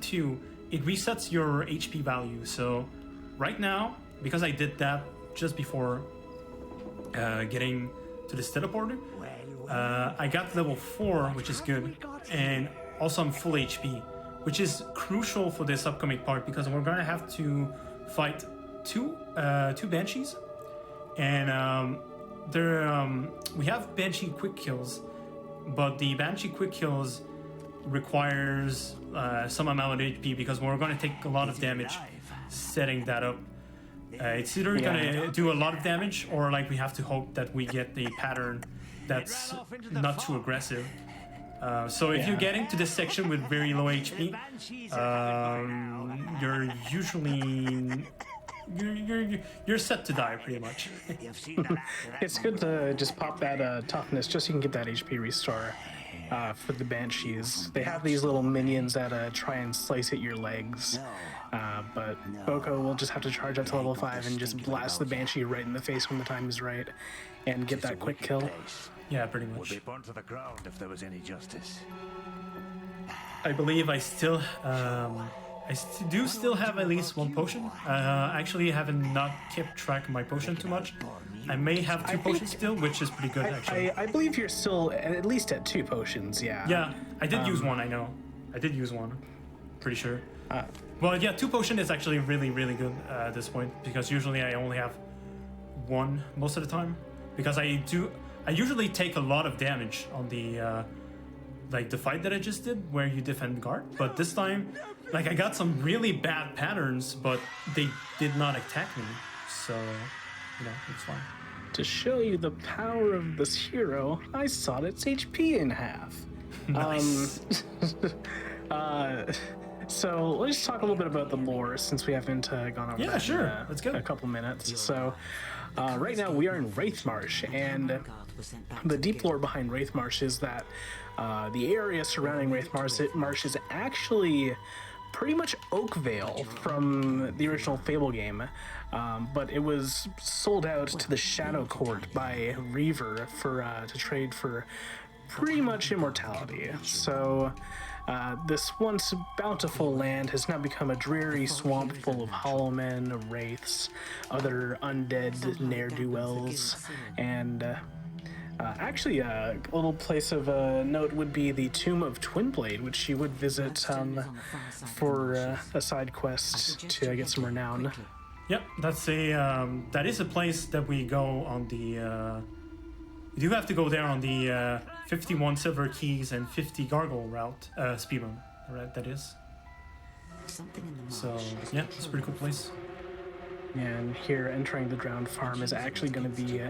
two, it resets your HP value. So right now, because I did that just before getting to this teleporter, I got level 4, which is good, and also I'm full HP, which is crucial for this upcoming part because we're gonna have to fight two banshees, and we have banshee quick kills, but the banshee quick kills requires some amount of HP because we're going to take a lot of damage setting that up. It's either going to do a lot of damage, or like we have to hope that we get the pattern that's not too aggressive. So if you're getting to this section with very low HP, you're usually you're set to die pretty much. It's good to just pop that toughness just so you can get that HP restore. For the banshees, they have these little minions that try and slice at your legs, but Boko will just have to charge up to level 5 and just blast the banshee right in the face when the time is right, and get that quick kill. Yeah, pretty much. Would be burnt to the ground if there was any justice. I believe I still do still have at least one potion. Actually, I haven't not kept track of my potion too much. I may have 2 potions still, which is pretty good, actually. I believe you're still at least at 2 potions, yeah. Yeah, I did use one, I know. I did use one. Pretty sure. Well, yeah, 2 potion is actually really, really good at this point, because usually I only have 1 most of the time. Because I usually take a lot of damage on the, like the fight that I just did, where you defend guard. But this time, like I got some really bad patterns, but they did not attack me. So, you know, it's fine. To show you the power of this hero, I sawed its HP in half. Nice. So let's talk a little bit about the lore since we haven't gone over that sure. Let's go. a couple minutes. So right now we are in Wraithmarsh, and the deep lore behind Wraithmarsh is that the area surrounding Wraithmarsh is actually pretty much Oakvale from the original Fable game, but it was sold out to the Shadow Court by Reaver for to trade for pretty much immortality. So this once bountiful land has now become a dreary swamp full of hollow men, wraiths, other undead ne'er-do-wells, and actually, a little place of note would be the Tomb of Twinblade, which you would visit for a side quest to get some renown. Yep, that's that is a place that we go on the. You do have to go there on the 51 silver keys and 50 gargle route speedrun, right? That is. So yeah, it's a pretty cool place. And here, entering the Drowned Farm is actually going to be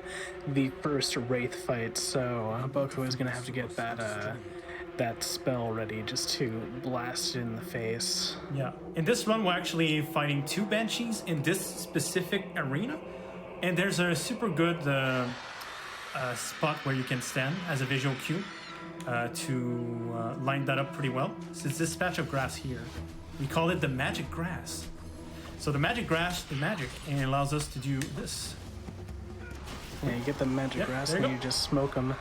the first Wraith fight, so Boko is going to have to get that spell ready just to blast it in the face. Yeah, in this run we're actually fighting 2 banshees in this specific arena, and there's a super good spot where you can stand as a visual cue to line that up pretty well. So it's this patch of grass here. We call it the magic grass. So the magic grass, and it allows us to do this. Yeah, you get the magic grass and you just smoke them.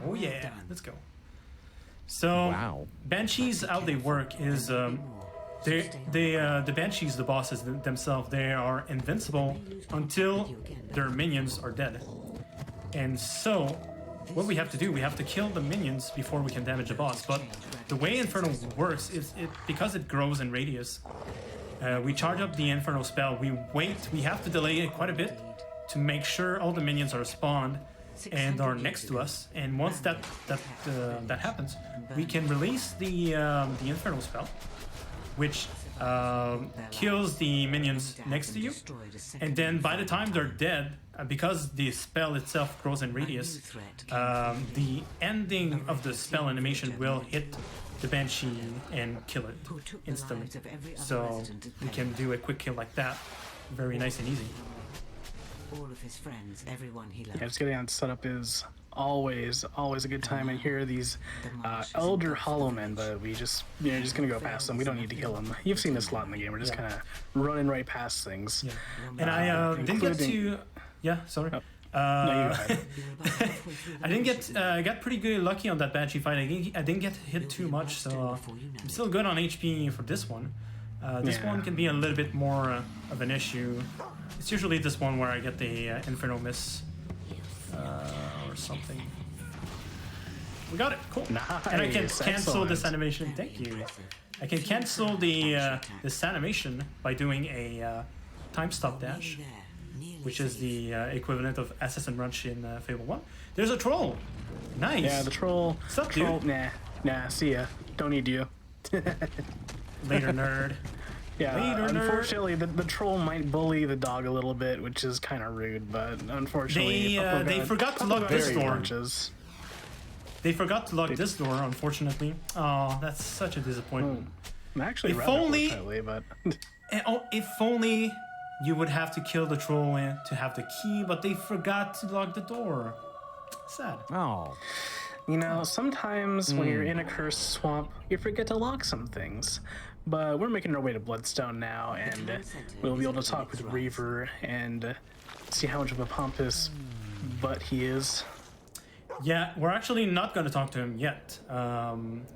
Oh yeah, let's go. So banshees, how they work is the banshees, the bosses themselves, they are invincible until their minions are dead. And so what we have to do, we have to kill the minions before we can damage the boss. But the way Inferno works is because it grows in radius. We charge up the Inferno spell, we wait, we have to delay it quite a bit to make sure all the minions are spawned and are next to us. And once that happens, we can release the Inferno spell, which kills the minions next to you. And then by the time they're dead, because the spell itself grows in radius, the ending of the spell animation will hit the Banshee and kill it instantly. So we can do a quick kill like that. Very nice and easy. All of his friends, everyone he loves. Yeah, just getting on setup is always a good time. And here are these elder hollow men, but we just just gonna go past them. We don't need to kill them. You've seen this a lot in the game. We're just kind of running right past things. Yeah. And I didn't get to. Yeah, sorry. No, you go ahead. I didn't get. I got pretty good lucky on that Banshee fight. I didn't get hit too much, so I'm still good on HP for this one. This one can be a little bit more of an issue. It's usually this one where I get the Inferno Miss or something. We got it, cool. Nice. And I can cancel Excellent. this animation. Thank you. I can cancel the this animation by doing a time stop dash, which is the equivalent of Assassin Rush in Fable 1. There's a troll. Nice. Yeah, the troll. What's up, troll, dude? Nah. See ya. Don't need you. Later, nerd. Yeah, Later, nerd. unfortunately, the troll might bully the dog a little bit, which is kind of rude. But unfortunately, They forgot to lock this door. Punches. They forgot to lock this door, unfortunately. Oh, that's such a disappointment. Actually, If rather only- fortunately, but If only you would have to kill the troll to have the key, but they forgot to lock the door. Sad. Oh. you know, sometimes when you're in a cursed swamp, you forget to lock some things. But we're making our way to Bloodstone now, and we'll be able to talk with Reaver and see how much of a pompous butt he is. Yeah, we're actually not going to talk to him yet,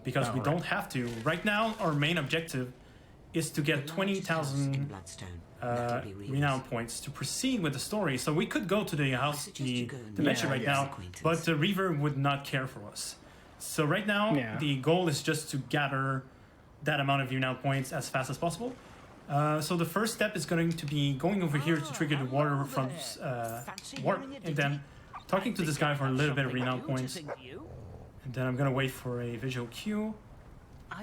because we don't have to. Right now, our main objective is to get 20,000 renown points to proceed with the story. So we could go to the house, the dimension right now, but the Reaver would not care for us. So right now, the goal is just to gather that amount of renown points as fast as possible. So the first step is going to be going over here to trigger the waterfront warp, and then talking to this guy for a little bit of renown points. And then I'm going to wait for a visual cue.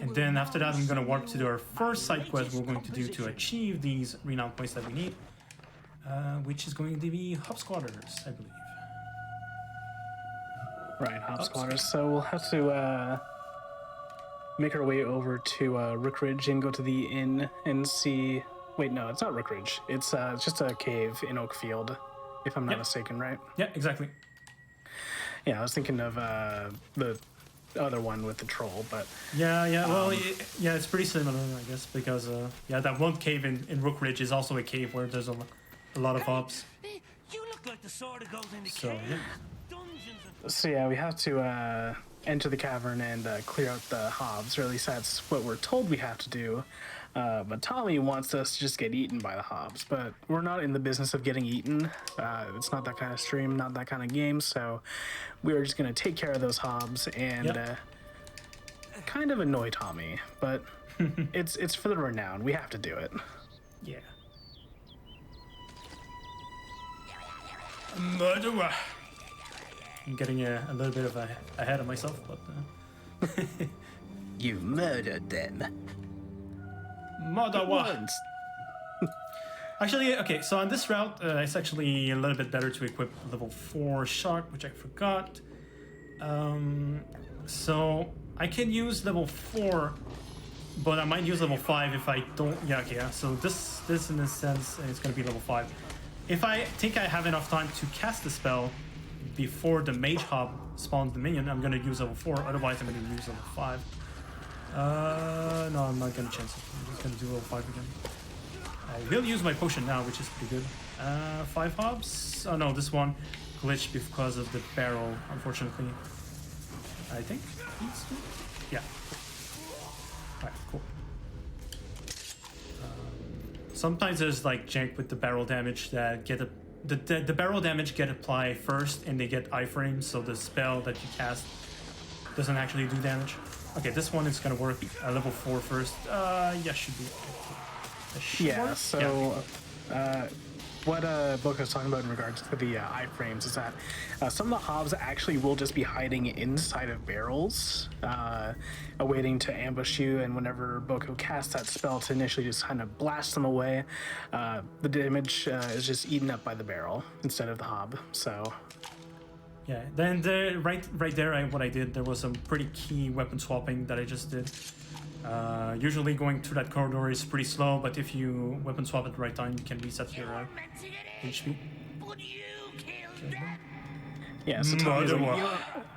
And then after that, I'm going to warp to our first side quest we're going to do to achieve these renown points that we need, which is going to be Hop Squatters, I believe. Right, Hop Squatters. So we'll have to make our way over to Rookridge and go to the inn and see... Wait, no, it's not Rookridge. It's just a cave in Oakfield, if I'm not mistaken, right? Yeah, exactly. Yeah, I was thinking of the other one with the troll, but... Yeah, well, yeah, it's pretty similar, I guess, because, yeah, that one cave in Rookridge is also a cave where there's a lot of hops. You look like the sort of goes in the So, cave. yeah. So yeah, we have to enter the cavern and clear out the hobs, or at least that's what we're told we have to do. But Tommy wants us to just get eaten by the hobs, but we're not in the business of getting eaten. It's not that kind of stream, not that kind of game, so we're just going to take care of those hobs and kind of annoy Tommy, but it's for the renown. We have to do it. Yeah. Murderer. I'm getting a little bit of ahead of myself, but... You murdered them. Murderer. Actually, okay, so on this route, it's actually a little bit better to equip level 4 Shark, which I forgot. So I can use level 4, but I might use level 5 if I don't... Yeah, okay, yeah. So this in a sense, it's going to be level 5. If I think I have enough time to cast the spell before the Mage Hob spawns the minion, I'm going to use level 4, otherwise I'm going to use level 5. No, I'm not going to chance it. I'm just going to do level 5 again. I will use my potion now, which is pretty good. 5 hobs? Oh no, this one glitched because of the barrel, unfortunately. I think? Yeah. Alright, cool. Sometimes there's like jank with the barrel damage that get the barrel damage get applied first and they get iframes, so the spell that you cast doesn't actually do damage. Okay, this one is gonna work level 4 first. Yeah, should be. Yeah, so what Book was talking about in regards to the iframes is that some of the hobs actually will just be hiding inside of barrels, awaiting to ambush you, and whenever Boko casts that spell to initially just kind of blast them away, the damage is just eaten up by the barrel instead of the hob, so... Yeah, then right there, what I did, there was some pretty key weapon swapping that I just did. Usually going through that corridor is pretty slow, but if you weapon swap at the right time, you can reset your HP. Yeah, so Tommy's like,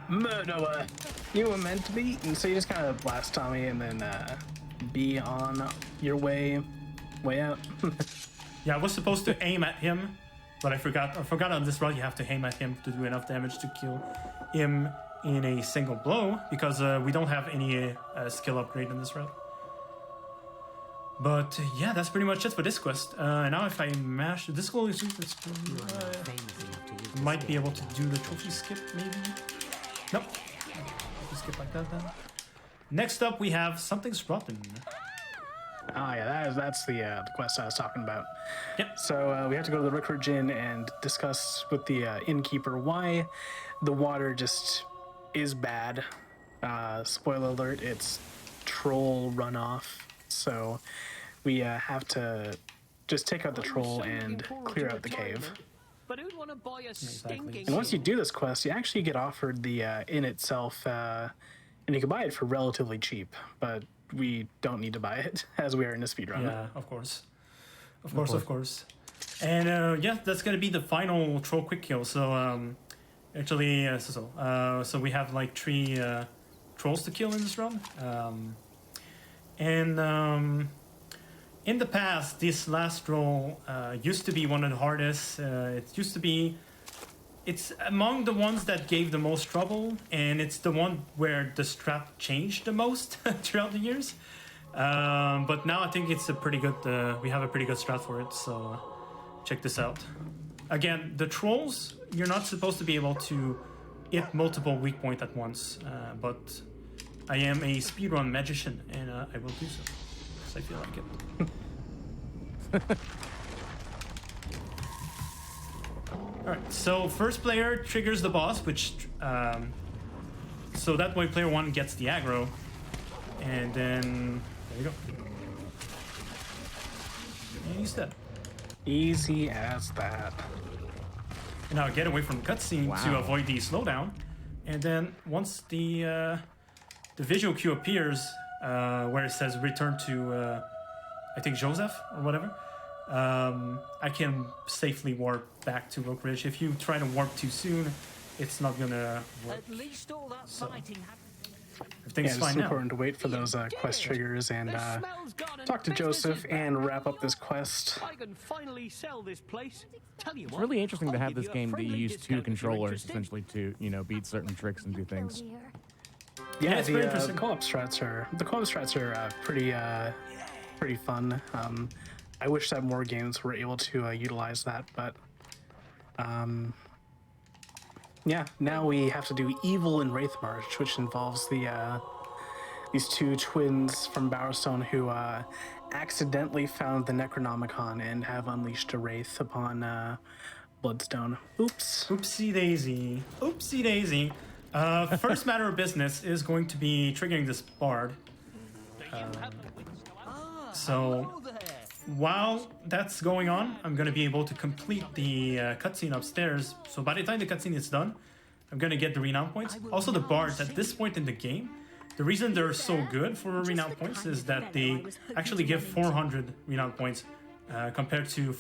murderer, you were meant to be. And so you just kind of blast Tommy and then be on your way out. Yeah, I was supposed to aim at him, but I forgot on this run you have to aim at him to do enough damage to kill him in a single blow, because we don't have any skill upgrade in this route. But yeah, that's pretty much it for this quest. Now if I mash this goal, might be able to do the trophy skip, maybe? Nope. Skip like that then. Next up we have Something's Rotten. Oh yeah, that's the quest I was talking about. Yep. So we have to go to the Rickford Inn and discuss with the innkeeper why the water just is bad. Spoiler alert, it's troll runoff. So we have to just take out the troll and clear out the cave. But who'd want to buy a stinking... And once you do this quest, you actually get offered the inn itself, and you can buy it for relatively cheap, but we don't need to buy it as we are in a speedrun. Yeah, of course. Of course. And yeah, that's gonna be the final troll quick kill. So actually, so we have like 3 trolls to kill in this run. In the past, this last troll used to be one of the hardest. It's among the ones that gave the most trouble, and it's the one where the strat changed the most throughout the years. But now I think it's a pretty good, we have a pretty good strat for it, so check this out. Again, the trolls, you're not supposed to be able to hit multiple weak points at once, but I am a speedrun magician, and I will do so, because I feel like it. Alright, so first player triggers the boss, which, so that way player 1 gets the aggro, and then, there you go. And he's dead. Easy as that. Now get away from the cutscene to avoid the slowdown, and then once the visual cue appears, where it says return to, I think Joseph, or whatever, I can safely warp back to Oak Ridge. If you try to warp too soon, it's not gonna work. At least all that fighting Yeah, it's important to wait for those quest triggers and talk to Joseph and wrap up this quest. I can finally sell this place. Tell you It's what, really interesting to I'll have give this you a game that you friendly use 2 discount if you're controllers interested. essentially to, beat certain tricks and do things. Yeah, it's very the interesting. co-op strats are pretty fun. I wish that more games were able to utilize that, but yeah, now we have to do Evil in Wraith March, which involves these 2 twins from Bowerstone who accidentally found the Necronomicon and have unleashed a wraith upon Bloodstone. Oops. Oopsie daisy. Oopsie daisy. First matter of business is going to be triggering this bard. So while that's going on, I'm going to be able to complete the cutscene upstairs. So by the time the cutscene is done, I'm going to get the renown points. Also, the bards at this point in the game, the reason they're so good for renown points is that they actually give 400 renown points compared to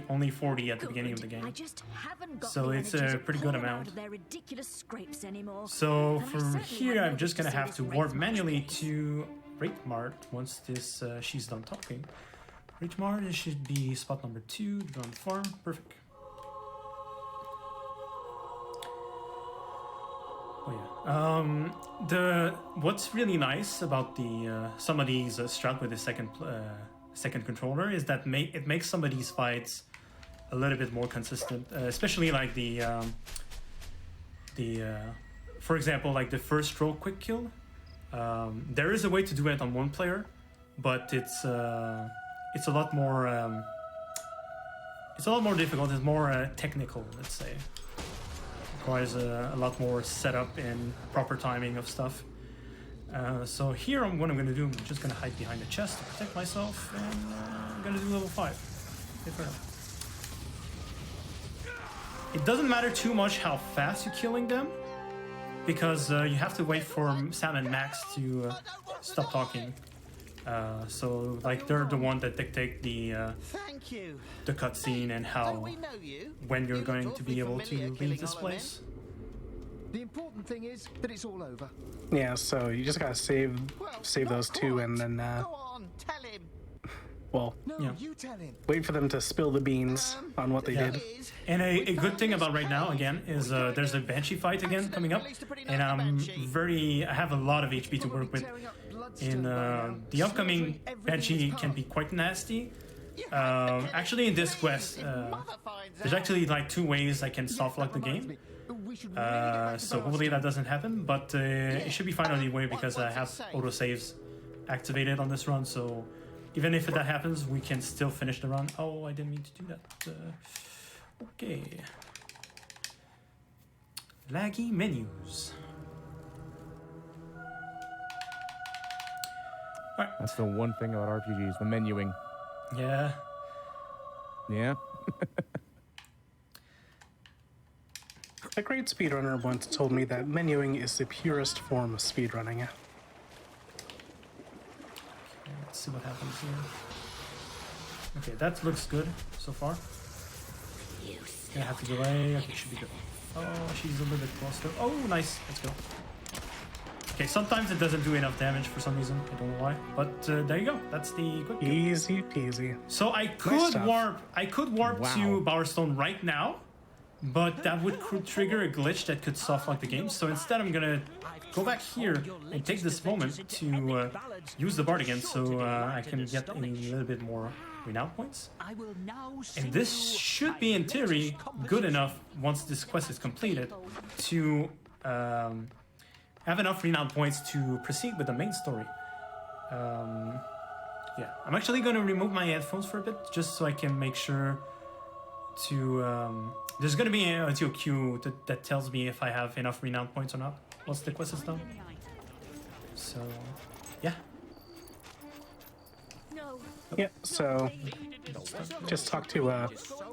only 40 at the beginning of the game. So it's a pretty good amount. So from here, I'm just going to have to warp manually to Wraithmart once she's done talking. Wraithmart, it should be spot number 2, on the farm. Perfect. Oh yeah. What's really nice about some of these strat with the second controller is that it makes some of these fights a little bit more consistent, especially like for example, like the first troll quick kill. There is a way to do it on 1 player, but it's a lot more it's a lot more difficult. It's more technical, let's say. Requires a lot more setup and proper timing of stuff. So here, what I'm gonna do, I'm just gonna hide behind the chest to protect myself, and I'm gonna do level 5. Okay, fair enough. It doesn't matter too much how fast you're killing them, because you have to wait for Sam and Max to stop talking. So like they're the one that dictate the cutscene and how when you're going to be able to leave this place. The important thing is that it's all over. Yeah, so you just gotta save those two, and then Go on, tell him. well, No, you tell him. wait for them to spill the beans on what they did. And a good thing about right now, again, is there's a Banshee fight again coming up, and I have a lot of HP to work with. In the upcoming Banshee can be quite nasty. Actually, in this quest, there's actually like 2 ways I can soft lock the game. So hopefully that doesn't happen, but it should be fine anyway because I have autosaves activated on this run, so even if that happens, we can still finish the run. Oh, I didn't mean to do that. Okay. Laggy menus. Right. That's the one thing about RPGs, the menuing. Yeah. Yeah. A great speedrunner once told me that menuing is the purest form of speedrunning. Okay, let's see what happens here. Okay, that looks good so far. Gonna have to go away. Okay, should be good. Oh, she's a little bit closer. Oh, nice. Let's go. Okay, sometimes it doesn't do enough damage for some reason. I don't know why, but there you go. That's the quick kill. Easy peasy. So I could warp. I could warp to Bowerstone right now, but that would trigger a glitch that could soft lock the game. So instead, I'm gonna go back here and take this moment to use the Bard again, so I can get a little bit more renown points. And this should be, in theory, good enough once this quest is completed to have enough renown points to proceed with the main story. Yeah, I'm actually going to remove my headphones for a bit, just so I can make sure to... there's going to be an audio cue that tells me if I have enough renown points or not once the quest is done. So, yeah. Yeah, so just talk to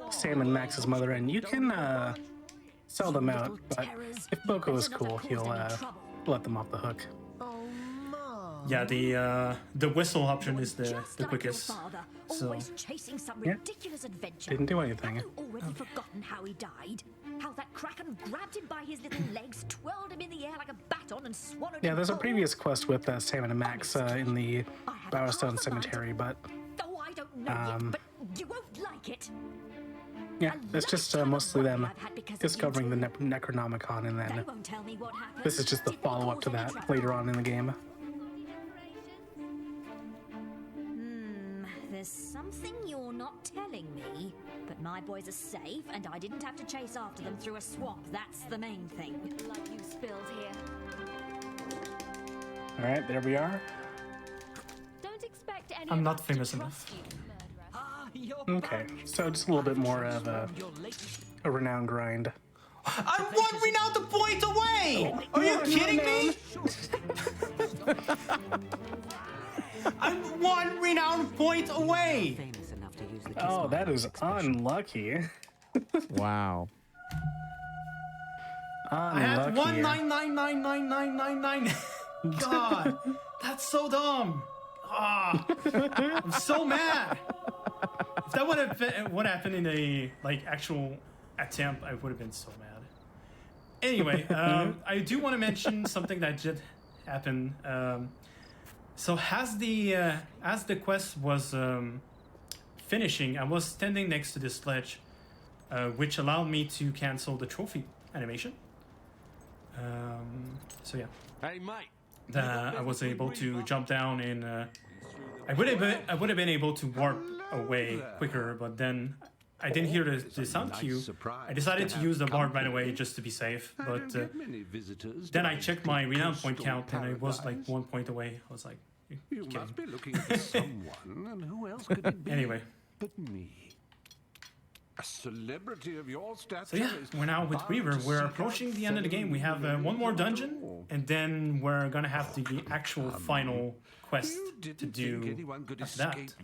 Sam and Max's mother, and you can sell them out, but if Boko is cool, he'll let them off the hook. Yeah, the whistle option is the quickest. So yeah, didn't do anything. Already forgotten how he died. How that kraken grabbed him by his little legs, twirled him in the air like a baton, and swallowed him. Yeah, there's a previous quest with Sam and Max in the Bowerstone Cemetery, but oh, I don't know yet, but you won't like it. yeah, it's just mostly them discovering the Necronomicon, and then this is just the follow-up to that later on in the game. There's something you're not telling me, but my boys are safe, and I didn't have to chase after them through a swamp. That's the main thing. Blood you spilled here. All right, there we are. Don't expect any I'm of not us famous to enough. trust you, Okay, so just a little bit more of a renown grind. I'm 1 renown point away! Are you kidding me? I'm 1 renown point away! Oh, that is unlucky. Wow. I had Unlucky. 199999999. God, that's so dumb. Ah, I'm so mad. If that would have been what happened in a actual attempt, I would have been so mad. Anyway, I do want to mention something that did happen. So as the quest was finishing, I was standing next to this ledge, which allowed me to cancel the trophy animation. So yeah. Hey, mate. I was able to jump down and I would have been able to warp away quicker, but then I didn't hear the sound cue. I decided to use the bard right away just to be safe, but then I checked my renown point count and I was like 1 point away. I was like, You must be looking for someone, and who else could it be Anyway. but me? A celebrity of your stature. So yeah, we're now with Reaver. We're approaching the end of the game. We have one more dungeon, and then we're gonna have the actual final quest to do after that.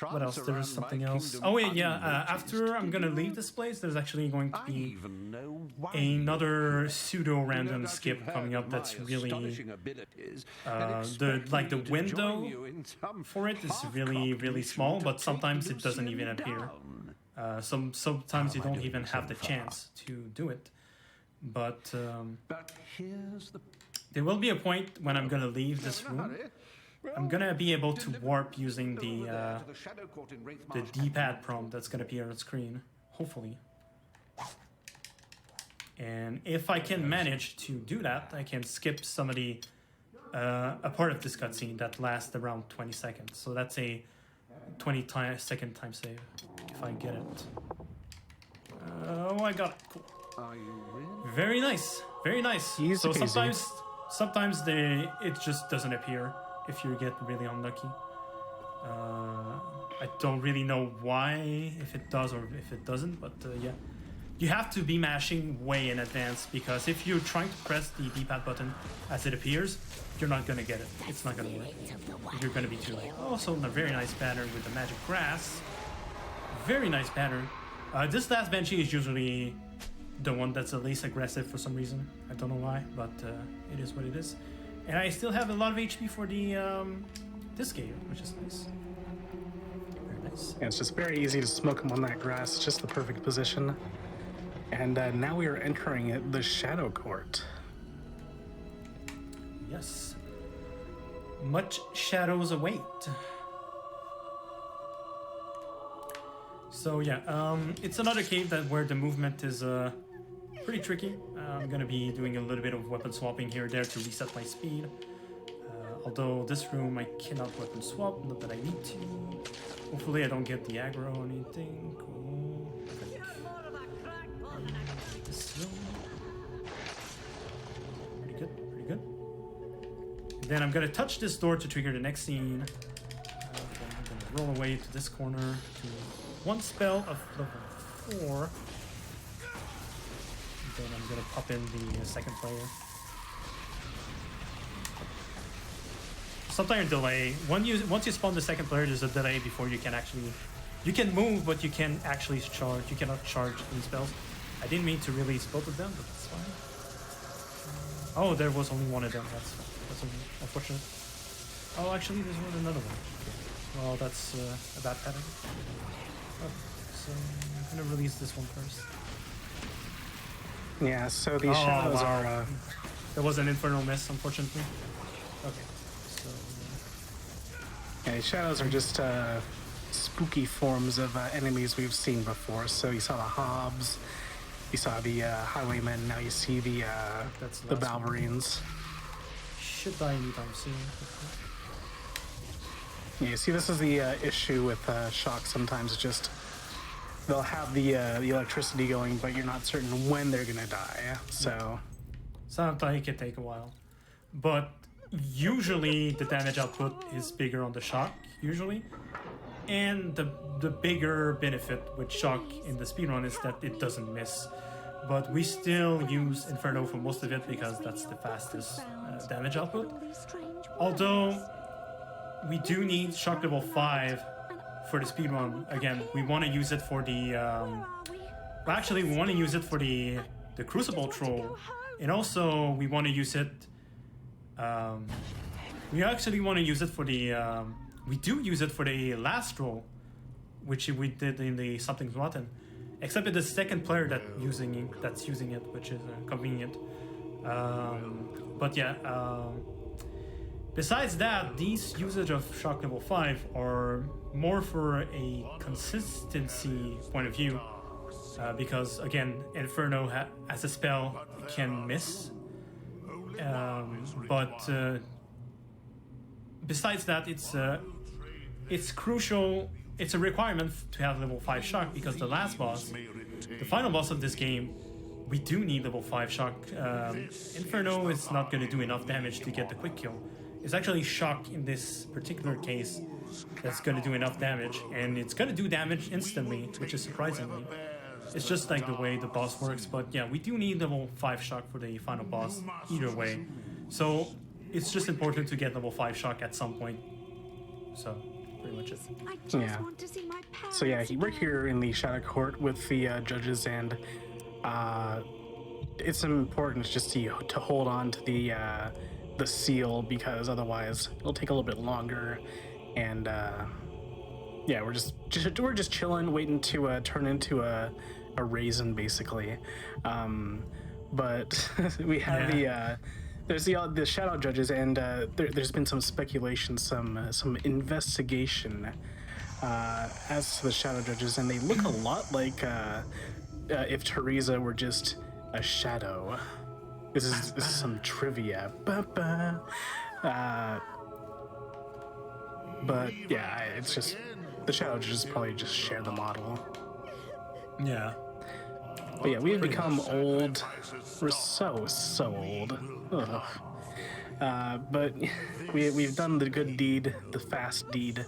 What else? There's something else. Oh wait, yeah. After I'm gonna leave this place, there's actually going to be another pseudo-random skip coming up. That's really the window for it is really small, but sometimes it doesn't even appear. Sometimes you don't even have the chance to do it. But there will be a point when I'm gonna leave this room. I'm gonna be able to warp using the D-pad prompt that's gonna appear on screen, hopefully. And if I can manage to do that, I can skip some of the a part of this cutscene that lasts around 20 seconds. So that's a 20-second time save if I get it. Oh, I got it. Cool. Very nice. Very nice. Easy So peasy. sometimes it just doesn't appear if you get really unlucky. I don't really know why, if it does or if it doesn't, but yeah. You have to be mashing way in advance, because if you're trying to press the D-pad button as it appears, you're not gonna get it. It's not gonna work. You're gonna be too late. Also, a very nice pattern with the magic grass. Very nice pattern. This last Banshee is usually the one that's the least aggressive for some reason. I don't know why, but it is what it is. And I still have a lot of HP for the this game, which is nice. Very nice. Yeah, it's just very easy to smoke them on that grass. It's just the perfect position. And now we are entering the Shadow Court. Yes. Much shadows await. So yeah, it's another cave where the movement is pretty tricky. I'm gonna be doing a little bit of weapon swapping here or there to reset my speed. Although this room I cannot weapon swap, not that I need to. Hopefully I don't get the aggro or anything. Cool. This room. Pretty good, pretty good. And then I'm gonna touch this door to trigger the next scene. I'm gonna roll away to this corner to one spell of level 4. And then I'm gonna pop in the second player. Sometimes a delay. Once you spawn the second player, there's a delay before you can actually... You can move, but you can actually charge. You cannot charge any spells. I didn't mean to release both of them, but that's fine. Oh, there was only one of them. That's unfortunate. Oh, actually, there's another one. Okay. Well, that's a bad pattern. Okay, so I'm gonna release this one first. Yeah, so these shadows wow. are... There was an infernal miss, unfortunately. Okay, so... Yeah, these shadows are just spooky forms of enemies we've seen before. So you saw the Hobbs, you saw the Highwaymen, now you see the Balverines. Should die anytime soon. Yeah, you see, this is the issue with Shock. Sometimes it's just they'll have the electricity going, but you're not certain when they're gonna die. So sometimes it can take a while, but usually the damage output is bigger on the Shock. Usually, and the bigger benefit with Shock in the speedrun is that it doesn't miss. But we still use Inferno for most of it because that's the fastest damage output. Although we do need Shock level 5 for the speedrun. Again, we want to use it for the... actually, we want to use it for the Crucible Troll. And also, we want to use it... we actually want to use it for the... we do use it for the last troll, which we did in the Something's Rotten. Except it's the second player that's using it, which is convenient. But yeah, besides that, these usage of Shock level 5 are more for a consistency point of view, because again, Inferno as a spell can miss. But besides that, it's crucial. It's a requirement to have level 5 Shock, because the last boss, the final boss of this game, we do need level 5 Shock. Inferno is not going to do enough damage to get the quick kill. It's actually Shock in this particular case that's gonna do enough damage, and it's gonna do damage instantly, which is surprisingly. It's just like the way the boss works, but yeah, we do need level 5 shock for the final boss either way. So it's just important to get level 5 shock at some point. So pretty much it. Yeah. So yeah, we're here in the Shadow Court with the judges, and it's important just to hold on to the seal, because otherwise it'll take a little bit longer. And yeah, we're just chilling, waiting to turn into a raisin, basically. But we have there's the shadow judges, and there's been some speculation, some investigation as to the shadow judges, and they look a lot like if Teresa were just a shadow. This is some trivia. But yeah, it's just the shadow judges probably just share the model. Yeah. But yeah, we've become old. We're so old. Ugh. But we've done the good deed, the fast deed,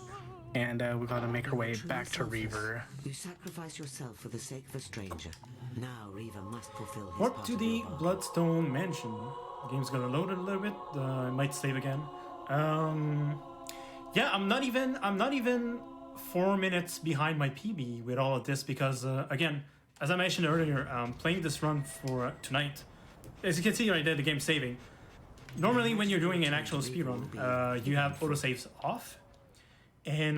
and we've got to make our way back to Reaver. You sacrifice yourself for the sake of a stranger. Now Reaver must fulfill his Warp part to of the your role. Bloodstone Mansion. The game's gonna load it a little bit. I might save again. Yeah, I'm not even 4 minutes behind my PB with all of this, because again, as I mentioned earlier, playing this run for tonight. As you can see right there, the game's saving. Normally, when you're doing an actual speedrun, you have autosaves off, and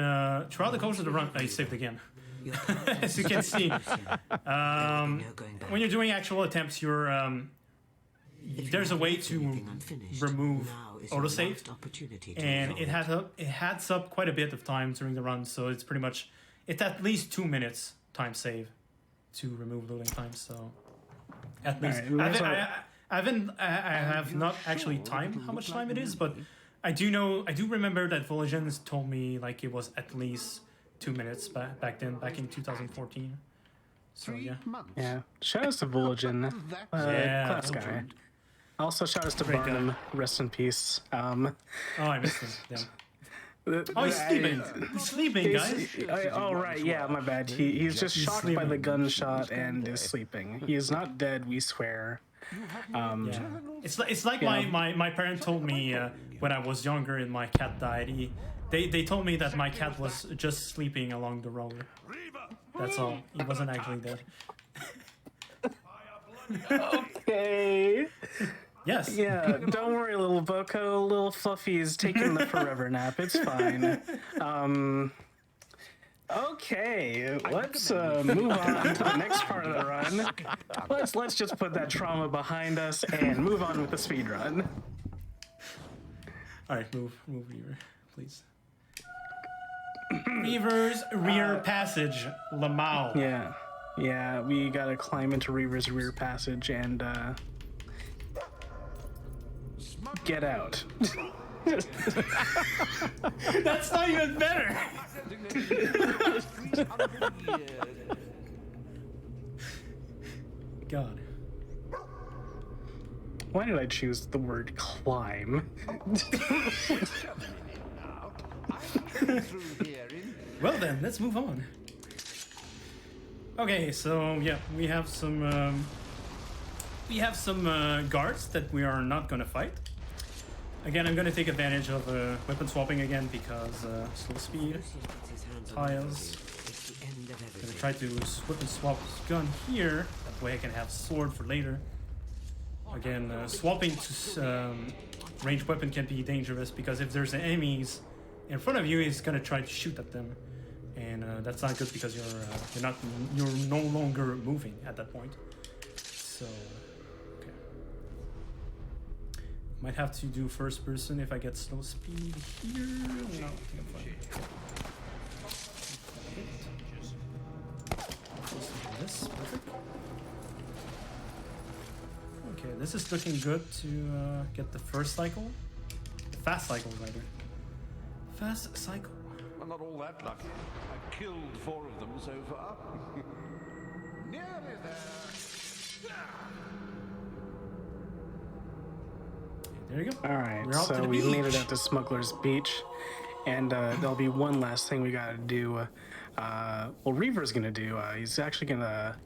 throughout the course of the run, I saved again. As you can see, when you're doing actual attempts, there's a way to remove autosave, and it adds up quite a bit of time during the run. So it's pretty much at least 2 minutes time save to remove loading times. So at least I have not actually timed how much time it is, but I do remember that Voligens told me like it was at least 2 minutes back in 2014. So yeah. Shout outs to Voligen, class guy. Also shout outs to Barnum, rest in peace. Oh, I missed him. Yeah. Oh, he's sleeping. He's sleeping, guys. Oh, right. Yeah, my bad. He's just shocked by the gunshot and is sleeping. He is not dead, we swear. It's like my parent told me when I was younger and my cat died. They told me that my cat was just sleeping along the road. That's all. He wasn't actually dead. Okay. Yes. Yeah, don't worry, little Boko. Little Fluffy's taking the forever nap. It's fine. Okay, let's move on to the next part of the run. Let's just put that trauma behind us and move on with the speed run. All right, move Reaver, please. Reaver's rear passage, Lamau. Yeah, we gotta climb into Reaver's rear passage and get out. That's not even better. God. Why did I choose the word climb? Well then, let's move on. Okay, so yeah, we have some guards that we are not gonna fight. Again, I'm gonna take advantage of weapon swapping again because slow speed, tiles. Gonna try to weapon swap gun here. That way I can have sword for later. Again, swapping to ranged weapon can be dangerous because if there's enemies in front of you, he's gonna try to shoot at them, and that's not good because you're no longer moving at that point. So. Might have to do first person if I get slow speed here. No, I think I'm fine. This, perfect. Okay, this is looking good to get the first cycle. The fast cycle, rather. Fast cycle. I'm not all that lucky. I've killed 4 of them so far. Nearly there. There you go. Alright, so we made it out to Smuggler's Beach. And there'll be one last thing we gotta do. Well, Reaver's gonna do. He's actually gonna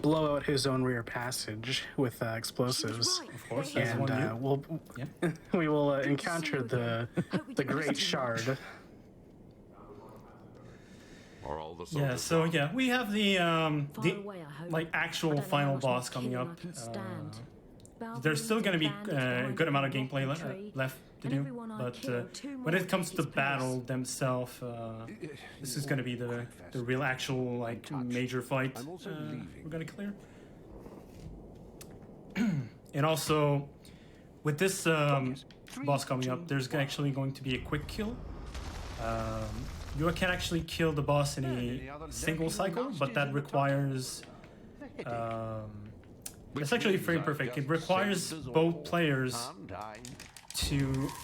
blow out his own rear passage with explosives. Of course, and we will encounter the Great Shard. Are all the Yeah, so yeah, we have the like actual final boss coming up. There's still gonna be a good amount of gameplay left to do, but when it comes to battle themselves, this is gonna be the real actual like major fight we're gonna clear. And also, with this boss coming up, there's actually going to be a quick kill. You can actually kill the boss in a single cycle, but that requires... it's actually frame perfect. It requires both players to...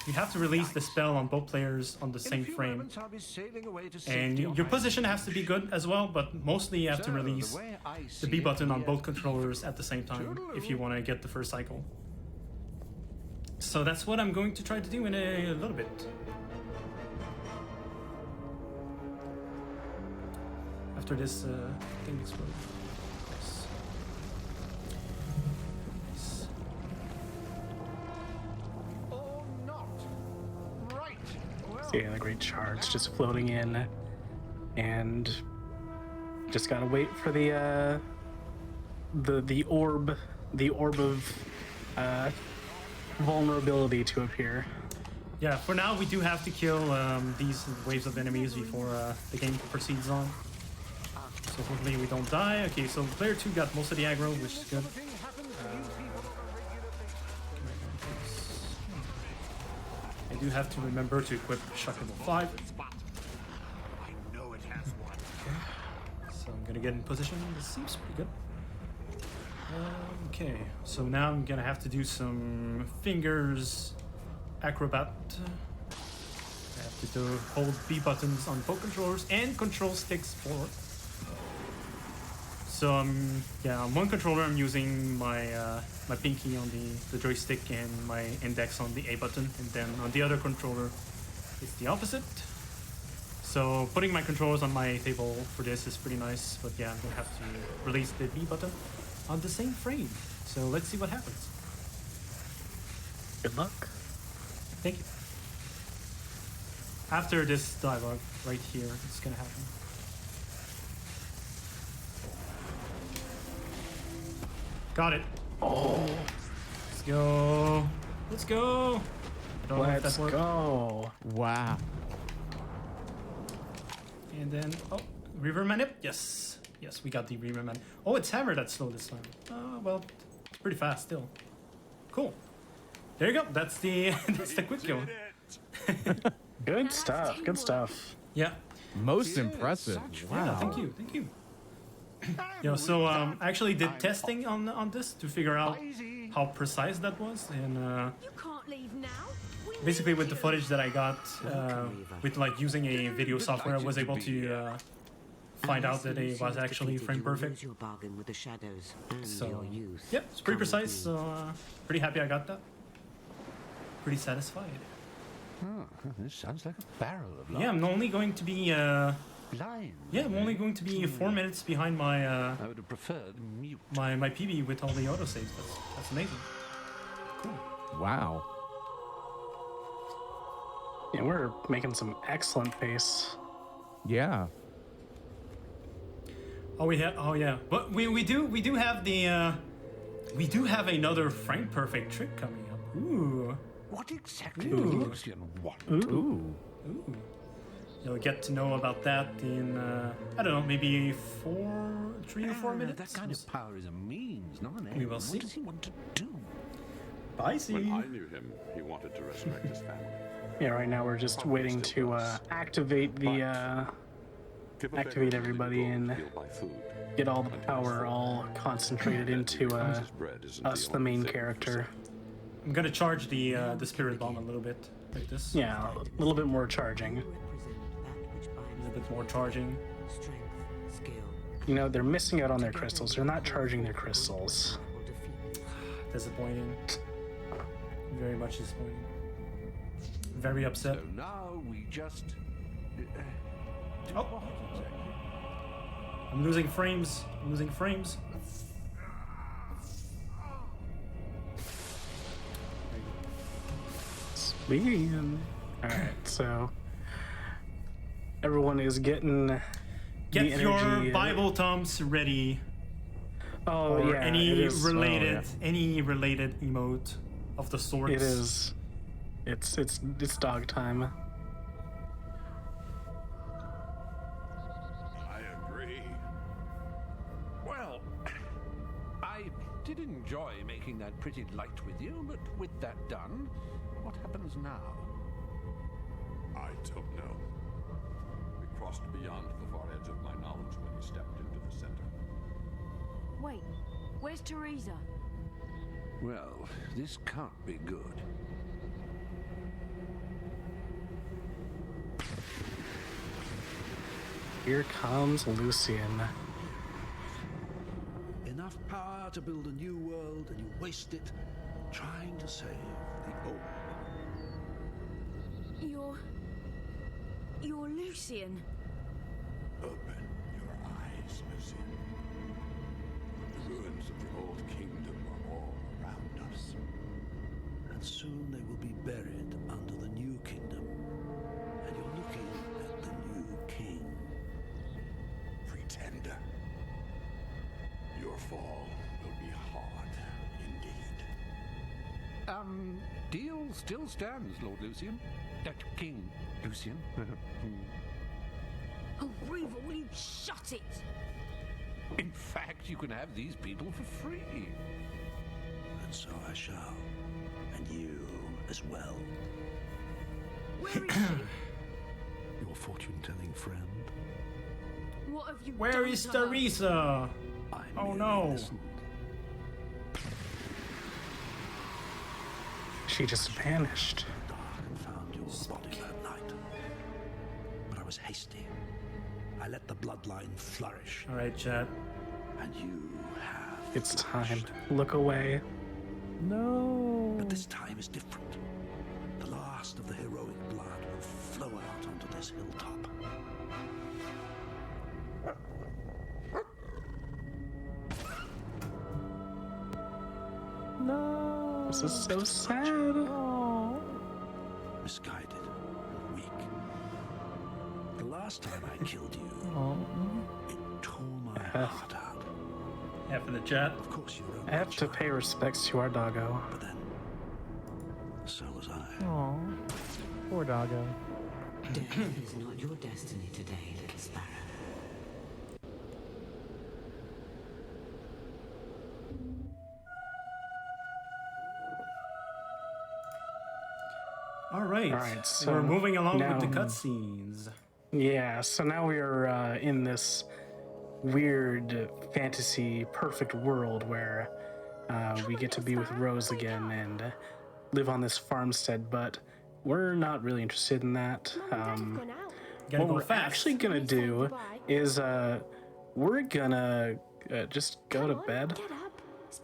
You have to release the spell on both players on the same frame. And your position has to be good as well, but mostly you have to release the B button on both controllers at the same time if you want to get the first cycle. So that's what I'm going to try to do in a little bit. After this thing explodes. Yes. Yeah, the Great Shard's just floating in, and just gotta wait for the orb of vulnerability to appear. Yeah, for now we do have to kill these waves of enemies before the game proceeds on. So hopefully we don't die. Okay, so player 2 got most of the aggro, which is good. I do have to remember to equip Shock Level 5. So I'm gonna get in position. This seems pretty good. Okay, so now I'm gonna have to do some fingers acrobat. I have to hold B buttons on both controllers and control sticks forward. So yeah, on one controller I'm using my my pinky on the joystick and my index on the A button, and then on the other controller it's the opposite. So putting my controllers on my table for this is pretty nice, but yeah, I'm gonna have to release the B button on the same frame. So let's see what happens. Good luck. Thank you. After this dialogue right here, it's gonna happen. Got it. Oh. Let's go. Let's go. Let's go. Wow. And then, oh, Reaver Manip. Yes. Yes, we got the Reaver Manip. Oh, it's Hammer that's slow this time. Oh, well, it's pretty fast still. Cool. There you go. That's the that's the quick kill. Good stuff. Good stuff. Yeah. Most impressive. Wow. Yeah, thank you. Thank you. Yeah, so I actually did testing on this to figure out how precise that was, and basically with the footage that I got with like using a video software, I was able to find out that it was actually frame perfect. So yeah, it's pretty precise. So pretty happy I got that. Pretty satisfied. Oh, this sounds like a barrel of light. Yeah, I'm only going to be yeah, I'm only going to be 4 minutes behind my I would have preferred mute. my PB with all the autosaves. That's amazing. Cool. Wow. Yeah, we're making some excellent pace. Yeah. Oh yeah. But we do have the we do have another frame perfect trick coming up. Ooh. What exactly does Lucian want? Ooh. Ooh. You'll get to know about that in, I don't know, maybe 3 or 4 minutes. That kind of power is a means, not an end. We will see. What does he want to do? Bye, see. When I knew him, he wanted to resurrect his family. Yeah, right now we're just waiting to activate the activate everybody and get all the power all concentrated into us, the main character. I'm gonna charge the spirit bomb a little bit, like this. Yeah, a little bit more charging. A little bit more charging. You know, they're missing out on their crystals. They're not charging their crystals. Disappointing. Very much disappointing. Very upset. So now we just. Oh. What exactly? I'm losing frames. I'm losing frames. Sweet. Alright, so everyone is getting the Get energy. your Bible thumbs ready. Oh or yeah, any it is. related any related emote of the sorts. It is. It's dog time. I agree. Well, I did enjoy making that pretty light with you, but with that done, what happens now? I don't know. We crossed beyond the far edge of my knowledge when we stepped into the center. Wait, where's Teresa? Well, this can't be good. Here comes Lucian. Enough power to build a new world, and you waste it trying to save the old. You're Lucian. Open your eyes, Lucian. The ruins of the old kingdom are all around us. And soon they will be buried under the new kingdom. And you're looking at the new king. Pretender. Your fall will be hard indeed. Deal still stands, Lord Lucian. King Lucian. Oh, Riva, will you shut it? In fact, you can have these people for free. And so I shall. And you as well. Where is she? Your fortune-telling friend. What have you Where done is to her? Teresa? Oh no. She just vanished. Body that night. But I was hasty. I let the bloodline flourish. All right, chat. And you have. It's time. Look away. No. But this time is different. The last of the heroic blood will flow out onto this hilltop. No. This is so sad. Misguided and weak. The last time I killed you, it tore my heart out. Half in the chat. Of course, you're I have to pay respects to our doggo. But then, so was I. Aw, poor doggo. Death is not your destiny today, little sparrow. All right. All right, so we're moving along with the now- cutscenes. Yeah, so now we are in this weird fantasy perfect world where we get to be with Rose again and live on this farmstead, but we're not really interested in that. Gotta What go we're fast. actually gonna do is we're gonna just go to bed.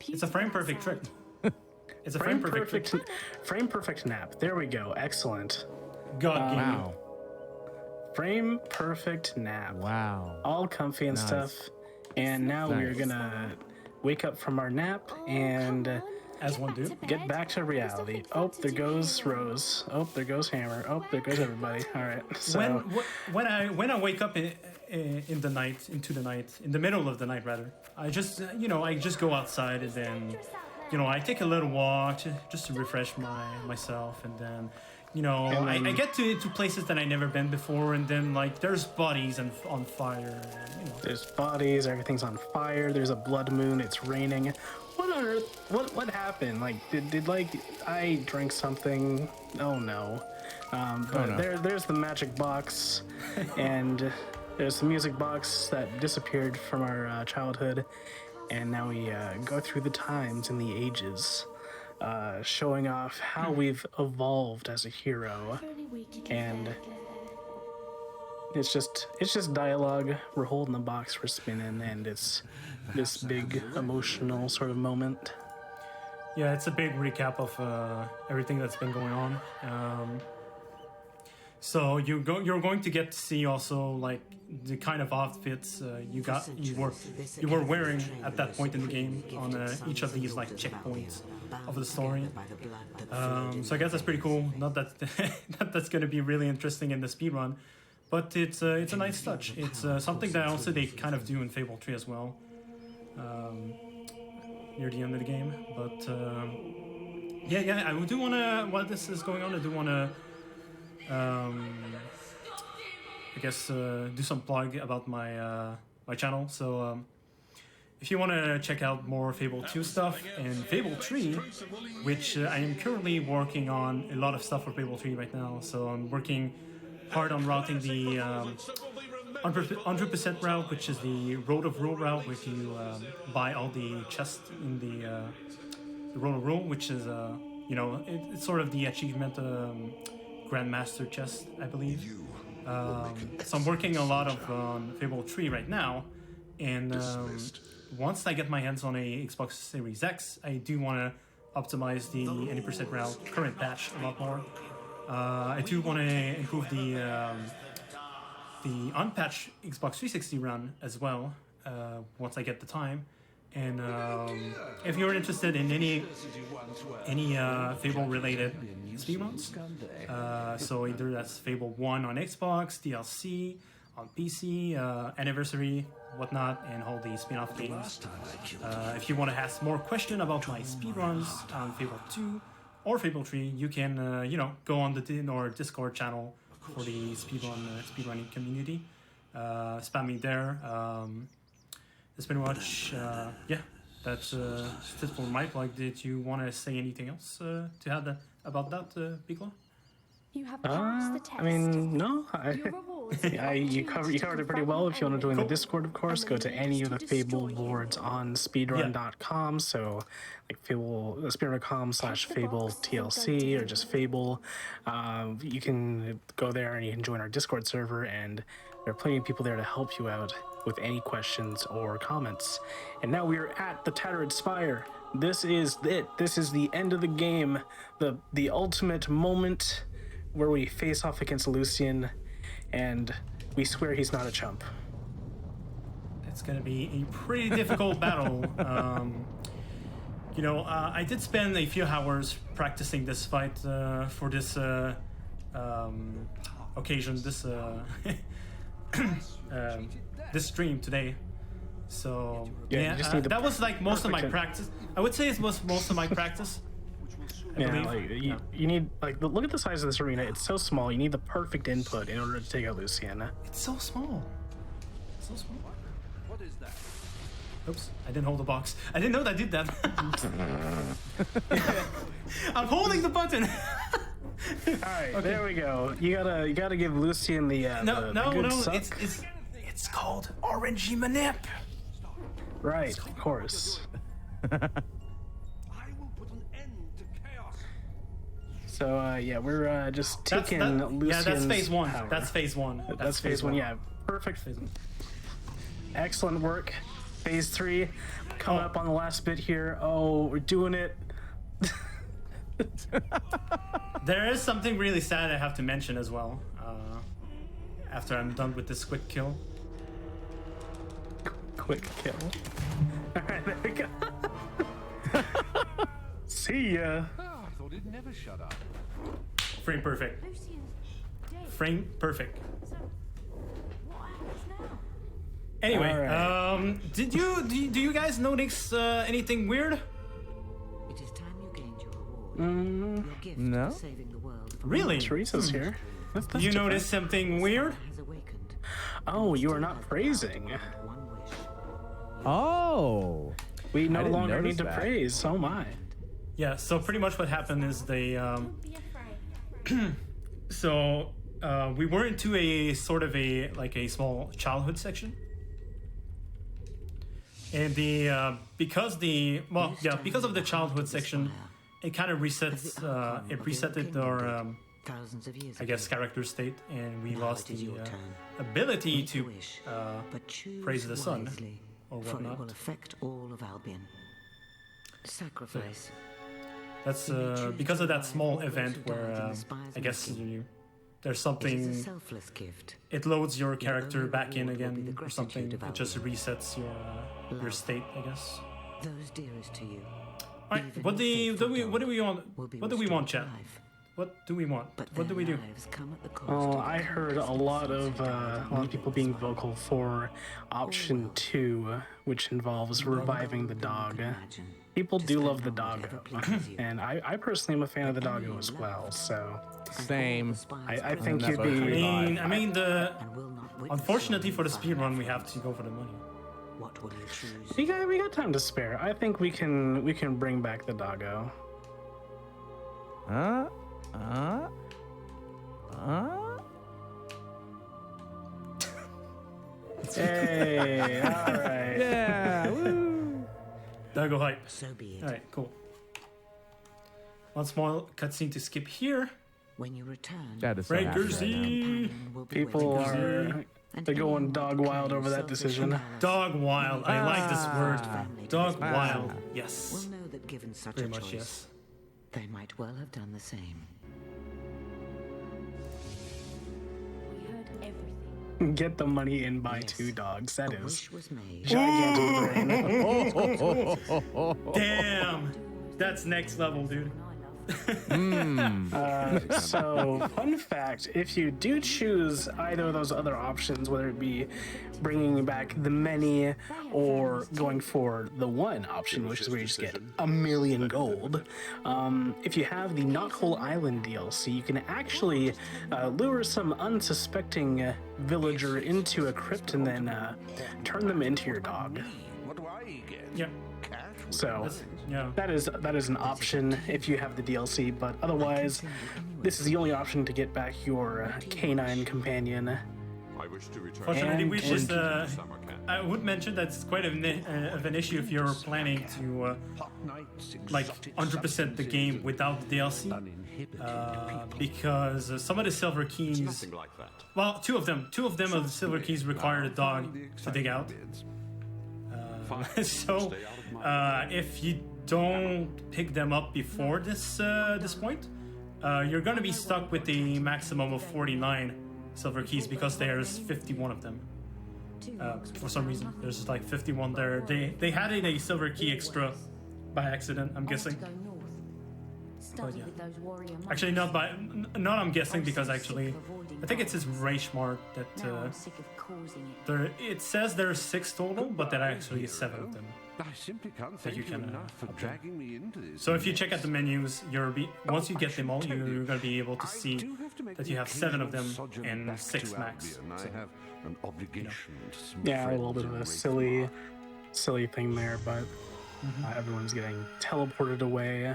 It's a frame perfect trick. It's a frame perfect trick. Frame perfect nap. There we go. Excellent. God game. Wow. Frame perfect nap. Wow. All comfy and Nice. stuff. And now we're Nice. gonna wake up from our nap and As one do. get back to reality. Oh, there goes Rose. Oh, there goes Hammer. Oh, there goes everybody. All right. So When I wake up in the night, in the middle of the night rather, I just I just go outside and then I take a little walk just to refresh myself, and then I get to places that I never been before, and then like there's bodies on fire. And, there's bodies. Everything's on fire. There's a blood moon. It's raining. What on earth? What happened? Like did like I drink something? Oh no. But no. there's the magic box, and there's the music box that disappeared from our childhood, and now we go through the times and the ages, showing off how we've evolved as a hero, and it's just dialogue. We're holding the box, we're spinning, and it's this big emotional sort of moment. Yeah, it's a big recap of everything that's been going on. So you're going to get to see also like the kind of outfits you were wearing at that point in the game on each of these like checkpoints of the story. So I guess that's pretty cool. Not that that's going to be really interesting in the speedrun, but it's a nice touch. It's something that also they kind of do in Fable 3 as well, near the end of the game. But yeah, I do want to, while this is going on, I do want to I guess do some plug about my my channel. So if you want to check out more Fable 2 stuff and Fable 3, which I am currently working on a lot of stuff for Fable 3 right now. So I'm working hard on routing the 100% route, which is the Road of Rule route, where you buy all the chests in the Road of Rule, which is you know, it's sort of the achievement Grandmaster chest, I believe. So I'm working a lot on Fable 3 right now, and once I get my hands on a Xbox Series X, I do want to optimize the 80% route current patch a lot more. I do want to improve the unpatched Xbox 360 run as well, once I get the time. And if you're interested in any Fable related speedruns, so either that's Fable 1 on Xbox, DLC on PC, Anniversary, whatnot, and all the spin-off games. If you want to ask more questions about my speedruns on Fable 2 or Fable 3, you can you know, go on the Discord channel for the speedrunning community. Spam me there. That's pretty much, yeah, that's it for my plug. Did you want to say anything else to add about that, Bigla? You have passed the test. I mean, no. Your rewards You covered it pretty well. If you want to join the Discord, of course, go to any of the Fable boards on speedrun.com. So, like speedrun.com/Fable TLC or just Fable. You can go there and you can join our Discord server, and there are plenty of people there to help you out with any questions or comments. And now we are at the Tattered Spire. This is it. This is the end of the game. The ultimate moment where we face off against Lucian, and we swear he's not a chump. It's gonna be a pretty difficult battle. You know, I did spend a few hours practicing this fight for this occasion, this stream today. So yeah, that was like most of my practice. I would say it was most of my practice. You need, like, look at the size of this arena. It's so small. You need the perfect input in order to take out Luciana. It's so small. So small. What is that? Oops, I didn't hold the box. I didn't know that I did that. I'm holding the button. All right, okay. There we go. You gotta give Lucian the good suck. It's called Orangey Manip. Right, of course. So yeah, we're just taking Lucian's yeah, that's phase one. Power. That's phase one. That's phase one. Yeah, perfect. Phase one. Excellent work. Phase 3, coming up on the last bit here. Oh, we're doing it. There is something really sad I have to mention as well. After I'm done with this quick kill. Quick kill. All right, there we go. See ya. I thought it'd never shut up. Frame perfect. Frame perfect. Anyway, right. do you guys notice anything weird? It is time you gained your reward. Your gift No. for saving the world from Really? Teresa's here. That's You notice something weird? has awakened. Oh, you are not praising. One wish. Oh. We no didn't longer notice need to that. praise. So my. Yeah. So pretty much what happened is they so we were into a sort of a small childhood section. And because of the childhood section, it kind of resets it resetted our Thousands of years I guess ago. character state, and we Now lost it is the your turn. ability Make a to wish, but choose praise the sun wisely, or for it will whatnot. affect all of Albion. Sacrifice. That's because of that small event where I guess there's It is a something. selfless gift. It loads your character only back in reward will be again the or gratitude something. of our It just Lord. resets your Love. state, I guess. Those dearest to you. All right, even what a do we faithful what do we dog want? will be What do we want, restored chat? to life. What do we want? But What do their we do? lives come at the cost Oh, of I heard a lot of people being vocal for option 2, which involves reviving the dog. People do love the doggo, and I personally am a fan of the doggo as well. So Same. I think you'd I be. mean unfortunately for the speedrun, we have to go for the money. What will you choose? We got time to spare. I think we can bring back the doggo. Hey, all right. Yeah. Woo. Doggo hype. So be it. All right, cool. One small cutscene to skip here. When you return, That is so happy Breaker right now. Z. People are they're going dog wild over that decision. Dog wild. I like this word. Dog wild. Yes. will know that given such Very a much choice, yes. they might well have done the same. We heard everything. Get the money in by 2 dogs. That A is wish was made. gigantic brain. Damn. That's next level, dude. So, fun fact, if you do choose either of those other options, whether it be bringing back the many or going for the one option, which is where you just get 1,000,000 gold, if you have the Knothole Island DLC, you can actually lure some unsuspecting villager into a crypt and then turn them into your dog. What do I get? Yep. So Yeah. that is an option if you have the DLC, but otherwise, this is the only option to get back your canine companion. I wish to return. Fortunately, And- we just. Summer camp. I would mention that it's quite of an issue if you're planning to like 100% the game without the DLC, because some of the silver keys. Nothing like that. Well, two of them of the silver keys require the dog to dig out. So, if you don't pick them up before this point, you're gonna be stuck with the maximum of 49 silver keys because there's 51 of them. For some reason, there's like 51 there. They had a silver key extra by accident, I'm guessing. But yeah. Actually, not I'm guessing because actually, I think it's his rage mark that it says there's 6 total, but there actually is 7 of them. I simply can't That you thank you can, enough for dragging me into this. So if you check out the menus, once you get them all, you're gonna be able to see that you have 7 of them and 6 max. I So, have an obligation to some Yeah, a little friends bit of in a Great silly thing there, but everyone's getting teleported away,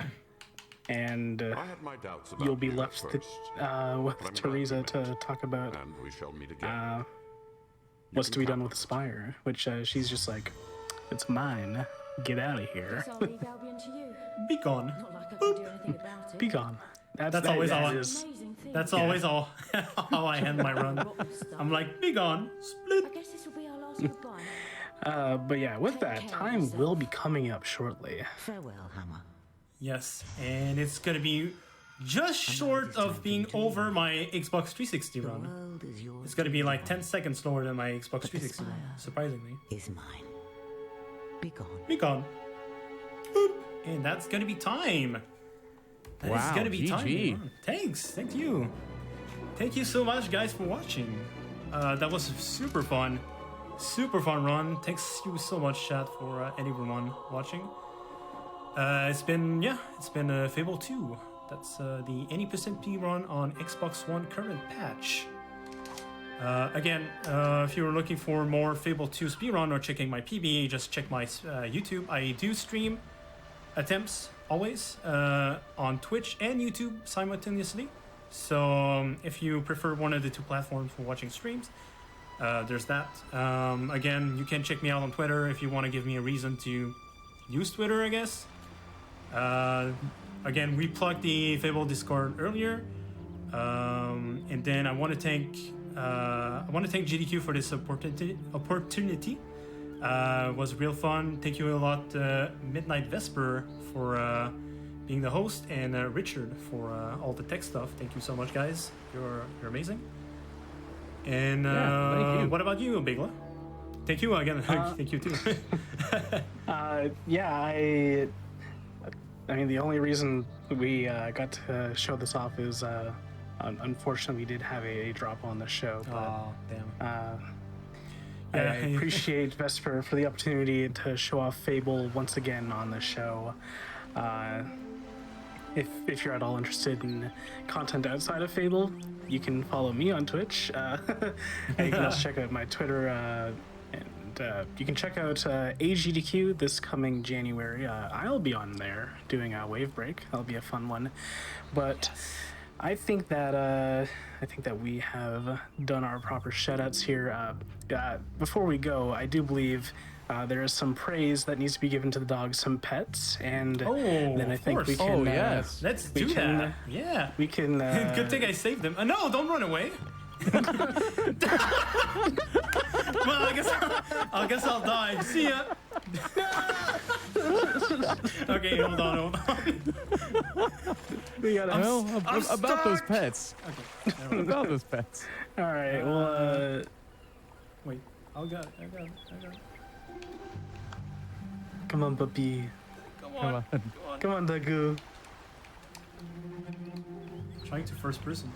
and I had my doubts about you'll be you at left first, with but I'm glad Teresa we to met, talk about and we shall meet again. what's to be done with the Spire, which she's just like, it's mine. Get out of here. So I'll leave Albion to you. be gone. Not like I can do anything about it. Be gone. That's always all. Amazing thing. That's always all how I end my run. I'm like, be gone. Split. I guess this will be our last goodbye. But yeah, with that, time will be coming up shortly. Farewell, Hammer. Yes, and it's gonna be just short of being over my Xbox 360 run. World is yours. It's gonna be like 10 seconds slower than my Xbox 360 run, surprisingly. Is mine. Be gone. Be gone. Boop. And that's gonna be time. That is Wow, gonna be GG. time. Thanks, thank you. Thank you so much, guys, for watching. That was super fun run. Thanks you so much, chat, for anyone watching. It's been Fable 2. That's the 80% P run on Xbox One current patch. Again, if you were looking for more Fable 2 speedrun or checking my PB, just check my YouTube. I do stream attempts always on Twitch and YouTube simultaneously. So if you prefer one of the 2 platforms for watching streams, there's that. Again, you can check me out on Twitter if you want to give me a reason to use Twitter, I guess. Again, we plugged the Fable Discord earlier. And then I want to thank GDQ for this opportunity. It was real fun. Thank you a lot, Midnight Vesper, for being the host, and Richard for all the tech stuff. Thank you so much, guys. You're amazing. And thank you. what about you, Bigla? Thank you again. Thank you too. I mean, the only reason we got to show this off is, unfortunately, we did have a drop on the show. But, Oh, damn. I appreciate Vesper for the opportunity to show off Fable once again on the show. If you're at all interested in content outside of Fable, you can follow me on Twitch. You can also check out my Twitter, and you can check out AGDQ this coming January. I'll be on there doing a wave break. That'll be a fun one. But I think that we have done our proper shoutouts here. Before we go, I do believe there is some praise that needs to be given to the dog, some pets, and then I think we can. Oh yes, let's do that. Yeah, we can. Good thing I saved them. No, don't run away. Well, I guess I'll die. See ya. Okay, hold on. We gotta. About those pets. Okay. About those pets. All right. Well. Wait. I got it. Come on, puppy. Come on, Dagu. Trying to first person.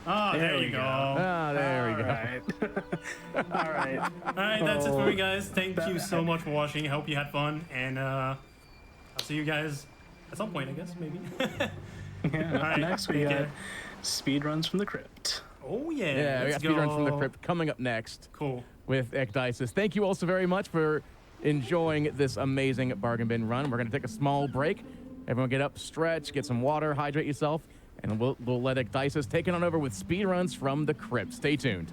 Ah, there you go. Ah, there we go. Right. All right. All right, that's it for me, guys. Thank you so much for watching. I hope you had fun, and I'll see you guys at some point, I guess, maybe. Yeah. All right, Next, we take got care. speedruns from the crypt. Oh yeah. Yeah, we let's got speedruns from the go. crypt coming up next. Cool. With Ecdysis. Thank you all so very much for enjoying this amazing bargain bin run. We're going to take a small break. Everyone get up, stretch, get some water, hydrate yourself, and we'll let Ecdysis take it on over with speedruns from the crypt. Stay tuned.